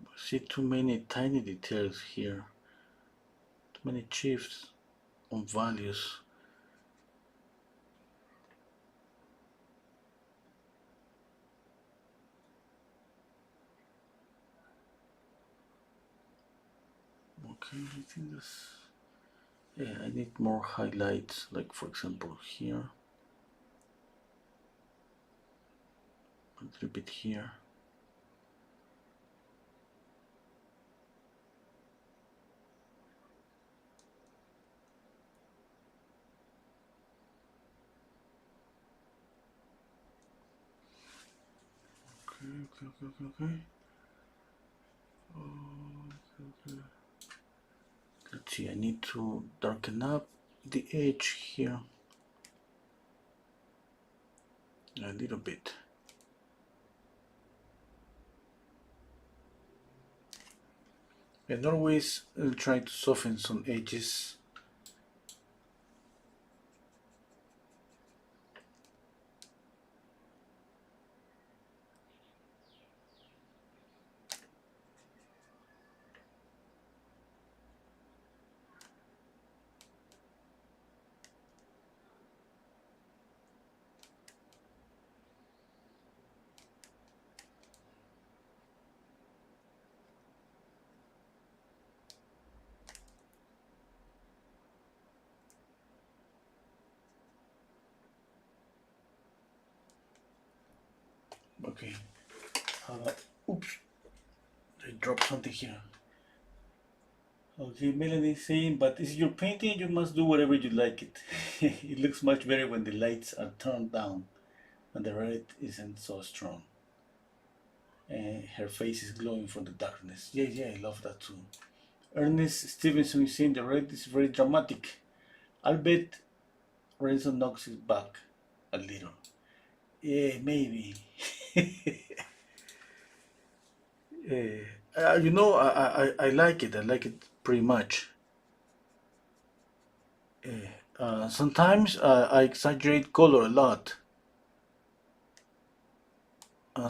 I see too many tiny details here. Too many shifts on values. Okay, I think that's... Yeah, I need more highlights, like for example here. A little bit here. Okay. Okay. Let's see, I need to darken up the edge here a little bit. And always try to soften some edges. Okay. Oops, I dropped something here. Okay, Melanie is saying, but is your painting, you must do whatever you like it. It looks much better when the lights are turned down and the red isn't so strong. And her face is glowing from the darkness. Yeah, I love that too. Ernest Stevenson is saying the red is very dramatic. I'll bet Renzo knocks it back a little. Yeah, maybe. You know, I like it. I like it pretty much. Sometimes I exaggerate color a lot.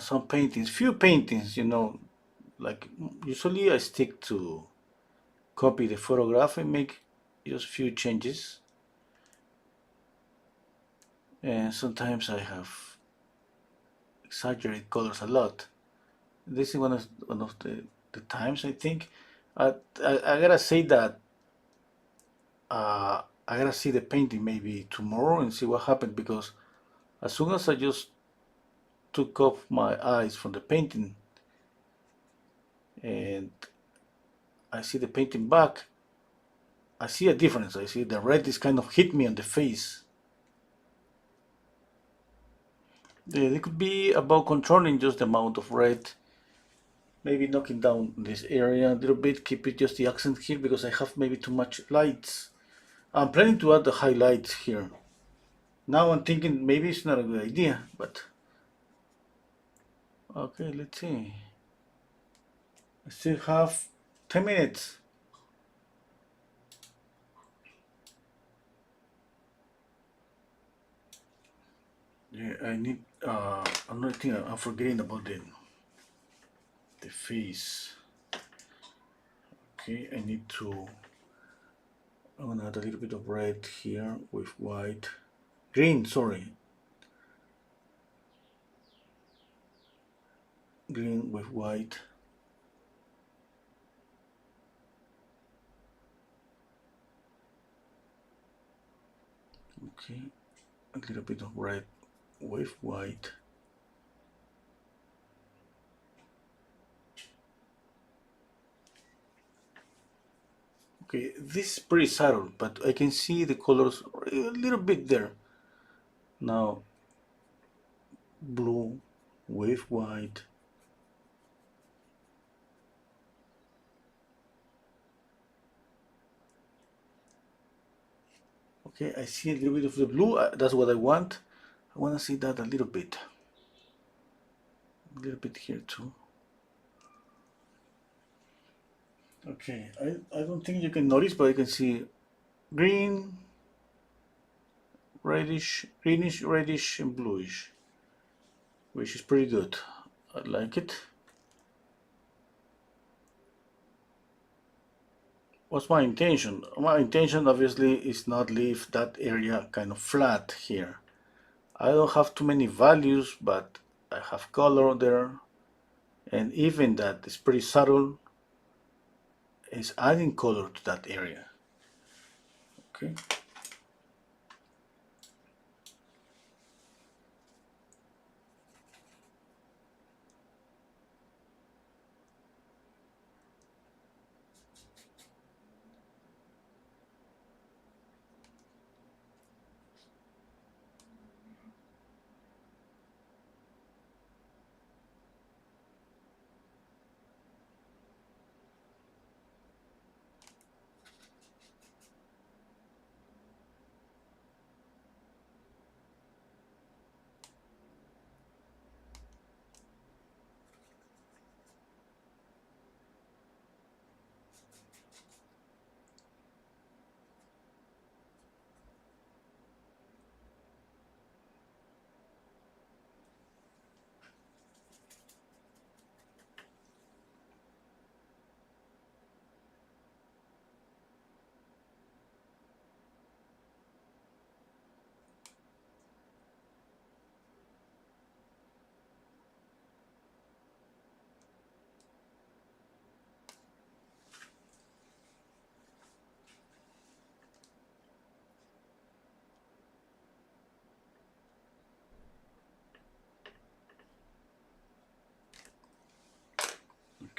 Some paintings, few paintings, you know, like usually I stick to copy the photograph and make just few changes. And sometimes I have exaggerated colors a lot. This is one of the times I think. I gotta say that I gotta see the painting maybe tomorrow and see what happened because as soon as I just took off my eyes from the painting and I see the painting back, I see a difference. I see the red is kind of hit me on the face. It could be about controlling just the amount of red maybe knocking down this area a little bit, keep it just the accent here because I have maybe too much lights. I'm planning to add the highlights here. Now I'm thinking maybe it's not a good idea, but okay, let's see. I still have 10 minutes. Yeah, I need another thing I'm forgetting about the face. Okay, I need to, I'm gonna add a little bit of red here with white. Green, sorry. Green with white. Okay, a little bit of red with white. Okay, this is pretty subtle, but I can see the colors a little bit there. Now, blue with white. Okay, I see a little bit of the blue. That's what I want. I want to see that a little bit. A little bit here too. Okay, I don't think you can notice, but I can see green, reddish, greenish, reddish, and bluish, which is pretty good. I like it. What's my intention? My intention obviously is not leave that area kind of flat here. I don't have too many values, but I have color there, and even that is pretty subtle, is adding color to that area. Okay.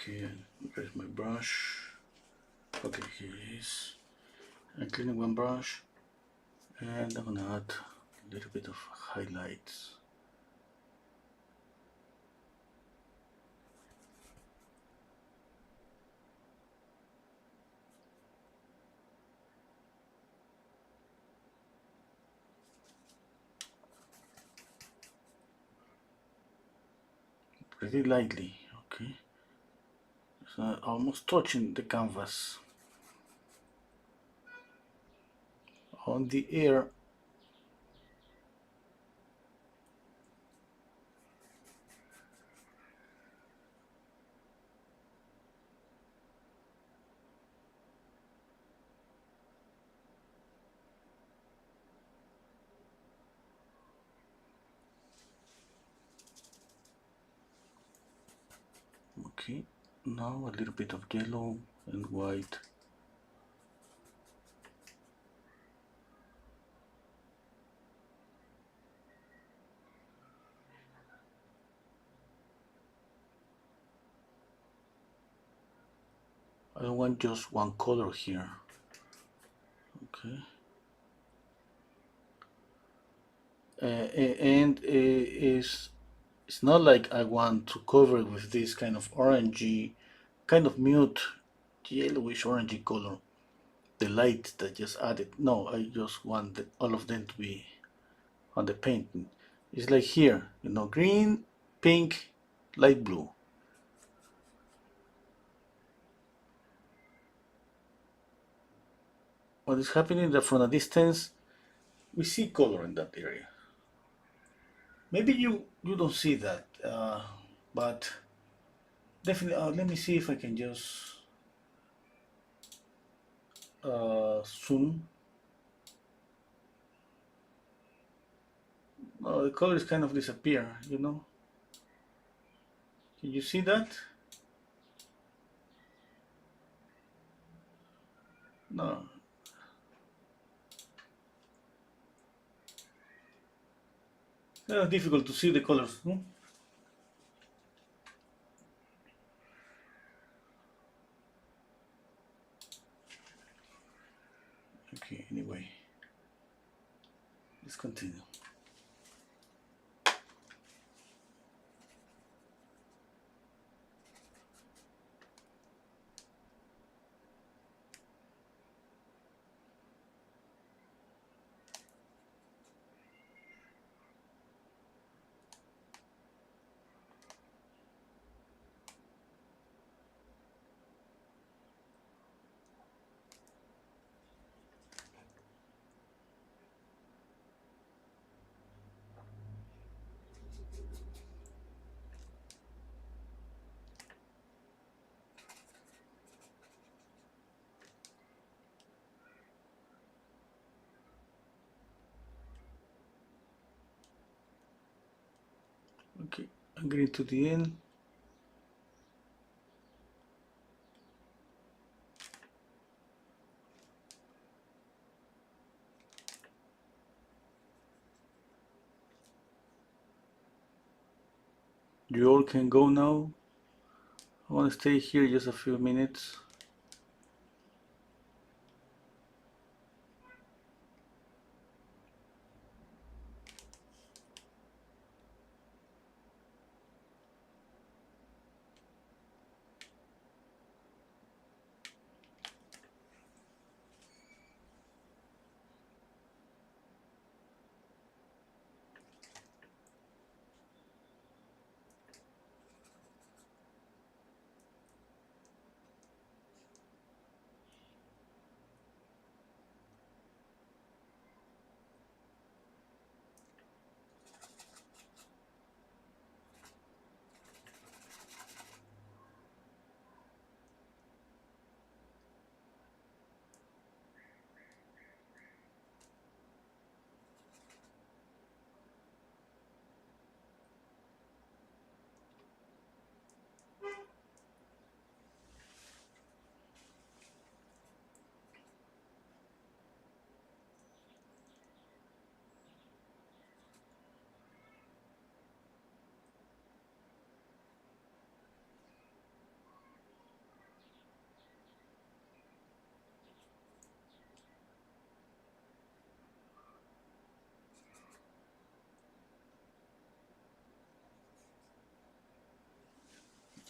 Okay, where's my brush? Okay, here it is. I'm cleaning one brush, and I'm gonna add a little bit of highlights. Pretty lightly, okay? So almost touching the canvas. On the air, okay? Now a little bit of yellow and white. I don't want just one color here, okay? And is It's not like I want to cover it with this kind of orangey, kind of mute yellowish orangey color. The light that just added. No, I just want all of them to be on the painting. It's like here, green, pink, light blue. What is happening that from a distance, we see color in that area. Maybe you don't see that, but definitely. Let me see if I can just zoom. The colors kind of disappear. Can you see that? No. Difficult to see the colors. Hmm? Okay, anyway, let's continue. Okay, I'm getting to the end. You all can go now. I want to stay here just a few minutes.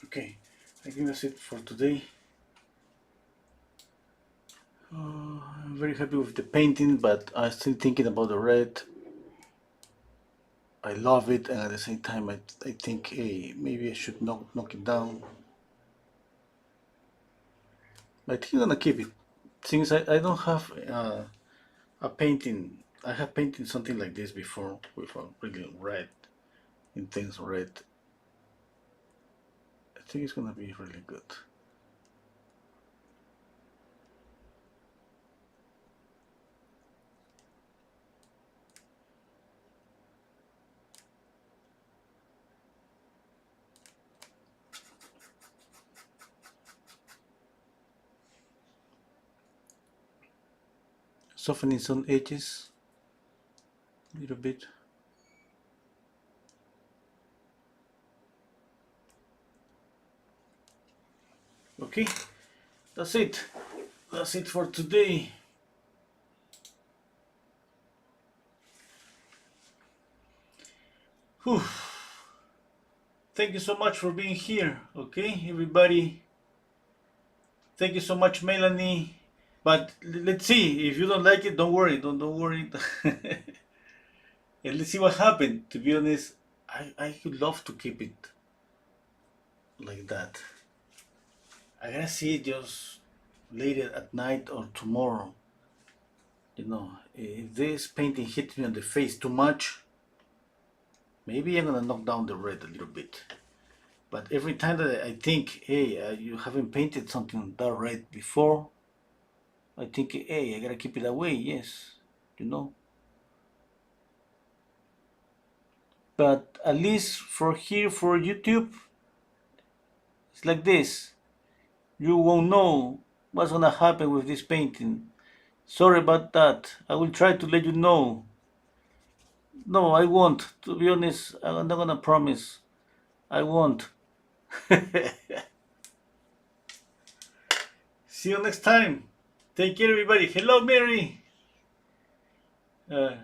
Okay, I think that's it for today. I'm very happy with the painting, but I'm still thinking about the red. I love it, and at the same time, I think, hey, maybe I should knock it down. I think I'm gonna keep it. Since I don't have a painting, I have painted something like this before with a really red, intense red. I think it's gonna be really good. Softening some edges a little bit. Okay, that's it. That's it for today. Whew. Thank you so much for being here. Okay, everybody. Thank you so much, Melanie. But let's see. If you don't like it, don't worry. Don't worry. And let's see what happened. To be honest, I would love to keep it like that. I gotta see it just later at night or tomorrow. If this painting hits me on the face too much, maybe I'm gonna knock down the red a little bit. But every time that I think, hey, you haven't painted something that red before, I think, hey, I gotta keep it away. Yes, you know. But at least for here, for YouTube, it's like this. You won't know what's gonna happen with this painting. Sorry about that. I will try to let you know. No, I won't. To be honest, I'm not gonna promise. I won't. See you next time. Take care, everybody. Hello, Mary. Uh,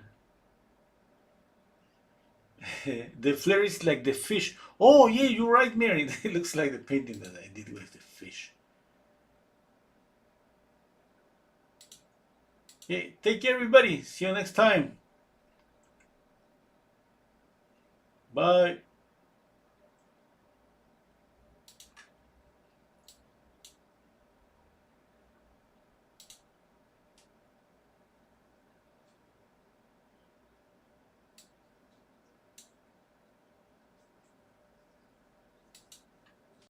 the flare is like the fish. Oh, yeah, you're right, Mary. It looks like the painting that I did with the fish. Yeah, take care, everybody. See you next time. Bye.